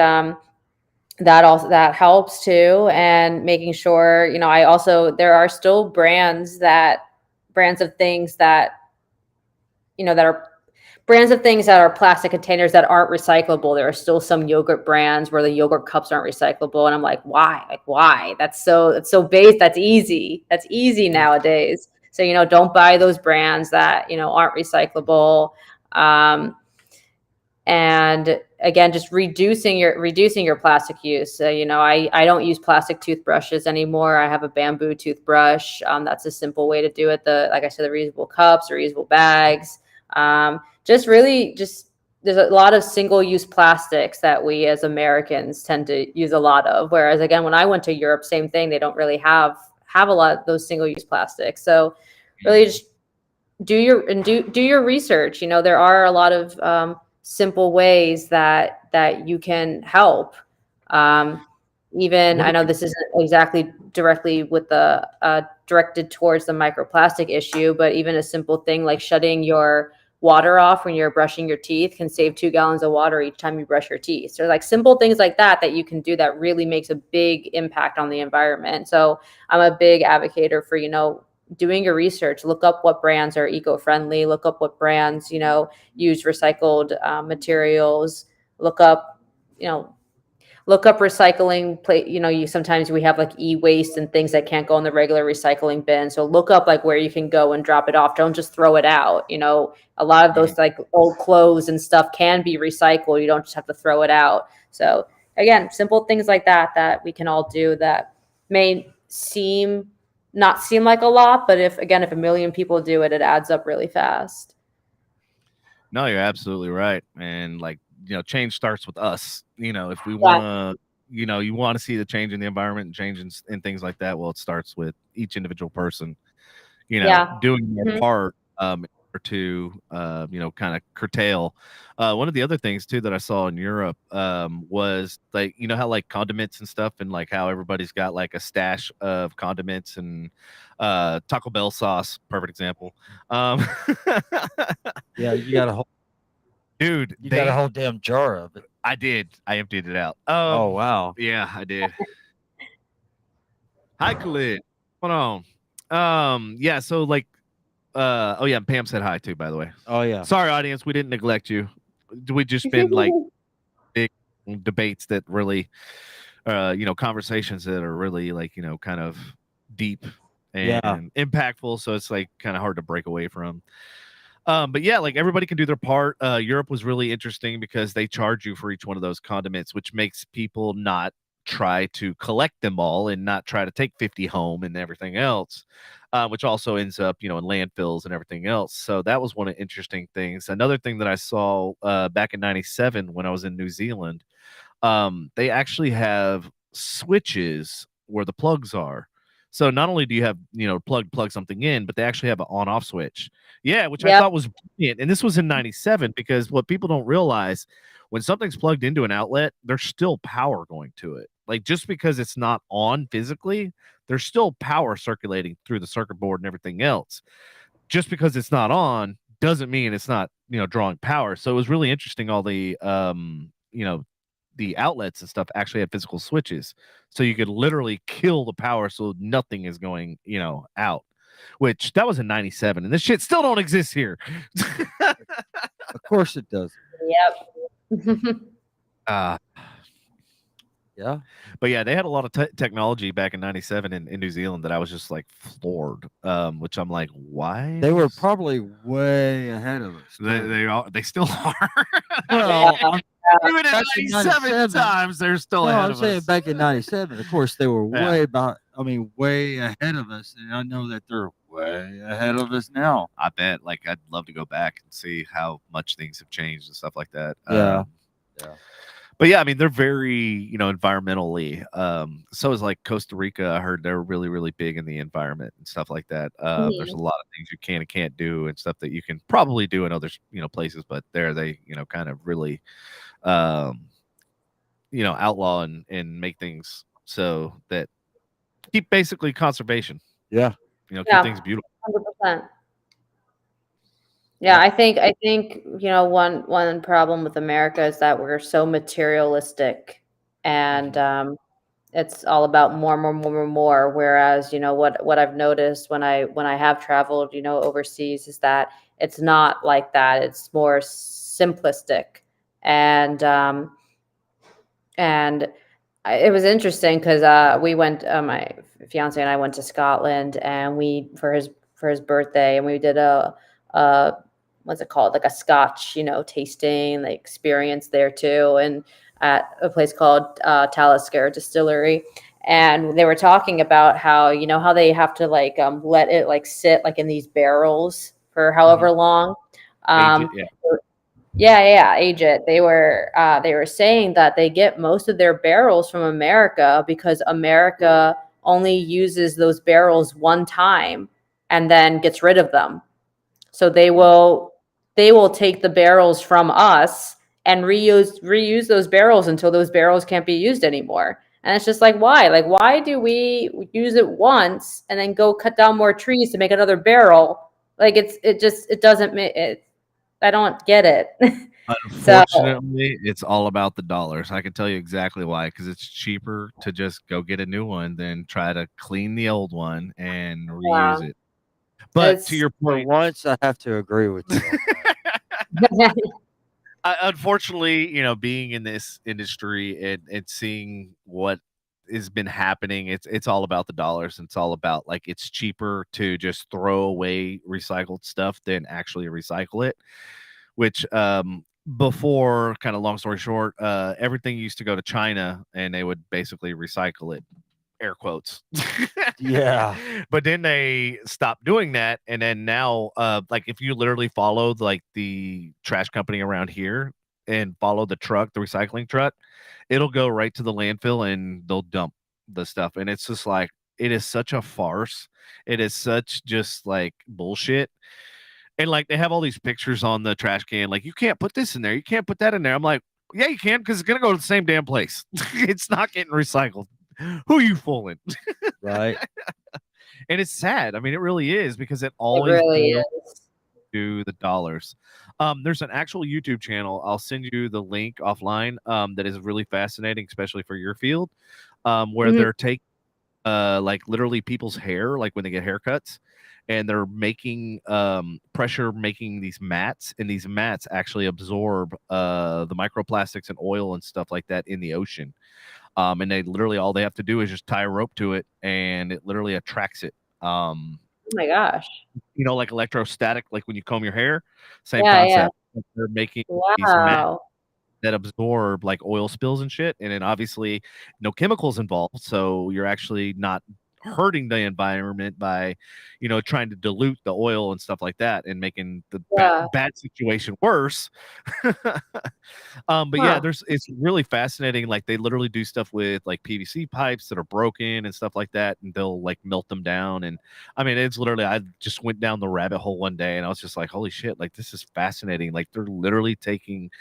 that helps too. And making sure, there are still brands of things that are plastic containers that aren't recyclable. There are still some yogurt brands where the yogurt cups aren't recyclable. And I'm like, why? That's so base. That's easy nowadays. So, don't buy those brands that, aren't recyclable. And again, just reducing your plastic use. I don't use plastic toothbrushes anymore. I have a bamboo toothbrush. That's a simple way to do it. Like I said, the reusable cups, reusable bags. There's a lot of single-use plastics that we as Americans tend to use a lot of. Whereas again, when I went to Europe, same thing. They don't really have a lot of those single-use plastics. So really just do your research. There are a lot of simple ways that you can help. Even I know this isn't exactly directly with the directed towards the microplastic issue, but even a simple thing like shutting your water off when you're brushing your teeth can save 2 gallons of water each time you brush your teeth. So like simple things like that you can do that really makes a big impact on the environment. So I'm a big advocate for, doing your research. Look up what brands are eco-friendly, look up what brands, use recycled materials, look up recycling sometimes we have like e-waste and things that can't go in the regular recycling bin. So look up like where you can go and drop it off. Don't just throw it out. A lot of those like old clothes and stuff can be recycled. You don't just have to throw it out. So again, simple things like that we can all do that may not seem like a lot, but if 1 million people do it, it adds up really fast. No, you're absolutely right. And like, change starts with us. If we want to, you want to see the change in the environment and change in things like that, well, it starts with each individual person, doing their part or to, kind of curtail. One of the other things too that I saw in Europe was like, how like condiments and stuff, and like how everybody's got like a stash of condiments and Taco Bell sauce, perfect example. Yeah, you got a whole dude. You got a whole damn jar of it. I did. I emptied it out. Oh wow. Yeah, I did. Hi, Khalid. Hold on. Yeah. So like, oh yeah, Pam said hi too. By the way. Oh yeah. Sorry, audience. We didn't neglect you. We just been like big debates that really, conversations that are really like kind of deep and impactful. So it's like kind of hard to break away from. But yeah, like everybody can do their part. Europe was really interesting because they charge you for each one of those condiments, which makes people not try to collect them all and not try to take 50 home and everything else, which also ends up, in landfills and everything else. So that was one of the interesting things. Another thing that I saw back in 97 when I was in New Zealand, they actually have switches where the plugs are. So not only do you have, plug something in, but they actually have an on-off switch. Yeah, which I thought was brilliant. And this was in 97 because what people don't realize, when something's plugged into an outlet, there's still power going to it. Like just because it's not on physically, there's still power circulating through the circuit board and everything else. Just because it's not on doesn't mean it's not, drawing power. So it was really interesting. All the, the outlets and stuff actually have physical switches, so you could literally kill the power so nothing is going out, which that was in 97 and this shit still don't exist here. Of course it does. Yep. Yeah. But yeah, they had a lot of technology back in 97 in New Zealand that I was just like floored, which I'm like, why? They were probably way ahead of us. They still are. Well, even in 97 times they're still ahead of us. I'm saying back in 97, of course they were way ahead of us, and I know that they're way ahead of us now. I bet. Like, I'd love to go back and see how much things have changed and stuff like that. Yeah. But yeah, I mean, they're very, environmentally. So is like Costa Rica. I heard they're really, really big in the environment and stuff like that. There's a lot of things you can and can't do and stuff that you can probably do in other, places, but there they, kind of really, outlaw and make things so that keep basically conservation. Yeah. Keep things beautiful. 100%. Yeah, I think one problem with America is that we're so materialistic, and it's all about more. Whereas, what I've noticed when I have traveled, overseas, is that it's not like that. It's more simplistic, and it was interesting because we went. My fiance and I went to Scotland, and we for his birthday, and we did a what's it called, like a Scotch, tasting, like experience there too, and at a place called Talisker Distillery. And they were talking about how how they have to like let it like sit like in these barrels for however long. Age it. They were saying that they get most of their barrels from America because America only uses those barrels one time and then gets rid of them. So they will take the barrels from us and reuse those barrels until those barrels can't be used anymore. And it's just like, why? Like, why do we use it once and then go cut down more trees to make another barrel? Like, it doesn't make it. I don't get it. Unfortunately, it's all about the dollars. I can tell you exactly why, because it's cheaper to just go get a new one than try to clean the old one and reuse it. But to your point, once I have to agree with you. Unfortunately, being in this industry and seeing what has been happening, it's all about the dollars. It's all about like it's cheaper to just throw away recycled stuff than actually recycle it. Which before, kind of long story short, everything used to go to China and they would basically recycle it. Air quotes. Yeah. But then they stopped doing that, and then now like if you literally follow like the trash company around here and follow the recycling truck, it'll go right to the landfill and they'll dump the stuff. And it's just like, it is such a farce. It is such just like bullshit. And like they have all these pictures on the trash can, like, you can't put this in there, you can't put that in there. I'm like, yeah, you can, because it's gonna go to the same damn place. It's not getting recycled. Who are you fooling? Right. And it's sad. I mean, it really is, because it always really is to the dollars. There's an actual YouTube channel. I'll send you the link offline. That is really fascinating, especially for your field, where Mhm. they're taking like literally people's hair, like when they get haircuts, and they're making pressure making these mats, and these mats actually absorb the microplastics and oil and stuff like that in the ocean. And they literally all they have to do is just tie a rope to it, and it literally attracts it. Oh my gosh. Like electrostatic, like when you comb your hair, same Yeah, yeah. concept. They're making these mats Wow. that absorb like oil spills and shit, and then obviously no chemicals involved, so you're actually not hurting the environment by trying to dilute the oil and stuff like that and making the Yeah. bad situation worse. But yeah, Huh. it's really fascinating. Like they literally do stuff with like PVC pipes that are broken and stuff like that, and they'll like melt them down. And I mean, it's literally I just went down the rabbit hole one day, and I was just like, holy shit! Like this is fascinating. Like they're literally taking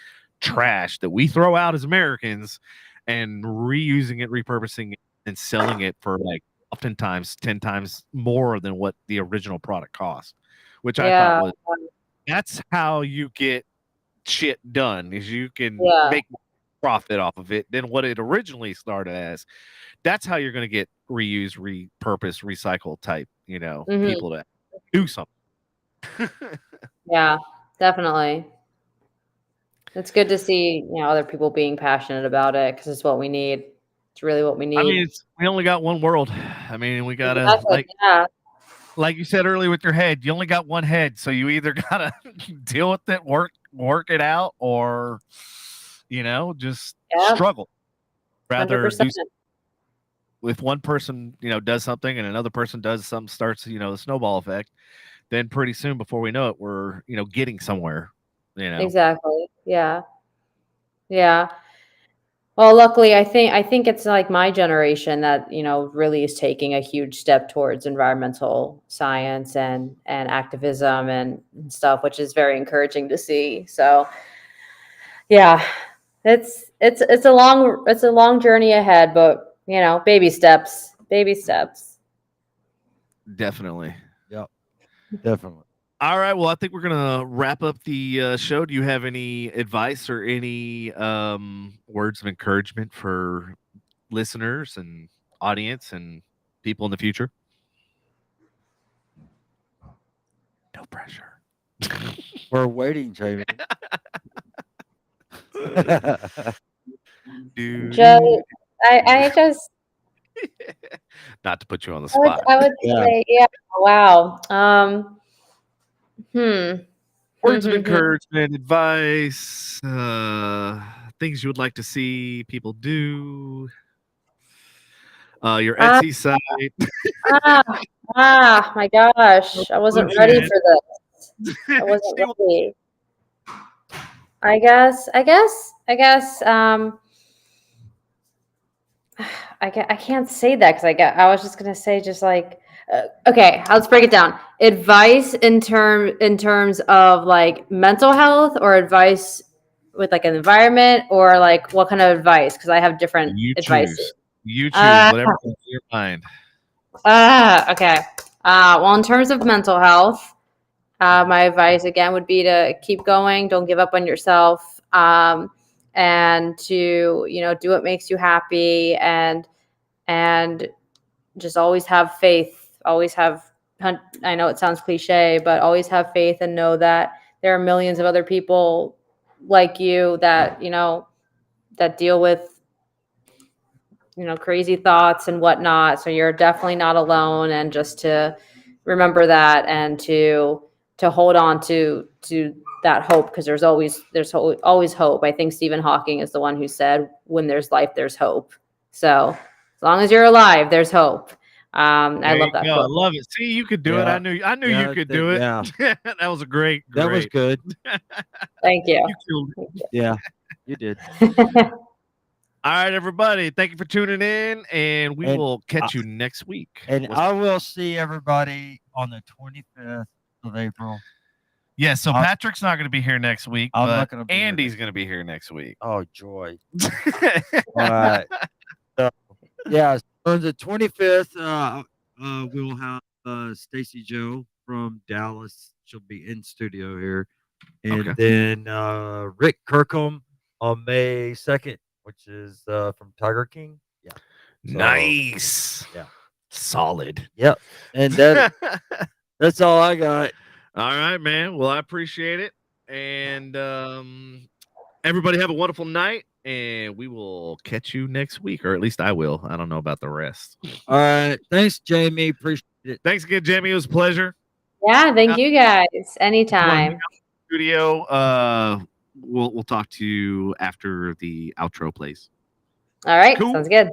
trash that we throw out as Americans and reusing it, repurposing it, and selling it for like oftentimes 10 times more than what the original product cost, which I thought Yeah. was that's how you get shit done is you can Yeah. make more profit off of it than what it originally started as. That's how you're going to get reuse, repurpose, recycle type, Mhm. people to do something. Yeah, definitely. It's good to see, other people being passionate about it because it's what we need. It's really what we I mean, need. we only got one world. I mean, we gotta Exactly. Yeah. like you said earlier with your head, you only got one head, so you either gotta deal with it, work it out, or just Yeah. struggle. Rather do 100%. if one person does something and another person does something, starts the snowball effect, then pretty soon before we know it, we're getting somewhere. Exactly. Yeah. Yeah. Well, luckily, I think it's like my generation that really is taking a huge step towards environmental science and activism and stuff, which is very encouraging to see. So, yeah, it's a long journey ahead, but baby steps, baby steps. Definitely. Yep, definitely. All right, well, I think we're gonna wrap up the show. Do you have any advice or any words of encouragement for listeners and audience and people in the future? No pressure. We're waiting, Jamie. Joe, I just Not to put you on the I would spot. I would Yeah. say, yeah, wow. Hmm. Words of encouragement, advice, things you would like to see people do. Your Ah, Etsy site. my gosh. I wasn't ready for this. I wasn't ready. I guess, I can't say that because I was just gonna say just like okay, let's break it down. Advice in terms of like mental health or advice with like an environment or like what kind of advice? Because I have different You advices. choose. You choose Uh, whatever comes to your mind. okay. Well, in terms of mental health, my advice again would be to keep going, don't give up on yourself, and to do what makes you happy, and just always have faith. Always have. I know it sounds cliche, but always have faith and know that there are millions of other people like you that that deal with crazy thoughts and whatnot. So you're definitely not alone, and just to remember that and to hold on to that hope because there's always hope. I think Stephen Hawking is the one who said, "When there's life, there's hope." So as long as you're alive, there's hope. I There you love that go. I quote. love it. See, you could do it. Yeah. I knew you Yeah, could do it. yeah. That was a great. That was good. Thank you. You killed it. Yeah, you did. All right, everybody. Thank you for tuning in, and we And will I, catch you next week. and What's I will see everybody on the 25th of April. Yeah, so I'm- Patrick's not going to be here next week, I'm but not gonna be here Andy's next going to be here next week. Oh, joy. All right. So, yeah, on the 25th, we'll have Stacy Joe from Dallas. She'll be in studio here And Okay. then Rick Kirkham on May 2nd, which is from Tiger King. Yeah. So, Nice. yeah. Solid. Yep. And that's all I got. All right, man. Well, I appreciate it. And everybody have a wonderful night. And we will catch you next week, or at least I will. I don't know about the rest. All right. Thanks, Jamie. Appreciate it. Thanks again, Jamie. It was a pleasure. Yeah, thank you guys. Anytime. Studio. We'll talk to you after the outro plays. All right, Cool. sounds good.